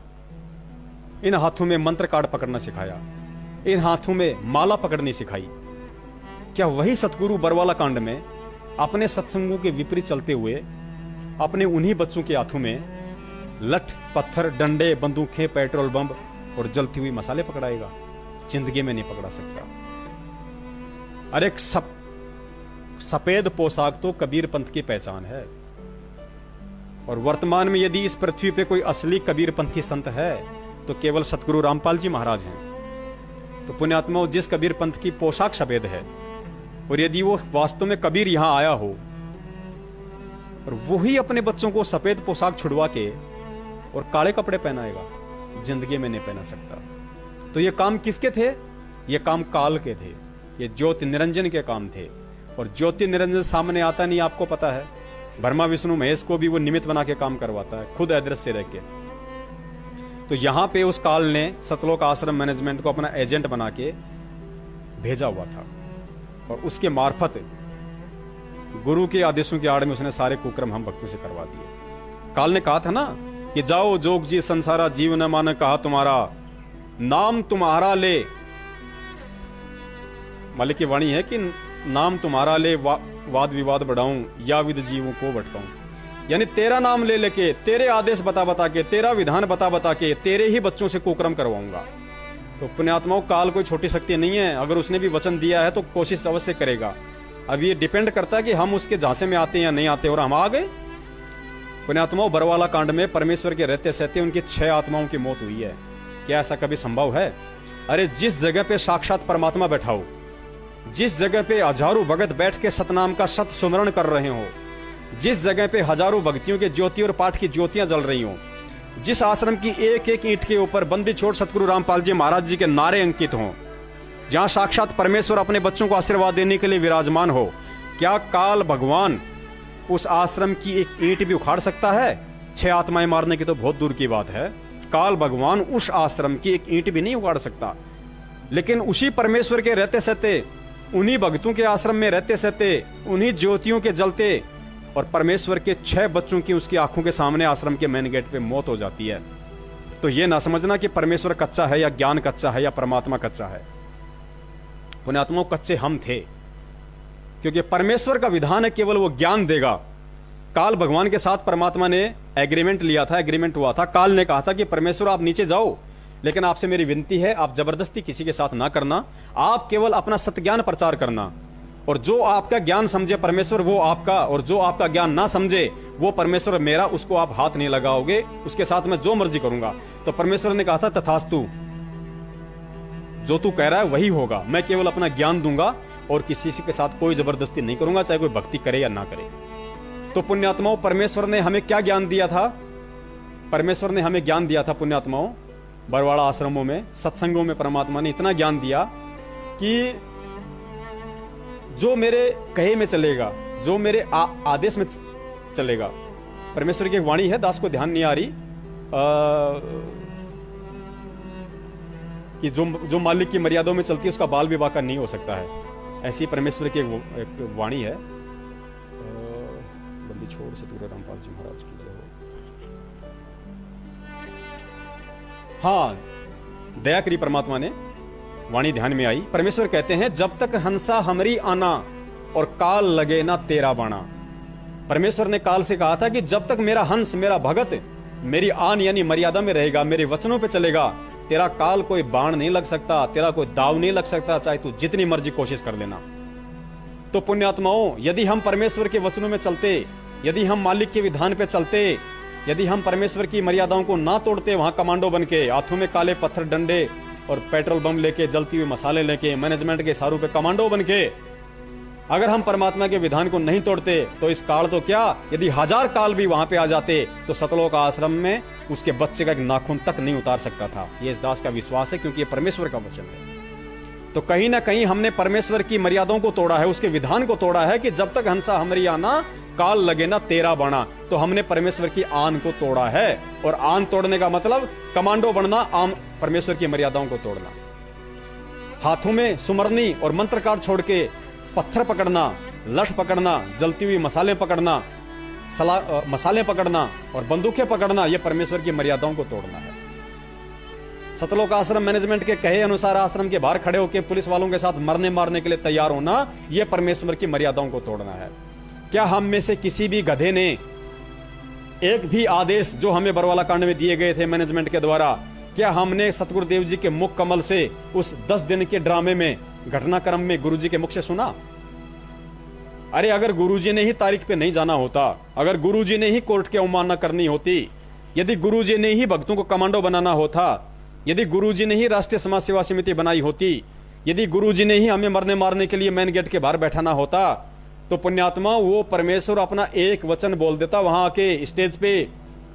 इन हाथों में मंत्र कार्ड पकड़ना सिखाया, इन हाथों में माला पकड़नी सिखाई, क्या वही सतगुरु बरवाला कांड में अपने सत्संगों के विपरीत चलते हुए अपने उन्हीं बच्चों के हाथों में लठ पत्थर डंडे बंदूकें पेट्रोल बम और जलती हुई मसाले पकड़ाएगा? जिंदगी में नहीं पकड़ा सकता। अरे सफेद पोशाक तो कबीर पंथ की पहचान है। और वर्तमान में यदि इस पृथ्वी पे कोई असली कबीर पंथी संत है तो केवल सतगुरु रामपाल जी महाराज हैं। तो पुण्यात्माओं, जिस कबीर पंथ की पोशाक सफेद है, और यदि वो वास्तव में कबीर यहां आया हो और वही अपने बच्चों को सफेद पोशाक छुड़वा के और काले कपड़े पहनाएगा, जिंदगी में नहीं पहना सकता। तो ये काम किसके थे? ये काम काल के थे, ये ज्योति निरंजन के काम थे। और ज्योति निरंजन सामने आता नहीं, आपको पता है। ब्रह्मा विष्णु महेश को भी वो निमित्त बना के काम करवाता है, खुद अदृश्य रह के। तो यहां पे उस काल ने सतलोक आश्रम मैनेजमेंट को अपना एजेंट बना के भेजा हुआ था, और उसके मार्फत गुरु के आदेशों की आड़ में उसने सारे कुक्रम हम भक्तों से करवा दिए। काल ने कहा था ना कि जाओ जोग जी संसारा जीव न मान कहा तुम्हारा, नाम तुम्हारा ले। मालिक की वाणी है कि नाम तुम्हारा ले वाद विवाद बढ़ाऊं या विद जीवों को भटकाऊं। यानी तेरा नाम ले लेके, तेरे आदेश बता बता के, तेरा विधान बता बता के तेरे ही बच्चों से कुकर्म करवाऊंगा। तो पुण्यात्माओं, काल कोई छोटी शक्ति नहीं है। अगर उसने भी वचन दिया है तो कोशिश अवश्य करेगा। अब ये डिपेंड करता है कि हम उसके झांसे में आते हैं या नहीं आते। और हम आ गए। पुण्यात्माओं, बरवाला कांड में परमेश्वर के रहते सहते उनकी 6 आत्माओं की मौत हुई है। क्या ऐसा कभी संभव है? अरे जिस जगह पे साक्षात परमात्मा बैठा हो, जिस जगह पे हजारों भगत बैठ के सतनाम का सत सुमरण कर रहे हो, जिस जगह पे हजारों भक्तियों के ज्योति और पाठ की ज्योतियां जल रही हो, जिस आश्रम की एक एक ईंट के ऊपर बंदी छोड़ सतगुरु रामपाल जी महाराज जी के नारे अंकित हों, जहां साक्षात परमेश्वर अपने बच्चों को आशीर्वाद देने के लिए विराजमान हो, क्या काल भगवान उस आश्रम की एक ईंट भी उखाड़ सकता है? 6 आत्माएं मारने की तो बहुत दूर की बात है। काल भगवान उस आश्रम की एक ईंट भी नहीं उखाड़ सकता। लेकिन उसी परमेश्वर के रहते सहते, उन्हीं भक्तों के आश्रम में रहते सहते, उन्हीं ज्योतियों के जलते, और परमेश्वर के 6 बच्चों की उसकी आंखों के सामने आश्रम के मेन गेट पे मौत हो जाती है। तो यह ना समझना कि परमेश्वर कच्चा है या ज्ञान कच्चा है या परमात्मा कच्चा है। पुण्यात्माओं, कच्चे हम थे, क्योंकि परमेश्वर का विधान है केवल वो ज्ञान देगा। काल भगवान के साथ परमात्मा ने एग्रीमेंट लिया था, एग्रीमेंट हुआ था। काल ने कहा था कि परमेश्वर आप नीचे जाओ, लेकिन आपसे मेरी विनती है आप जबरदस्ती किसी के साथ ना करना, आप केवल अपना सत्य प्रचार करना। और जो आपका ज्ञान समझे परमेश्वर वो आपका, और जो आपका ज्ञान ना समझे वो परमेश्वर मेरा, उसको आप हाथ नहीं लगाओगे, उसके साथ मैं जो मर्जी करूंगा। तो परमेश्वर ने कहा था तथास्तु, जो तू कह रहा है वही होगा। मैं केवल अपना ज्ञान दूंगा और किसी के साथ कोई जबरदस्ती नहीं करूंगा, चाहे कोई भक्ति करे या ना करे। तो पुण्यात्माओं, परमेश्वर ने हमें क्या ज्ञान दिया था? परमेश्वर ने हमें ज्ञान दिया था पुण्यात्माओं, बरवाड़ा आश्रमों में, सत्संगों में परमात्मा ने इतना ज्ञान दिया कि जो मेरे कहे में चलेगा, जो मेरे आदेश में चलेगा। परमेश्वर की एक वाणी है, दास को ध्यान नहीं आ रही, कि जो मालिक की मर्यादाओं में चलती है उसका बाल विवाह नहीं हो सकता है। ऐसी परमेश्वर की एक वाणी है। बंदी छोड़ से दूर रामपाल जी महाराज की जय हो। हाँ, दया करी परमात्मा ने, वाणी ध्यान में आई। परमेश्वर कहते हैं, जब तक हंसा हमरी आना और काल लगे ना तेरा बाणा। परमेश्वर ने काल से कहा था कि जब तक मेरा हंस, मेरा भगत मेरी आन यानी मर्यादा में रहेगा, मेरे वचनों पे चलेगा, तेरा काल कोई बाण नहीं लग सकता, तेरा कोई दाव नहीं लग सकता, चाहे तू जितनी मर्जी कोशिश कर लेना। तो पुण्यात्माओं, यदि हम परमेश्वर के वचनों में चलते, यदि हम मालिक के विधान पे चलते, यदि हम परमेश्वर की मर्यादाओं को ना तोड़ते, वहां कमांडो बन के हाथों में काले पत्थर डंडे और पेट्रोल बम लेके, जलती हुई मसाले लेके, मैनेजमेंट के इशारों पे कमांडो बन के अगर हम परमात्मा के विधान को नहीं तोड़ते, तो इस काल तो क्या, यदि 1000 काल भी वहां पे आ जाते तो सतलोक आश्रम में उसके बच्चे का एक नाखून तक नहीं उतार सकता था। ये इस दास का विश्वास है, क्योंकि ये परमेश्वर का वचन है। तो कहीं ना कहीं हमने परमेश्वर की मर्यादाओं को तोड़ा है, उसके विधान को तोड़ा है कि जब तक हंसा हमरी आना काल लगे ना तेरा बाणा। तो हमने परमेश्वर की आन को तोड़ा है, और आन तोड़ने का मतलब कमांडो बनना, आम परमेश्वर की मर्यादाओं को तोड़ना। हाथों में सुमरनी और मंत्र कार्ड छोड़ के पत्थर पकड़ना, लठ पकड़ना, जलती हुई मसाले पकड़ना, मसाले पकड़ना और बंदूकें पकड़ना, यह परमेश्वर की मर्यादाओं को तोड़ना है। सतलोक आश्रम मैनेजमेंट के कहे अनुसार आश्रम के बाहर खड़े होकर पुलिस वालों के साथ मरने मारने के लिए तैयार होना, यह परमेश्वर की मर्यादाओं को तोड़ना है। क्या हम में से किसी भी गधे ने एक भी आदेश जो हमें बरवाला कांड में दिए गए थे मैनेजमेंट के द्वारा, क्या हमने सतगुरुदेव जी के मुख कमल से उस 10 दिन के ड्रामे में, घटनाक्रम में गुरुजी के मुख से सुना? अरे अगर गुरुजी ने ही तारीख पे नहीं जाना होता, अगर गुरुजी ने ही कोर्ट की अवमानना करनी होती, यदि गुरुजी ने ही भक्तों को कमांडो बनाना होता, यदि गुरुजी ने ही राष्ट्रीय समाज सेवा समिति बनाई होती, यदि गुरुजी ने ही हमें मरने मारने के लिए मेन गेट के बाहर बैठाना होता, तो पुण्यात्मा वो परमेश्वर अपना एक वचन बोल देता वहां आके स्टेज पे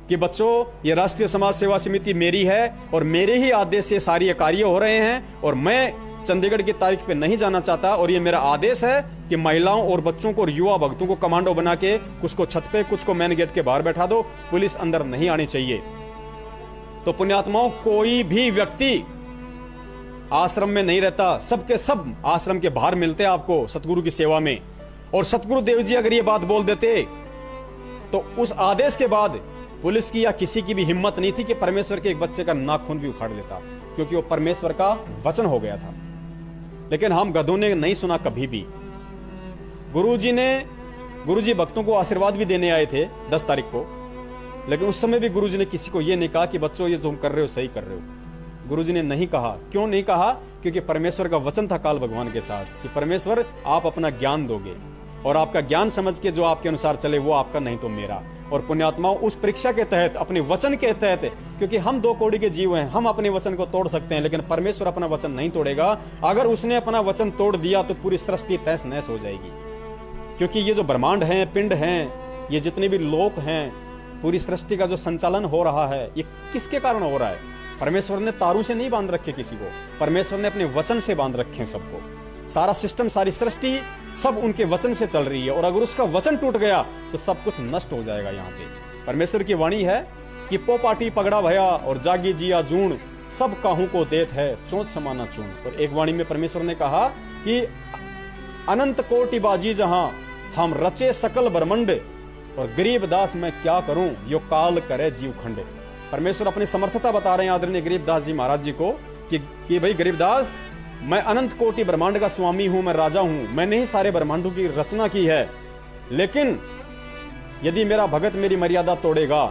कि बच्चों, ये राष्ट्रीय समाज सेवा समिति मेरी है और मेरे ही आदेश से सारी कार्य हो रहे हैं और मैं चंडीगढ़ की तारीख पे नहीं जाना चाहता और ये मेरा आदेश है कि महिलाओं और बच्चों को और युवा भक्तों को कमांडो बना के कुछ को छत पे, कुछ को मेन गेट के बाहर बैठा दो, पुलिस अंदर नहीं आनी चाहिए। तो पुण्यात्माओं, कोई भी व्यक्ति आश्रम में नहीं रहता, सबके सब आश्रम के बाहर मिलते आपको सतगुरु की सेवा में। और सतगुरु देव जी अगर ये बात बोल देते तो उस आदेश के बाद पुलिस की या किसी की भी हिम्मत नहीं थी कि परमेश्वर के एक बच्चे का नाखून भी उखाड़ लेता, क्योंकि वो परमेश्वर का वचन हो गया था। लेकिन हम गधों ने नहीं सुना कभी भी। गुरुजी भक्तों को आशीर्वाद भी देने आए थे 10 तारीख को, लेकिन उस समय भी गुरुजी ने किसी को ये नहीं कहा कि बच्चों ये तुम कर रहे हो सही कर रहे हो। गुरुजी ने नहीं कहा। क्यों नहीं कहा? क्योंकि परमेश्वर का वचन था काल भगवान के साथ कि परमेश्वर आप अपना ज्ञान दोगे और आपका ज्ञान समझ के जो आपके अनुसार चले वो आपका, नहीं तो मेरा। और पुण्यात्माओं, उस परीक्षा के तहत, अपने वचन के तहत, क्योंकि हम 2 कौड़ी के जीव हैं, हम अपने वचन को तोड़ सकते हैं लेकिन परमेश्वर अपना वचन नहीं तोड़ेगा। अगर उसने अपना वचन तोड़ दिया तो पूरी सृष्टि तहस नहस हो जाएगी। क्योंकि ये जो ब्रह्मांड है, पिंड हैं, ये जितने भी लोक हैं, पूरी सृष्टि का जो संचालन हो रहा है, ये किसके कारण हो रहा है? परमेश्वर ने तारों से नहीं बांध रखे किसी को, परमेश्वर ने अपने वचन से बांध रखे हैं सबको। सारा सिस्टम, सारी सृष्टि सब उनके वचन से चल रही है और अगर उसका वचन टूट गया तो सब कुछ नष्ट हो जाएगा। यहाँ पे परमेश्वर की वाणी है कि पोपाटी पगड़ा भया और जागी जिया जून, सब काहू को देत है चोंच समाना चून। और एक वाणी में परमेश्वर ने कहा कि अनंत कोटि बाजी जहां हम रचे सकल ब्रह्मंड और गरीब दास मैं क्या करूं यो काल करे जीव खंड। परमेश्वर अपनी समर्थता बता रहे हैं आदरणीय गरीबदास जी महाराज जी को कि भाई गरीबदास, मैं अनंत कोटि ब्रह्मांड का स्वामी हूं, मैं राजा हूं, मैंने ही सारे ब्रह्मांडों की रचना की है। लेकिन यदि मेरा भगत मेरी मर्यादा तोड़ेगा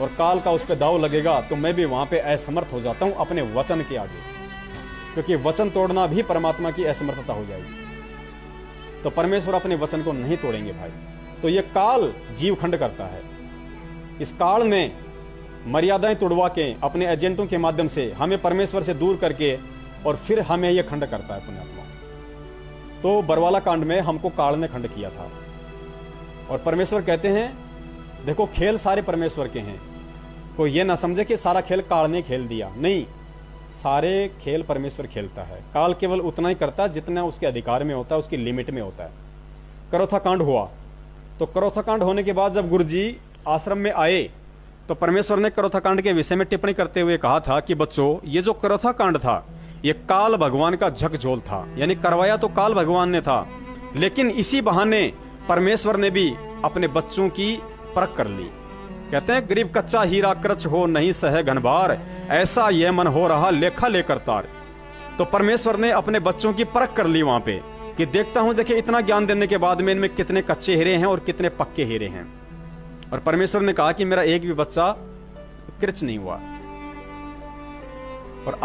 और काल का उस पर दाव लगेगा तो मैं भी वहां पे असमर्थ हो जाता हूं अपने वचन के आगे, क्योंकि वचन तोड़ना भी परमात्मा की असमर्थता हो जाएगी। तो परमेश्वर अपने वचन को नहीं तोड़ेंगे भाई। तो ये काल जीव खंड करता है। इस काल में मर्यादाएं तोड़वा के अपने एजेंटों के माध्यम से हमें परमेश्वर से दूर करके और फिर हमें यह खंड करता है पुण्यात्मा। तो बरवाला कांड में हमको काल ने खंड किया था और परमेश्वर कहते हैं देखो खेल सारे परमेश्वर के हैं, कोई ये ना समझे कि सारा खेल काल ने खेल दिया, नहीं, सारे खेल परमेश्वर खेलता है। काल केवल उतना ही करता है जितना उसके अधिकार में होता है, उसकी लिमिट में होता है। करोथा कांड हुआ, तो करोथा कांड होने के बाद जब गुरुजी आश्रम में आए तो परमेश्वर ने करोथा कांड के विषय में टिप्पणी करते हुए कहा था कि बच्चों, ये जो करोथा कांड था ये काल भगवान का झकझोल था, यानी करवाया तो काल भगवान ने था, लेकिन इसी बहाने परमेश्वर ने भी अपने बच्चों की परख कर ली। कहते हैं गरीब कच्चा हीरा कृच हो नहीं सहे घनबार, ऐसा यह मन हो रहा लेखा लेकर तार। तो परमेश्वर ने अपने बच्चों की परख कर ली वहां पे कि देखता हूं, देखिए इतना ज्ञान देने के बाद में इनमें कितने कच्चे हीरे हैं और कितने पक्के हीरे हैं। और परमेश्वर ने कहा कि मेरा एक भी बच्चा कृच नहीं हुआ। और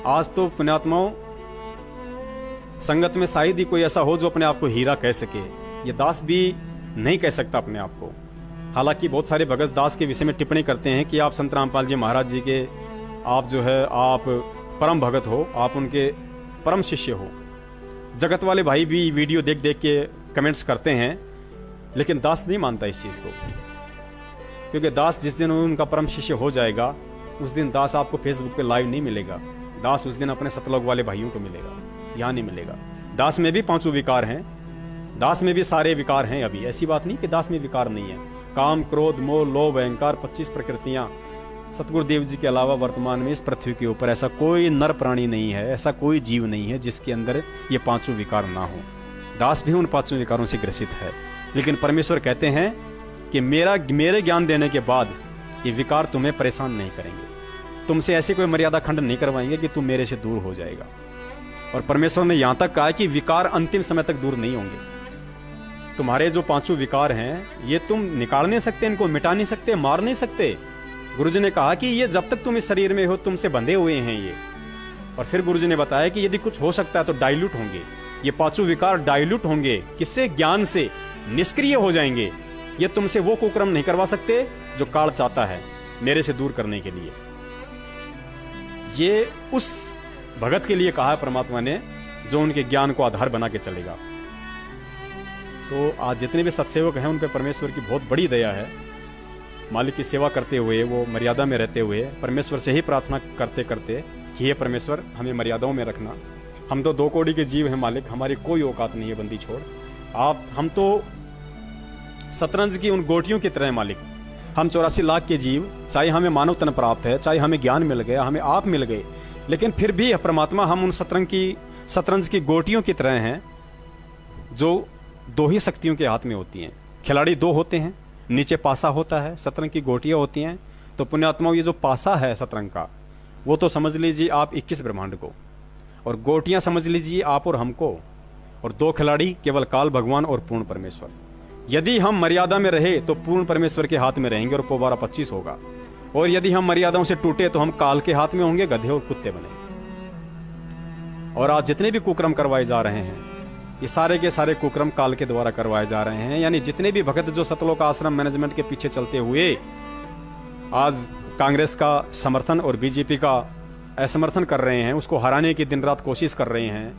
आज तो पुण्यात्माओं संगत में शायद ही कोई ऐसा हो जो अपने आप को हीरा कह सके। ये दास भी नहीं कह सकता अपने आप को। हालांकि बहुत सारे भगत दास के विषय में टिप्पणी करते हैं कि आप संत रामपाल जी महाराज जी के आप जो है आप परम भगत हो, आप उनके परम शिष्य हो। जगत वाले भाई भी वीडियो देख देख के कमेंट्स करते हैं, लेकिन दास नहीं मानता इस चीज को, क्योंकि दास जिस दिन उनका परम शिष्य हो जाएगा उस दिन दास आपको फेसबुक पे लाइव नहीं मिलेगा। दास उस दिन अपने सतलोक वाले भाइयों को मिलेगा, यहाँ नहीं मिलेगा। दास में भी 5 विकार हैं, दास में भी सारे विकार हैं। अभी ऐसी बात नहीं कि दास में विकार नहीं है। काम, क्रोध, मोह, लोभ, अहंकार, 25 प्रकृतियां। सतगुरु देव जी के अलावा वर्तमान में इस पृथ्वी के ऊपर ऐसा कोई नर प्राणी नहीं है, ऐसा कोई जीव नहीं है जिसके अंदर ये 5 विकार ना हो। दास भी उन 5 विकारों से ग्रसित है, लेकिन परमेश्वर कहते हैं कि मेरे ज्ञान देने के बाद ये विकार तुम्हें परेशान नहीं करेंगे, तुमसे ऐसी कोई मर्यादा खंड नहीं करवाएंगे कि तुम मेरे से दूर हो जाएगा। और परमेश्वर ने यहां तक कहा कि विकार अंतिम समय तक दूर नहीं होंगे। तुम्हारे जो 5 विकार हैं ये तुम निकाल नहीं सकते, इनको मिटा नहीं सकते, मार नहीं सकते। गुरुजी ने कहा कि ये जब तक तुम इस शरीर में हो तुमसे बंधे हुए हैं ये। और फिर गुरुजी ने बताया कि यदि कुछ हो सकता है तो डाइल्यूट होंगे, ये 5 विकार डाइल्यूट होंगे। किससे? ज्ञान से निष्क्रिय हो जाएंगे। ये तुमसे वो कुकर्म नहीं करवा सकते जो काल चाहता है मेरे से दूर करने के लिए। ये उस भगत के लिए कहा है परमात्मा ने जो उनके ज्ञान को आधार बना के चलेगा। तो आज जितने भी सत्सेवक हैं उन पे परमेश्वर की बहुत बड़ी दया है। मालिक की सेवा करते हुए, वो मर्यादा में रहते हुए परमेश्वर से ही प्रार्थना करते करते कि हे परमेश्वर हमें मर्यादाओं में रखना। हम तो 2 कौड़ी के जीव हैं मालिक, हमारी कोई औकात नहीं है बंदी छोड़। हम तो शतरंज की उन गोटियों की तरह मालिक, हम 84 लाख के जीव, चाहे हमें मानव तन प्राप्त है, चाहे हमें ज्ञान मिल गया, हमें आप मिल गए, लेकिन फिर भी परमात्मा हम उन शतरंज की गोटियों की तरह हैं जो 2 ही शक्तियों के हाथ में होती हैं। खिलाड़ी 2 होते हैं, नीचे पासा होता है, शतरंज की गोटियां होती हैं। तो पुण्यात्माओं, ये जो पासा है शतरंज का, वो तो समझ लीजिए आप 21 ब्रह्मांड को, और गोटियां समझ लीजिए आप और हमको, और 2 खिलाड़ी केवल काल भगवान और पूर्ण परमेश्वर। यदि हम मर्यादा में रहे तो पूर्ण परमेश्वर के हाथ में रहेंगे और पोबारा 25 होगा, और यदि हम मर्यादाओं से टूटे तो हम काल के हाथ में होंगे, गधे और कुत्ते बनेंगे। और आज जितने भी कुक्रम करवाए जा रहे हैं, ये सारे के सारे कुक्रम काल के द्वारा करवाए जा रहे हैं। यानी जितने भी भक्त जो सतलोक आश्रम मैनेजमेंट के पीछे चलते हुए आज कांग्रेस का समर्थन और बीजेपी का असमर्थन कर रहे हैं, उसको हराने की दिन रात कोशिश कर रहे हैं।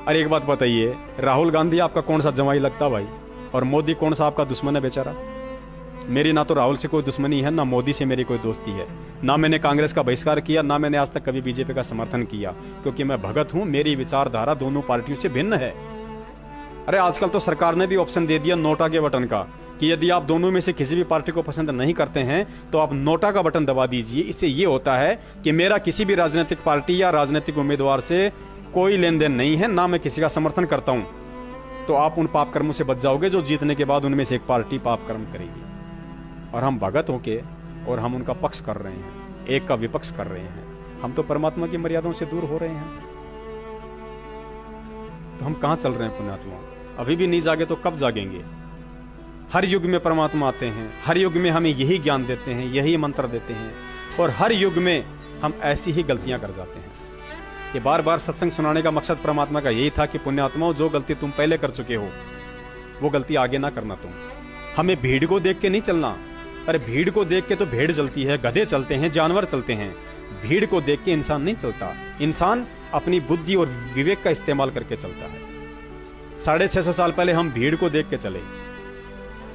अरे एक बात बताइए, राहुल गांधी आपका कौन सा जमाई लगता भाई, और मोदी कौन सा आपका दुश्मन है बेचारा? मेरी ना तो राहुल से कोई दुश्मनी है, ना मोदी से मेरी कोई दोस्ती है, ना मैंने कांग्रेस का बहिष्कार किया, ना मैंने आज तक कभी बीजेपी का समर्थन किया, क्योंकि मैं भगत हूं। मेरी विचारधारा दोनों पार्टियों से भिन्न है। अरे आजकल तो सरकार ने भी ऑप्शन दे दिया नोटा के बटन का, कि यदि आप दोनों में से किसी भी पार्टी को पसंद नहीं करते हैं तो आप नोटा का बटन दबा दीजिए। इससे ये होता है कि मेरा किसी भी राजनीतिक पार्टी या राजनीतिक उम्मीदवार से कोई लेन देन नहीं है, ना मैं किसी का समर्थन करता हूं। तो आप उन पाप कर्मों से बच जाओगे जो जीतने के बाद उनमें से एक पार्टी पाप कर्म करेगी। और हम भगत होके और हम उनका पक्ष कर रहे हैं, एक का विपक्ष कर रहे हैं। हम तो परमात्मा की मर्यादाओं से दूर हो रहे हैं। तो हम कहां चल रहे हैं पुण्यात्मा? अभी भी नहीं जागे तो कब जागेंगे? हर युग में परमात्मा आते हैं, हर युग में हमें यही ज्ञान देते हैं, यही मंत्र देते हैं, और हर युग में हम ऐसी ही गलतियां कर जाते हैं। ये बार बार सत्संग सुनाने का मकसद परमात्मा का यही था कि पुण्यात्माओं, जो गलती तुम पहले कर चुके हो वो गलती आगे ना करना तुम। हमें भीड़ को देख के नहीं चलना। अरे भीड़ को देख के तो भेड़ चलती है, गधे चलते हैं, जानवर चलते हैं। भीड़ को देख के इंसान नहीं चलता। इंसान अपनी बुद्धि और विवेक का इस्तेमाल करके चलता है। 650 साल पहले हम भीड़ को देख के चले।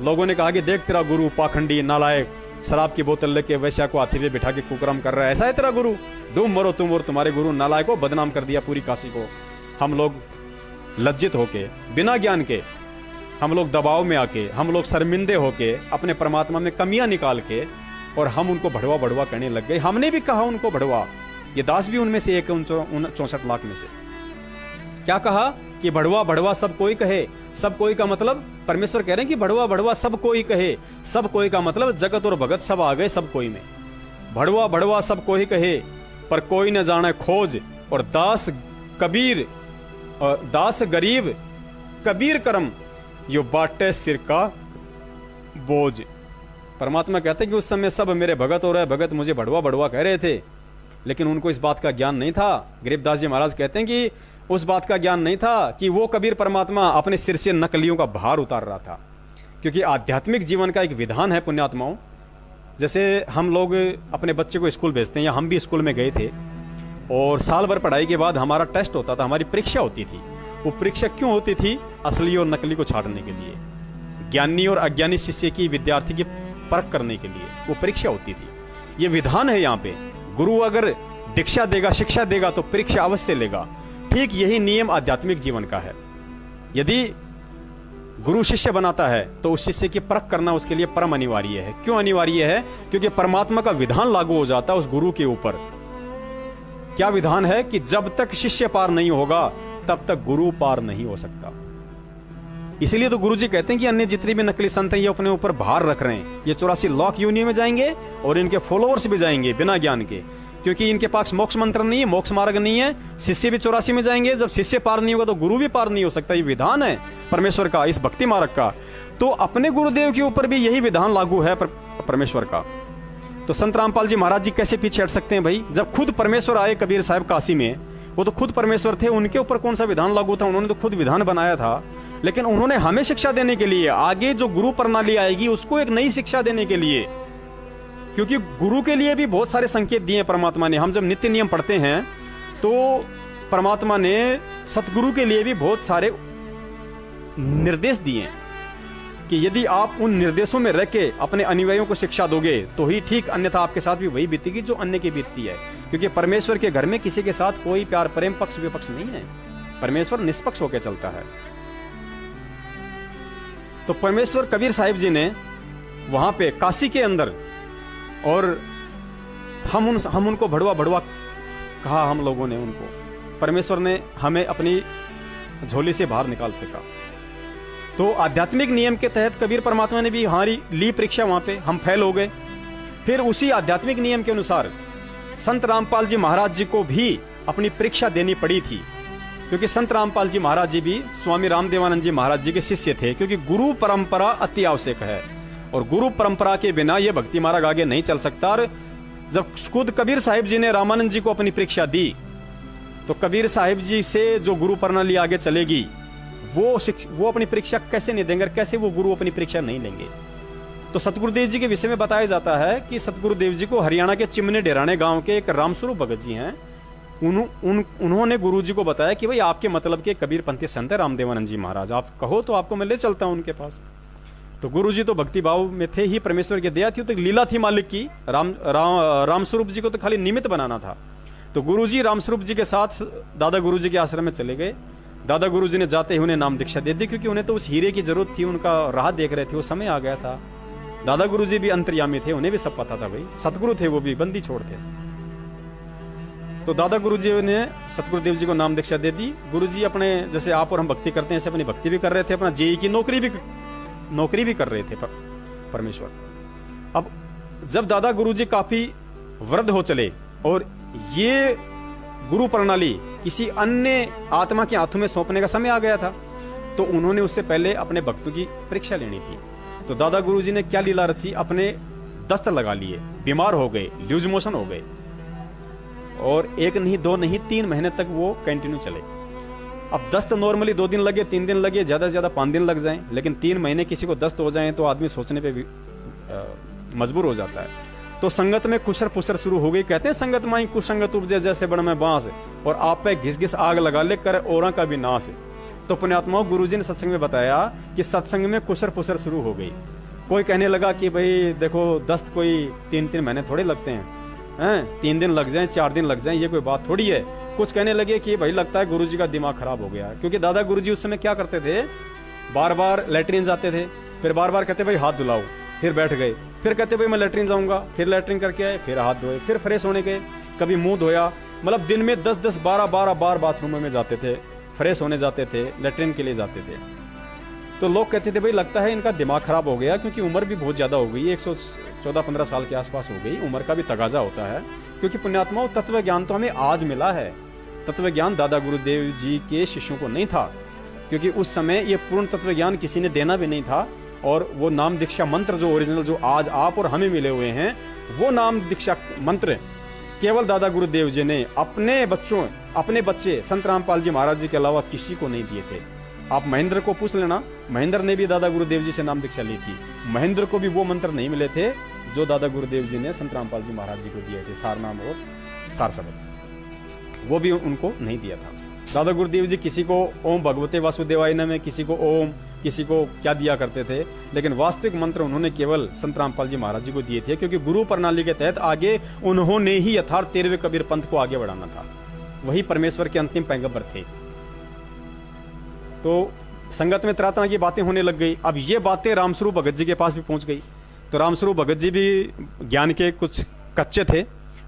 लोगों ने कहा कि देख तेरा गुरु पाखंडी, नालायक, शराब की बोतल लेके वैश्या को हाथी पे बिठा के कुकर्म कर रहा है, ऐसा है तेरा गुरु? डूब मरो तुम और तुम्हारे गुरु। नालायक को बदनाम कर दिया पूरी काशी को। हम लोग लज्जित होके, बिना ज्ञान के, हम लोग दबाव में आके, हम लोग शर्मिंदे होके, अपने परमात्मा में कमियां निकाल के, और हम उनको भड़वा भड़वा कहने लग गए। हमने भी कहा उनको भड़वा। ये दास भी उनमें से एक है, उन 64 लाख में से। क्या कहा कि भड़वा भड़वा सब कोई कहे। सब कोई का मतलब परमेश्वर कह रहे हैं कि भड़वा भड़वा सब कोई कहे। सब कोई का मतलब जगत और भगत सब आ गए सब कोई में। भड़वा भड़वा सब कोई कहे, पर कोई न जाने खोज, और दास कबीर, और दास गरीब कबीर करम, यो बाटे सिर का बोझ। परमात्मा कहते हैं कि उस समय सब मेरे भगत हो रहे, भगत मुझे भड़वा भड़वा कह रहे थे, लेकिन उनको इस बात का ज्ञान नहीं था। गरीबदास जी महाराज कहते हैं कि उस बात का ज्ञान नहीं था कि वो कबीर परमात्मा अपने सिर से नकलियों का भार उतार रहा था। क्योंकि आध्यात्मिक जीवन का एक विधान है पुण्यात्माओं। जैसे हम लोग अपने बच्चे को स्कूल भेजते हैं, या हम भी स्कूल में गए थे, और साल भर पढ़ाई के बाद हमारा टेस्ट होता था, हमारी परीक्षा होती थी। वो परीक्षा क्यों होती थी? असली और नकली को छांटने के लिए, ज्ञानी और अज्ञानी शिष्य की, विद्यार्थी की परख करने के लिए वो परीक्षा होती थी। ये विधान है यहाँ पे। गुरु अगर दीक्षा देगा, शिक्षा देगा, तो परीक्षा अवश्य लेगा। ठीक यही नियम आध्यात्मिक जीवन का है। यदि गुरु शिष्य बनाता है तो उस शिष्य की परख करना उसके लिए परम अनिवार्य है। क्यों अनिवार्य है? क्योंकि परमात्मा का विधान लागू हो जाता है उस गुरु के ऊपर। क्या विधान है? कि जब तक शिष्य पार नहीं होगा तब तक गुरु पार नहीं हो सकता। इसलिए तो गुरु जी कहते हैं कि अन्य जितने भी नकली संत हैं ये अपने ऊपर भार रख रहे हैं। ये 84 लाख योनियों में जाएंगे और इनके फॉलोअर्स भी जाएंगे बिना ज्ञान के, क्योंकि इनके पास मोक्ष मंत्र नहीं है, मोक्ष मार्ग नहीं है। शिष्य भी 84 में जाएंगे। जब शिष्य पार नहीं होगा तो गुरु भी पार नहीं हो सकता। ये विधान है परमेश्वर का, इस भक्ति मार्ग का। तो अपने गुरुदेव के ऊपर भी यही विधान लागू है परमेश्वर का। तो संत रामपाल जी महाराज जी कैसे पीछे हट सकते हैं भाई? जब खुद परमेश्वर आए कबीर साहब काशी में, वो तो खुद परमेश्वर थे, उनके ऊपर कौन सा विधान लागू था? उन्होंने तो खुद विधान बनाया था। लेकिन उन्होंने हमें शिक्षा देने के लिए, आगे जो गुरु प्रणाली आएगी उसको एक नई शिक्षा देने के लिए क्योंकि गुरु के लिए भी बहुत सारे संकेत दिए परमात्मा ने। हम जब नित्य नियम पढ़ते हैं तो परमात्मा ने सतगुरु के लिए भी बहुत सारे निर्देश दिए कि यदि आप उन निर्देशों में रह के अपने अनुयायियों को शिक्षा दोगे तो ही ठीक, अन्यथा आपके साथ भी वही बीतेगी जो अन्य की बीतती है। क्योंकि परमेश्वर के घर में किसी के साथ कोई प्यार प्रेम पक्ष विपक्ष नहीं है, परमेश्वर निष्पक्ष होकर चलता है। तो परमेश्वर कबीर साहिब जी ने वहां पे काशी के अंदर, और हम उनको भड़वा भड़वा कहा, हम लोगों ने उनको, परमेश्वर ने हमें अपनी झोली से बाहर निकाल फेंका। तो आध्यात्मिक नियम के तहत कबीर परमात्मा ने भी हमारी ली परीक्षा, वहां पे हम फेल हो गए। फिर उसी आध्यात्मिक नियम के अनुसार संत रामपाल जी महाराज जी को भी अपनी परीक्षा देनी पड़ी थी, क्योंकि संत रामपाल जी महाराज जी भी स्वामी रामदेवानंद जी महाराज जी के शिष्य थे। क्योंकि गुरु परंपरा अति आवश्यक है, और गुरु परंपरा के बिना यह भक्ति मार्ग आगे नहीं चल सकता। और जब खुद कबीर साहिब जी ने रामानंद जी को अपनी परीक्षा दी, तो कबीर साहिब जी से जो गुरु प्रणाली आगे चलेगी, वो अपनी परीक्षा कैसे नहीं देंगे, कैसे वो गुरु अपनी परीक्षा नहीं लेंगे। तो सतगुरुदेव जी के विषय में बताया जाता है कि सतगुरुदेव जी को हरियाणा के चिमने डेराने गांव के एक रामस्वरूप भगत जी हैं, उन्होंने गुरु जी को बताया कि भाई आपके मतलब के कबीर पंथी संत है रामदेवानंद जी महाराज, आप कहो तो आपको मैं ले चलता हूं उनके पास। तो गुरु जी तो भक्ति भाव में थे ही, परमेश्वर की दया थी, तो लीला थी मालिक की। रामस्वरूप जी को तो खाली निमित्त बनाना था। तो गुरु जी रामस्वरूप जी के साथ दादा गुरु जी के आश्रम में चले गए। दादा गुरु जी ने जाते ही उन्हें नाम दीक्षा दे दी, क्योंकि उन्हें तो उस हीरे की जरूरत थी, उनका राह देख रहे थे, वो समय आ गया था। दादा गुरु जी भी अंतर्यामी थे, उन्हें भी सब पता था भाई, सतगुरु थे, वो भी बंदी छोड़ थे। तो दादा गुरु जी ने सतगुरुदेव जी को नाम दीक्षा दे दी। गुरु जी अपने, जैसे आप और हम भक्ति करते हैं, ऐसे अपनी भक्ति भी कर रहे थे, अपना जेई की नौकरी भी कर रहे थे परमेश्वर। अब जब दादा गुरु जी काफी वृद्ध हो चले और ये गुरु प्रणाली किसी अन्य आत्मा के हाथों में सौंपने का समय आ गया था, तो उन्होंने उससे पहले अपने भक्तों की परीक्षा लेनी थी। तो दादा गुरु जी ने क्या लीला रची, अपने दस्त लगा लिए, बीमार हो गए, लूज मोशन हो गए, और 1 नहीं 2 नहीं 3 महीने तक वो कंटिन्यू चले। अब दस्त नॉर्मली 2 दिन लगे, 3 दिन लगे, ज्यादा से ज्यादा 5 दिन लग जाएं, लेकिन 3 महीने किसी को दस्त हो जाए तो आदमी सोचने पे भी मजबूर हो जाता है। तो संगत में कुशर पुसर शुरू हो गई। कहते हैं संगत माई कुसंगत उपजे जैसे बड़ में बांस, और आप पे घिस घिस आग लगा ले कर औरों का भी नाश। तो पुण्यात्माओं, गुरुजी ने सत्संग में बताया कि सत्संग में कुशर पुसर शुरू हो गई। कोई कहने लगा कि भाई देखो, दस्त कोई 3-3 महीने थोड़े लगते हैं, 3 दिन लग जाएं, 4 दिन लग जाएं, ये कोई बात थोड़ी है। कुछ कहने लगे कि भाई लगता है गुरुजी का दिमाग खराब हो गया, क्योंकि दादा गुरुजी उस समय क्या करते थे, बार बार लेटरिन जाते थे, फिर बार बार कहते भाई हाथ धुलाओ, फिर बैठ गए, फिर कहते भाई मैं लेटरिन जाऊंगा, फिर लेटरिन करके आए, फिर हाथ धोए, फिर फ्रेश होने गए, कभी मुंह धोया। मतलब दिन में 10-10 12-12 बार बाथरूम में जाते थे, फ्रेश होने जाते थे, लेटरिन के लिए जाते थे। तो लोग कहते थे भाई लगता है इनका दिमाग खराब हो गया, क्योंकि उम्र भी बहुत ज्यादा हो गई, 114-15 साल के आसपास हो गई, उम्र का भी तगाजा होता है। क्योंकि पुण्यात्माओं, तत्व ज्ञान तो हमें आज मिला है, तत्व ज्ञान दादा गुरुदेव जी के शिष्यों को नहीं था, क्योंकि उस समय ये पूर्ण तत्व ज्ञान किसी ने देना भी नहीं था। और वो नाम दीक्षा मंत्र जो ओरिजिनल, जो आज आप और हमें मिले हुए हैं, वो नाम दीक्षा मंत्र केवल दादा गुरुदेव जी ने अपने बच्चे संत रामपाल जी महाराज जी के अलावा किसी को नहीं दिए थे। आप महेंद्र को पूछ लेना, महेंद्र ने भी दादा गुरुदेव जी से नाम दीक्षा ली थी, महेंद्र को भी वो मंत्र नहीं मिले थे जो दादा गुरुदेव जी ने संत रामपाल जी महाराज जी को दिए थे, सार नाम और सार शब्द, वो भी उनको नहीं दिया था। दादा गुरुदेव जी किसी को ओम भगवते वासुदेवाय नमः, किसी को ओम, किसी को क्या दिया करते थे, लेकिन वास्तविक मंत्र उन्होंने केवल संत रामपाल जी महाराज जी को दिए थे, क्योंकि गुरु प्रणाली के तहत आगे उन्होंने ही यथार्थ 13वें कबीर पंथ को आगे बढ़ाना था, वही परमेश्वर के अंतिम पैगंबर थे। तो संगत में तरह तरह की बातें होने लग गई। अब ये बातें रामस्वरूप भगत जी के पास भी पहुंच गई। तो रामस्वरूप भगत जी भी ज्ञान के कुछ कच्चे थे,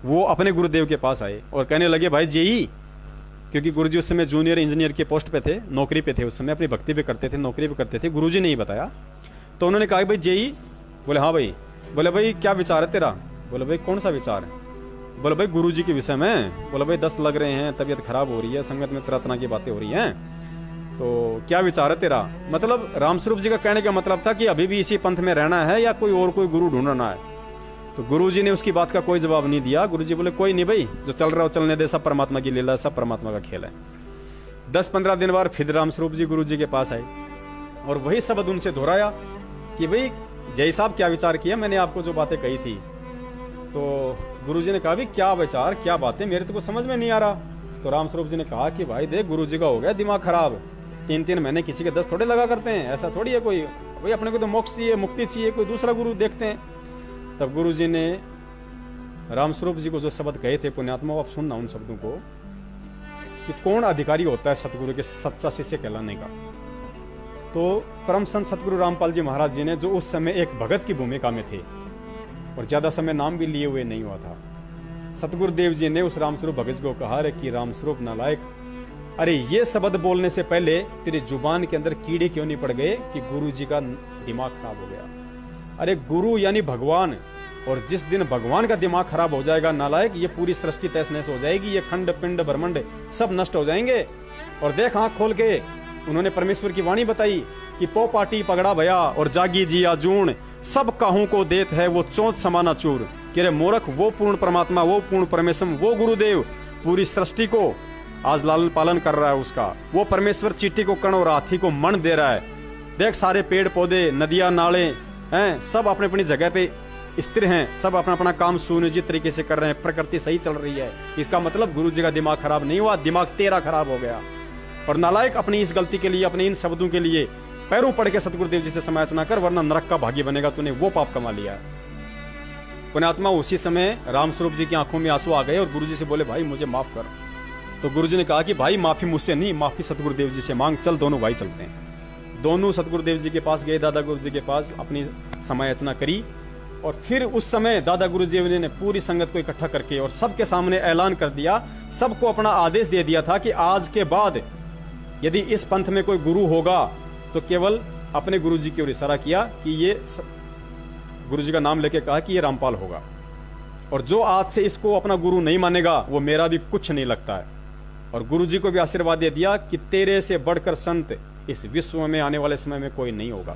वो अपने गुरुदेव के पास आए और कहने लगे भाई जेई, क्योंकि गुरुजी उस समय जूनियर इंजीनियर के पोस्ट पे थे, नौकरी पे थे उस समय, अपनी भक्ति भी करते थे, नौकरी भी करते थे, गुरुजी ने ही बताया। तो उन्होंने कहा भाई जेई, बोले हाँ भाई, बोले भाई क्या विचार है तेरा, बोले भाई कौन सा विचार है, बोले भाई गुरुजी के विषय में, बोले भाई दस्त लग रहे हैं, तबीयत खराब हो रही है, संगत में तरह तरह की बातें हो रही हैं, तो क्या विचार है तेरा। मतलब रामस्वरूप जी का कहने का मतलब था कि अभी भी इसी पंथ में रहना है या कोई गुरु ढूंढना है। तो गुरुजी ने उसकी बात का कोई जवाब नहीं दिया। गुरुजी बोले कोई नहीं भाई, जो चल रहा हो चलने दे, सब परमात्मा की लीला, सब परमात्मा का खेल है। 10-15 दिन बाद फिर रामस्वरूप जी गुरुजी के पास आए और वही शब्द उनसे दोहराया कि भाई जय साहब क्या विचार किया, मैंने आपको जो बातें कही थी तो गुरुजी ने कहा भी क्या विचार, क्या बातें, मेरे तो कुछ समझ में नहीं आ रहा। तो रामस्वरूप जी ने कहा कि भाई देख, गुरुजी का हो गया दिमाग खराब, 3-3 महीने किसी के 10 थोड़े लगा करते हैं, ऐसा थोड़ी है कोई, भाई अपने को तो मोक्ष चाहिए, मुक्ति चाहिए, कोई दूसरा गुरु देखते हैं। तब गुरुजी ने रामस्वरूप जी को जो शब्द कहे थे, पुण्यात्मा आप सुनना उन शब्दों को, कि कौन अधिकारी होता है सतगुरु के सच्चा शिष्य कहलाने का। तो परम संत सतगुरु रामपाल जी महाराज जी ने, जो उस समय एक भगत की भूमिका में थे और ज्यादा समय नाम भी लिए हुए नहीं हुआ था, सतगुरुदेव जी ने उस रामस्वरूप भगत को कहा, रे कि रामस्वरूप नालायक, अरे ये शब्द बोलने से पहले तेरी जुबान के अंदर कीड़े क्यों नहीं पड़ गए कि गुरु जी का दिमाग खराब हो गया। अरे गुरु यानी भगवान, और जिस दिन भगवान का दिमाग खराब हो जाएगा नालायक, ये पूरी सृष्टि तहस नहस हो जाएगी, ये खंड पिंड ब्रह्मांड सब नष्ट हो जाएंगे। और देख आंख खोल के उन्होंने परमेश्वर की वाणी बताई कि पो पाटी पगड़ा भया और जागी जिया जून, सब काहू को देत है वो चोंच समाना चूर। कि रे मूर्ख, वो पूर्ण परमात्मा, वो पूर्ण परमेश्वर, वो गुरुदेव पूरी सृष्टि को आज लालन पालन कर रहा है उसका। वो परमेश्वर चींटी को कण और हाथी को मन दे रहा है। देख सारे पेड़ पौधे, नदियां, नाले हैं, सब अपने अपनी जगह पे स्थिर हैं, सब अपना अपना काम सुनियोजित तरीके से कर रहे हैं, प्रकृति सही चल रही है। इसका मतलब गुरु जी का दिमाग खराब नहीं हुआ, दिमाग तेरा खराब हो गया। और नालायक, अपनी इस गलती के लिए, अपने इन शब्दों के लिए पैरों पड़ के सतगुरुदेव जी से समायाचना कर, वरना नरक का भागी बनेगा, तूने वो पाप कमा लिया। पुण्यात्मा उसी समय रामस्वरूप जी की आंखों में आंसू आ गए और गुरु जी से बोले, भाई मुझे माफ कर। तो गुरु जी ने कहा कि भाई माफी मुझसे नहीं, माफी सतगुरुदेव जी से मांग, चल दोनों भाई चलते हैं। दोनों सतगुरुदेव जी के पास गए, दादा गुरु जी के पास अपनी समायाचना करी। और फिर उस समय दादा गुरु जी ने पूरी संगत को इकट्ठा करके और सबके सामने ऐलान कर दिया, सबको अपना आदेश दे दिया था कि आज के बाद यदि इस पंथ में कोई गुरु होगा तो केवल अपने गुरु जी की ओर इशारा किया कि ये, गुरु जी का नाम लेके कहा कि ये रामपाल होगा। और जो आज से इसको अपना गुरु नहीं मानेगा वो मेरा भी कुछ नहीं लगता है। और गुरु जी को भी आशीर्वाद दे दिया कि तेरे से बढ़कर संत इस विश्व में आने वाले समय में कोई नहीं होगा।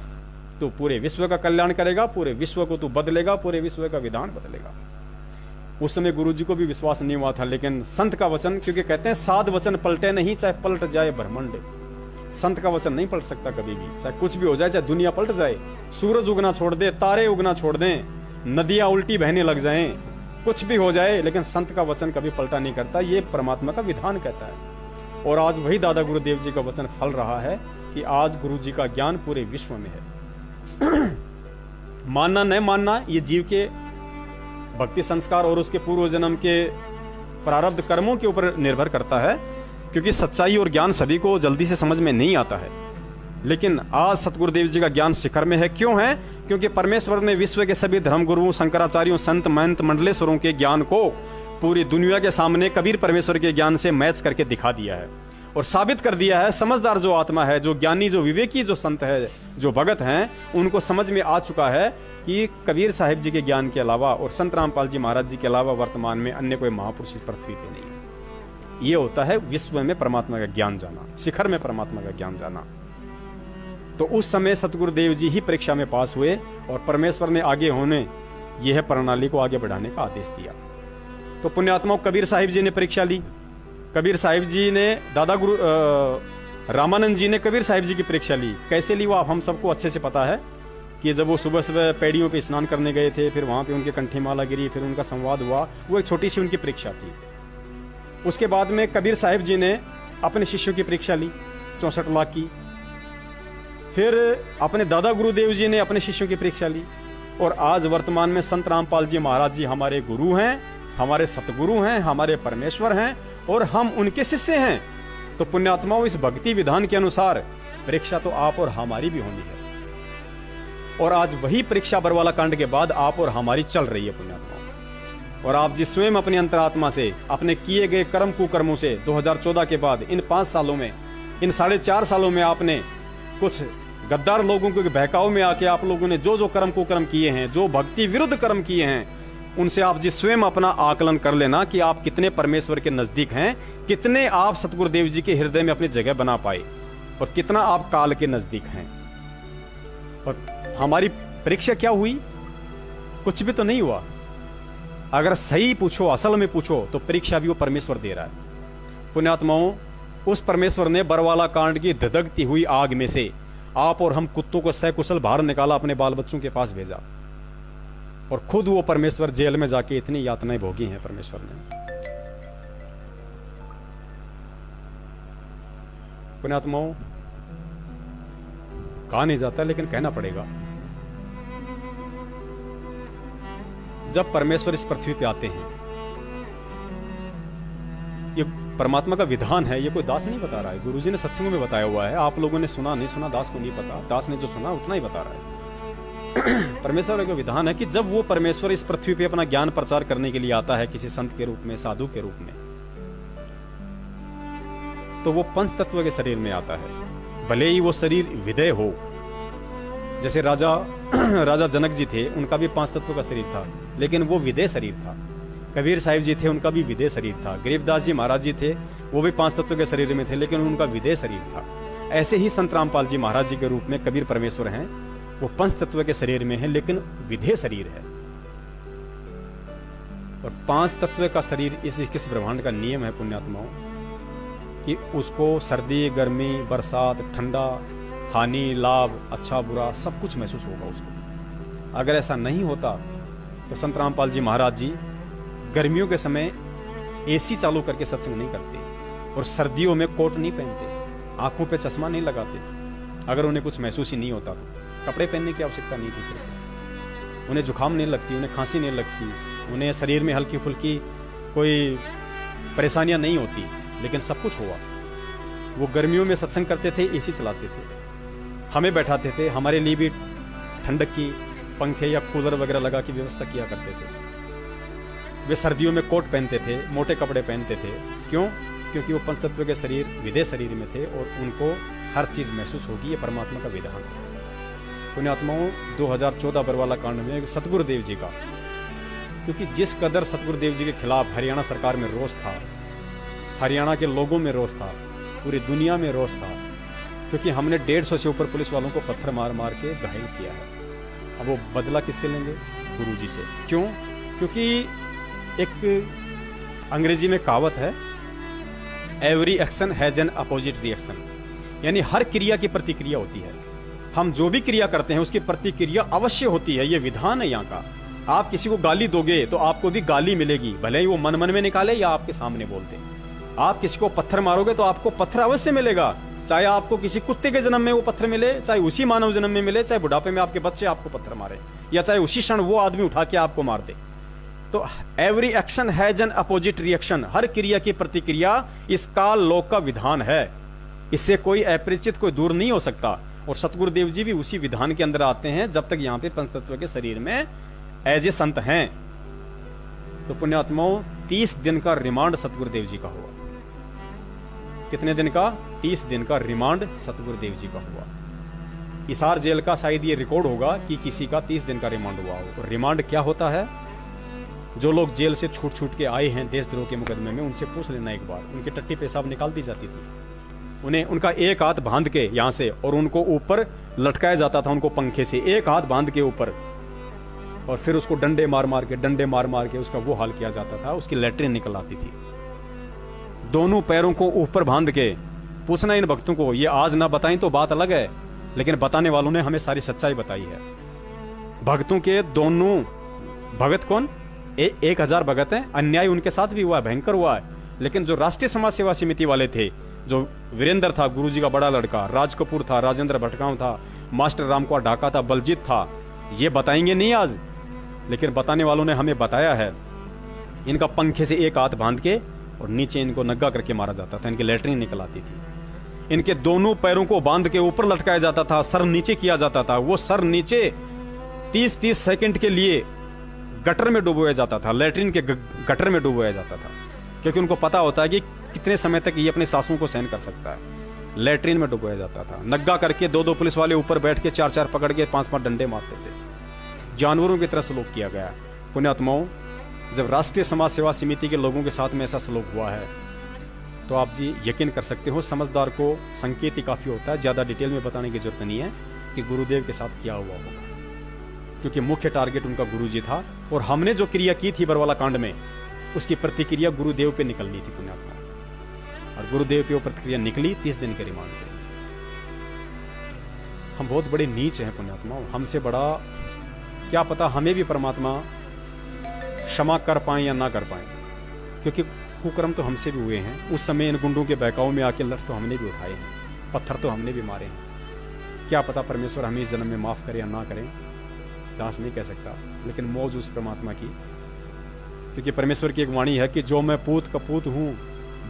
तू पूरे विश्व का कल्याण करेगा, पूरे विश्व को तू बदलेगा, पूरे विश्व का विधान बदलेगा। उस समय गुरु जी को भी विश्वास नहीं हुआ था, लेकिन संत का वचन, क्योंकि कहते हैं साध वचन पलटे नहीं, चाहे पलट जाए ब्रह्मांड। संत का वचन नहीं पलट सकता कभी भी, चाहे कुछ भी हो जाए, चाहे दुनिया पलट जाए, सूरज उगना छोड़ दे, तारे उगना छोड़ दें, नदियां उल्टी बहने लग जाएं, कुछ भी हो जाए, लेकिन संत का वचन कभी पलटा नहीं करता। ये परमात्मा का विधान कहता है। और आज वही दादा गुरुदेव जी का वचन फल रहा है कि आज गुरु जी का ज्ञान पूरे विश्व में है। मानना न मानना ये जीव के भक्ति संस्कार और उसके पूर्व जन्म के प्रारब्ध कर्मों के ऊपर निर्भर करता है, क्योंकि सच्चाई और ज्ञान सभी को जल्दी से समझ में नहीं आता है। लेकिन आज सतगुरुदेव जी का ज्ञान शिखर में है। क्यों है? क्योंकि परमेश्वर ने विश्व के सभी धर्मगुरुओं, शंकराचार्यों, संत महंत मंडलेश्वरों के ज्ञान को पूरी दुनिया के सामने कबीर परमेश्वर के ज्ञान से मैच करके दिखा दिया है और साबित कर दिया है। समझदार जो आत्मा है, जो ज्ञानी, जो विवेकी, जो संत है, जो भगत हैं, उनको समझ में आ चुका है कि कबीर साहिब जी के ज्ञान के अलावा और संत रामपाल जी महाराज जी के अलावा वर्तमान में अन्य कोई महापुरुष इस पृथ्वी पे नहीं है। ये होता है विश्व में परमात्मा का ज्ञान जाना, शिखर में परमात्मा का ज्ञान जाना। तो उस समय सतगुरुदेव जी ही परीक्षा में पास हुए और परमेश्वर ने आगे होने यह प्रणाली को आगे बढ़ाने का आदेश दिया। तो पुण्यात्माओं, कबीर साहिब जी ने परीक्षा ली। कबीर साहिब जी ने दादा गुरु रामानंद जी ने कबीर साहिब जी की परीक्षा ली। कैसे ली वो आप हम सबको अच्छे से पता है कि जब वो सुबह सुबह पैड़ियों पे स्नान करने गए थे, फिर वहां पे उनके कंठी माला गिरी, फिर उनका संवाद हुआ, वो एक छोटी सी उनकी परीक्षा थी। उसके बाद में कबीर साहिब जी ने अपने शिष्यों की परीक्षा ली 64 लाख की। फिर अपने दादा गुरुदेव जी ने अपने शिष्यों की परीक्षा ली। और आज वर्तमान में संत रामपाल जी महाराज जी हमारे गुरु हैं, हमारे सतगुरु हैं, हमारे परमेश्वर हैं और हम उनके शिष्य हैं। तो पुण्यात्माओं, इस भक्ति विधान के अनुसार परीक्षा तो आप और हमारी भी होनी है। और आज वही परीक्षा बरवाला कांड के बाद आप और हमारी चल रही है पुण्यात्माओं। और आप जिस स्वयं अपनी अंतरात्मा से अपने किए गए कर्म कुकर्मों से 2014 के बाद इन 5 सालों में, इन 4.5 सालों में आपने कुछ गद्दार लोगों के बहकाव में आके आप लोगों ने जो जो कर्म कुकर्म किए हैं, जो भक्ति विरुद्ध कर्म किए हैं, उनसे आप जिस स्वयं अपना आकलन कर लेना कि आप कितने परमेश्वर के नजदीक हैं, कितने आप सतगुरुदेव जी के हृदय में अपनी जगह बना पाए और कितना आप काल के नजदीक हैं। और हमारी परीक्षा क्या हुई? कुछ भी तो नहीं हुआ। अगर सही पूछो, असल में पूछो, तो परीक्षा भी वो परमेश्वर दे रहा है। पुण्यात्माओं, उस परमेश्वर ने बरवाला कांड की धधकती हुई आग में से आप और हम कुत्तों को सकुशल बाहर निकाला, अपने बाल बच्चों के पास भेजा। और खुद वो परमेश्वर जेल में जाके इतनी यातनाएं भोगी हैं परमेश्वर ने। पुण्यात्माओं, कहा नहीं जाता लेकिन कहना पड़ेगा, जब परमेश्वर इस पृथ्वी पे आते हैं, ये परमात्मा का विधान है, ये कोई दास नहीं बता रहा है, गुरुजी ने सत्संग में बताया हुआ है। आप लोगों ने सुना नहीं सुना दास को नहीं पता, दास ने जो सुना उतना ही बता रहा है। परमेश्वर का विधान है कि जब वो परमेश्वर इस पृथ्वी पे अपना ज्ञान प्रचार करने के लिए आता है किसी संत के रूप में, साधु के रूप में, तो वो पंच तत्व के शरीर में आता है। भले ही वो शरीर विदेह हो, जैसे राजा जनक जी थे, उनका भी पांच तत्व का शरीर था, लेकिन वो विदेह शरीर था। कबीर साहिब जी थे, उनका भी विदेह शरीर था। गरीबदास जी महाराज जी थे, वो भी पांच तत्व के शरीर में थे, लेकिन उनका विदेह शरीर था। ऐसे ही संत रामपाल जी महाराज जी के रूप में कबीर परमेश्वर हैं, वो पंच तत्व के शरीर में है, लेकिन विदेह शरीर है। और पांच तत्व का शरीर किस ब्रह्मांड का नियम है पुण्यात्माओं, कि उसको सर्दी, गर्मी, बरसात, ठंडा, हानि, लाभ, अच्छा बुरा सब कुछ महसूस होगा उसको। अगर ऐसा नहीं होता तो संत रामपाल जी महाराज जी गर्मियों के समय एसी चालू करके सत्संग नहीं करते, और सर्दियों में कोट नहीं पहनते, आंखों पे चश्मा नहीं लगाते। अगर उन्हें कुछ महसूस ही नहीं होता तो कपड़े पहनने की आवश्यकता नहीं थी फिर तो। उन्हें जुकाम नहीं लगती, उन्हें खांसी नहीं लगती, उन्हें शरीर में हल्की फुल्की कोई परेशानियां नहीं होती, लेकिन सब कुछ हुआ। वो गर्मियों में सत्संग करते थे, एसी चलाते थे, हमें बैठाते थे, हमारे लिए भी ठंडक की पंखे या कूलर वगैरह लगा की व्यवस्था किया करते थे। वे सर्दियों में कोट पहनते थे, मोटे कपड़े पहनते थे। क्यों? क्योंकि वो पंचतत्व के शरीर विदेह शरीर में थे और उनको हर चीज महसूस होगी। ये परमात्मा का विधान है। पुण्यात्माओं, 2014 बरवाला कांड में सतगुरुदेव जी का, क्योंकि जिस कदर सतगुरुदेव जी के खिलाफ हरियाणा सरकार में रोष था, हरियाणा के लोगों में रोष था, पूरी दुनिया में रोष था, क्योंकि हमने 150 से ऊपर पुलिस वालों को पत्थर मार मार के घायल किया है। अब वो बदला किससे लेंगे? गुरुजी से। क्यों? क्योंकि एक अंग्रेजी में कहावत है, every action has an opposite reaction, यानी हर क्रिया की प्रतिक्रिया होती है। हम जो भी क्रिया करते हैं उसकी प्रतिक्रिया अवश्य होती है। ये विधान है यहाँ का। आप किसी को गाली दोगे तो आपको भी गाली मिलेगी, भले ही वो मन मन में निकाले या आपके सामने बोल दे। आप किसी को पत्थर मारोगे तो आपको पत्थर अवश्य मिलेगा, चाहे आपको किसी कुत्ते के जन्म में वो पत्थर मिले, चाहे उसी मानव जन्म में मिले, चाहे बुढ़ापे में आपके बच्चे आपको पत्थर मारे, या चाहे उसी क्षण वो आदमी उठा के आपको मार दे। तो every action has an opposite reaction, हर क्रिया की प्रतिक्रिया इस काल लोक का विधान है। इससे कोई अपरिचित, कोई दूर नहीं हो सकता। और सतगुरुदेव जी भी उसी विधान के अंदर आते हैं जब तक यहाँ पे पंचतत्व के शरीर में एज ए संत हैं। तो पुण्यात्माओं, 30 दिन का रिमांड सतगुरुदेव जी का हुआ। कितने दिन का? 30 दिन का रिमांड सतगुरुदेव जी का हुआ। हिसार जेल का शायद ये रिकॉर्ड होगा कि किसी का 30 दिन का रिमांड हुआ हो। और रिमांड क्या होता है? जो लोग जेल से छूट के आए हैं देशद्रोह के मुकदमे में, उनसे पूछ लेना एक बार, उनकी टट्टी पेशाब निकाल दी जाती थी। उन्हें उनका एक हाथ बांध के यहां से, और उनको ऊपर लटकाया जाता था, उनको पंखे से एक हाथ बांध के ऊपर, और फिर उसको डंडे मार मार के उसका वो हाल किया जाता था। उसकी लैट्रिन निकल आती थी। दोनों पैरों को ऊपर बांध के पूछना इन भक्तों को, ये आज ना बताएं तो बात अलग है, लेकिन बताने वालों ने हमें सारी सच्चाई बताई है। भक्तों के दोनों, भगत कौन? 1000 भगत हैं। अन्याय उनके साथ भी हुआ है, भयंकर हुआ है। लेकिन जो राष्ट्रीय समाज सेवा समिति वाले थे, जो वीरेंद्र था गुरुजी का बड़ा लड़का, राज कपूर था, राजेंद्र भटगांव था, मास्टर रामकुमार ढाका था, बलजीत था, ये बताएंगे नहीं आज, लेकिन बताने वालों ने हमें बताया है। इनका पंखे से एक हाथ बांध के और नीचे इनको नग्गा करके मारा जाता था, इनकी लैट्रिन निकल आती थी। इनके दोनों पैरों को बांध के ऊपर लटकाया जाता था, सर नीचे किया जाता था। वो सर नीचे 30-30 सेकंड के लिए गटर में डुबोया जाता था, लैट्रिन के गटर में डुबोया जाता था, क्योंकि उनको पता होता है कि कितने समय तक ये अपने सांसों को सहन कर सकता है। लैट्रिन में डुबोया जाता था, नग्गा करके 2-2 पुलिस वाले ऊपर बैठ के 4-4 पकड़ के 5-5 डंडे मारते थे। जानवरों की तरह सलूक किया गया। पुण्यात्माओं, जब राष्ट्रीय समाज सेवा समिति के लोगों के साथ में ऐसा सलूक हुआ है तो आप जी यकीन कर सकते हो, समझदार को संकेत ही काफी होता है। ज्यादा डिटेल में बताने की जरूरत नहीं है कि गुरुदेव के साथ क्या हुआ होगा, क्योंकि मुख्य टारगेट उनका गुरुजी था। और हमने जो क्रिया की थी बरवाला कांड में, उसकी प्रतिक्रिया गुरुदेव पे निकलनी थी पुण्यात्मा, और गुरुदेव पे वो प्रतिक्रिया निकली 30 दिन के रिमांड पे। हम बहुत बड़े नीच हैं पुण्यात्मा, हमसे बड़ा क्या पता हमें भी परमात्मा क्षमा कर पाए या ना कर पाए, क्योंकि कुकर्म तो हमसे भी हुए हैं। उस समय इन गुंडों के बहकाव में आके लठ तो हमने भी उठाए हैं, पत्थर तो हमने भी मारे हैं। क्या पता परमेश्वर हमें इस जन्म में माफ करे या ना करें, दास नहीं कह सकता। लेकिन मौज उस परमात्मा की, क्योंकि परमेश्वर की एक वाणी है कि जो मैं पूत कपूत हूं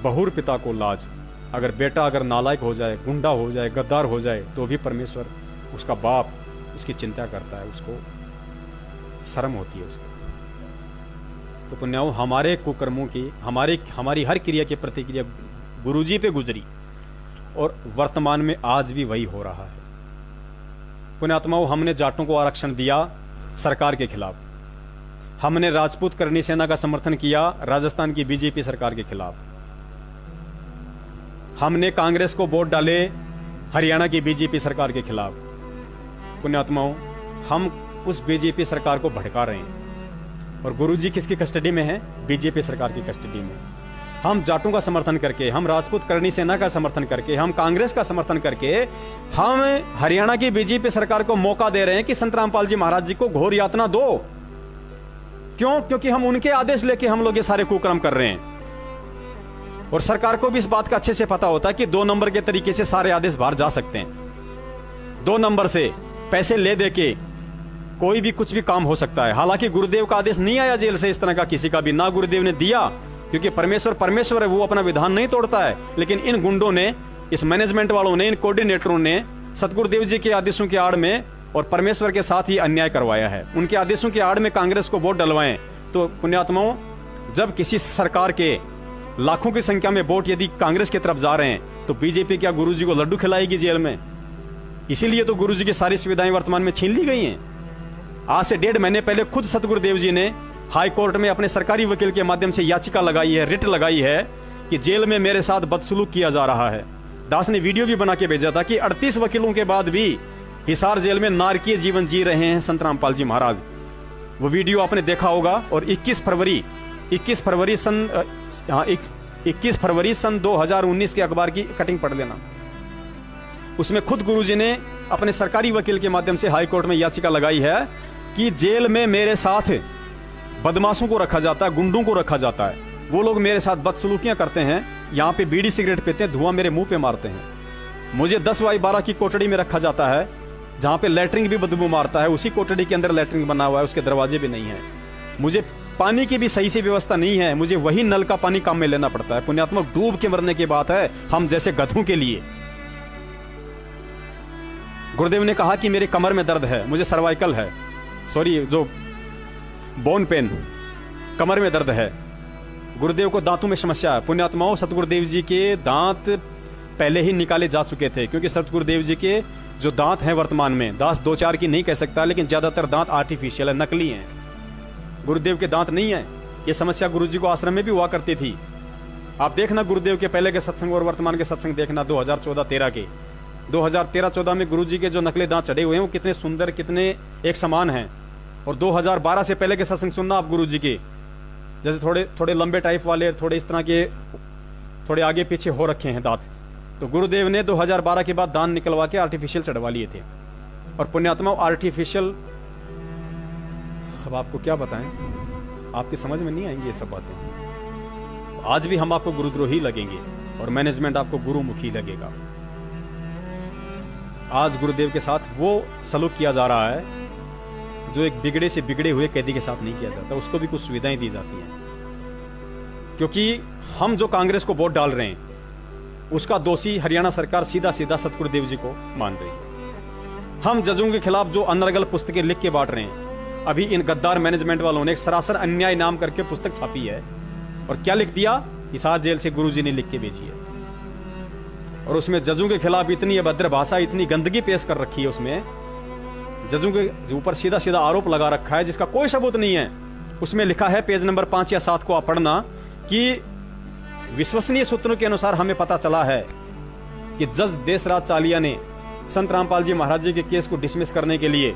बहुर पिता को लाज। अगर बेटा अगर नालायक हो जाए, गुंडा हो जाए, गद्दार हो जाए, तो भी परमेश्वर उसका बाप उसकी चिंता करता है, उसको शर्म होती है उसको। तो पुण्याओं, हमारे कुकर्मों की हमारी हर क्रिया की प्रतिक्रिया गुरुजी पे गुजरी, और वर्तमान में आज भी वही हो रहा है। पुण्यात्माओं, हमने जाटों को आरक्षण दिया सरकार के खिलाफ, हमने राजपूत करनी सेना का समर्थन किया राजस्थान की बीजेपी सरकार के खिलाफ, हमने कांग्रेस को वोट डाले हरियाणा की बीजेपी सरकार के खिलाफ। पुण्यात्माओं, हम उस बीजेपी सरकार को भड़का रहे हैं, और गुरुजी किसकी कस्टडी में है? बीजेपी सरकार की कस्टडी में। हम जाटों का समर्थन करके, हम राजपूत करनी सेना का समर्थन करके, हम कांग्रेस का समर्थन करके, हम हरियाणा की बीजेपी सरकार को मौका दे रहे हैं कि संत रामपाल जी महाराज जी को घोर यातना दो। क्यों? क्योंकि हम उनके आदेश लेके हम लोग ये सारे कुकर्म कर रहे हैं, और सरकार को भी इस बात का अच्छे से पता होता है कि 2 नंबर के तरीके से सारे आदेश बाहर जा सकते हैं। 2 नंबर से पैसे ले दे के कोई भी कुछ भी काम हो सकता है। हालांकि गुरुदेव का आदेश नहीं आया जेल से इस तरह का किसी का भी, ना गुरुदेव ने दिया, क्योंकि परमेश्वर है, वो अपना विधान नहीं तोड़ता है। लेकिन इन गुंडों ने, इस मैनेजमेंट वालों ने, इन कोऑर्डिनेटरों ने सतगुरुदेव जी के आदेशों की आड़ में और परमेश्वर के साथ ही अन्याय करवाया है। उनके आदेशों की आड़ में कांग्रेस को वोट डलवाएं। तो पुण्यात्माओं, जब किसी सरकार के लाखों की संख्या में वोट यदि कांग्रेस की तरफ जा रहे हैं, तो बीजेपी क्या गुरुजी को लड्डू खिलाएगी जेल में? इसीलिए तो गुरुजी की सारी सुविधाएं वर्तमान में छीन ली गई हैं। आज से 1.5 महीने पहले खुद सतगुरुदेव जी ने हाई कोर्ट में अपने सरकारी वकील के माध्यम से याचिका लगाई है, रिट लगाई है कि जेल में मेरे साथ बदसलूक किया जा रहा है। दास ने वीडियो भी बना के भेजा था कि 38 वकीलों के बाद भी हिसार जेल में नारकीय जीवन जी रहे हैं संत रामपाल जी महाराज। वो वीडियो आपने देखा होगा। और 21 फरवरी सन 2019 के अखबार की कटिंग पढ़ लेना। उसमें खुद गुरुजी ने अपने सरकारी वकील के माध्यम से हाई कोर्ट में याचिका लगाई है कि जेल में मेरे साथ बदमाशों को रखा जाता है, गुंडों को रखा जाता है, वो लोग मेरे साथ बदसलूकियां करते हैं, यहाँ पे बीड़ी सिगरेट पीते हैं, धुआं मेरे मुंह पे मारते हैं। मुझे 10x12 की कोठड़ी में रखा जाता है, जहाँ पे लैट्रिन भी बदबू मारता है। उसी कोठड़ी के अंदर लैट्रिन बना हुआ है, उसके दरवाजे भी नहीं है। मुझे पानी की भी सही से व्यवस्था नहीं है, मुझे वही नल का पानी काम में लेना पड़ता है। पुण्यात्मा, डूब के मरने की बात है हम जैसे गधों के लिए। गुरुदेव ने कहा कि मेरे कमर में दर्द है, मुझे सर्वाइकल है, सॉरी जो बोन पेन, कमर में दर्द है। गुरुदेव को दांतों में समस्या है। पुण्यात्माओं, सतगुरुदेव जी के दांत पहले ही निकाले जा चुके थे, क्योंकि सतगुरुदेव जी के जो दांत हैं वर्तमान में, दास 2-4 की नहीं कह सकता, लेकिन ज्यादातर दांत आर्टिफिशियल है, नकली हैं। गुरुदेव के दांत नहीं है। ये समस्या गुरुजी को आश्रम में भी हुआ करती थी। आप देखना गुरुदेव के पहले के सत्संग और वर्तमान के सत्संग देखना 2014-13 के। 2013-14 में गुरुजी के जो नकली दांत चढ़े हुए हैं वो कितने सुंदर, कितने एक समान हैं। और 2012 से पहले के सत्संग सुनना आप गुरुजी के, जैसे थोड़े लंबे टाइप वाले, थोड़े इस तरह के, थोड़े आगे पीछे हो रखे हैं दांत। तो गुरुदेव ने 2012 के बाद दांत निकलवा के आर्टिफिशियल चढ़वा लिए थे। और पुण्यात्मा, आर्टिफिशियल, अब आपको क्या बताएं, आपकी समझ में नहीं आएंगी ये सब बातें। आज भी हम आपको गुरुद्रोही लगेंगे और मैनेजमेंट आपको गुरुमुखी लगेगा। आज गुरुदेव के साथ वो सलूक किया जा रहा है जो एक बिगड़े से बिगड़े हुए कैदी के साथ नहीं किया जाता, उसको भी कुछ सुविधाएं दी जाती हैं। क्योंकि हम जो कांग्रेस को वोट डाल रहे हैं उसका दोषी हरियाणा सरकार सीधा सीधा सतगुरुदेव जी को मान रही है। हम जजों के खिलाफ जो अनर्गल पुस्तकें लिख के बांट रहे हैं, अभी इन गद्दार मैनेजमेंट वालों ने एक सरासर अन्याय नाम करके पुस्तक छापी है। और क्या लिख दिया? हिसार जेल से गुरुजी ने लिख के भेजी है। और उसमें जजों के खिलाफ इतनी अभद्र भाषा, इतनी गंदगी पेश कर रखी है, उसमें जजों के ऊपर सीधा सीधा आरोप लगा रखा है जिसका कोई सबूत नहीं है। उसमें लिखा है, पेज नंबर 5 या 7 को आप पढ़ना, कि विश्वसनीय सूत्रों के अनुसार हमें पता चला है कि जज देशराज चालिया ने संत रामपाल जी महाराज जी के केस को डिसमिस करने के लिए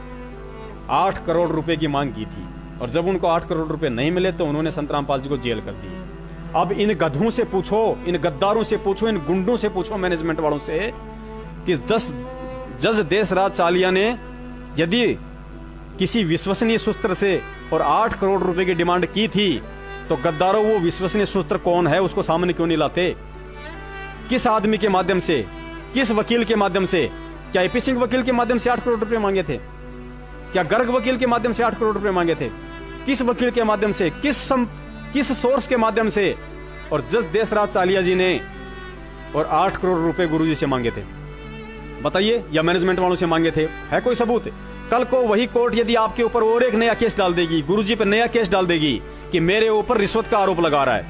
8 करोड़ रुपए की मांग की थी। और जब उनको 8 करोड़ रुपए नहीं मिले तो उन्होंने संत रामपाल जी को जेल कर दी। अब इन गधों से पूछो, इन गद्दारों से पूछो, इन गुंडों से पूछो, मैनेजमेंट वालों से, कि 10 जज देशराज चालिया ने यदि किसी विश्वसनीय सूत्र से और 8 करोड़ रुपए की डिमांड की थी, तो गद्दारों वो विश्वसनीय सूत्र कौन है उसको सामने क्यों नहीं लाते? किस आदमी के माध्यम से, किस वकील के माध्यम से? क्या एपी सिंह वकील के माध्यम से 8 करोड़ रुपए मांगे थे? क्या गर्ग वकील के माध्यम से 8 करोड़ रुपए मांगे थे? किस वकील के माध्यम से, किस सोर्स के माध्यम से? और जज देशराज चालिया जी ने और 8 करोड़ रुपए गुरुजी से मांगे थे, बताइए, या मैनेजमेंट वालों से मांगे थे? है कोई सबूत? कल को वही कोर्ट यदि आपके ऊपर और एक नया केस डाल देगी, गुरुजी पे नया केस डाल देगी कि मेरे ऊपर रिश्वत का आरोप लगा रहा है,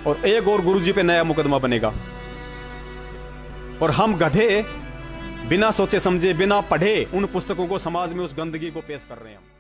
और एक और गुरुजी पे नया मुकदमा बनेगा, और हम गधे बिना सोचे समझे, बिना पढ़े उन पुस्तकों को समाज में उस गंदगी को पेश कर रहे हैं।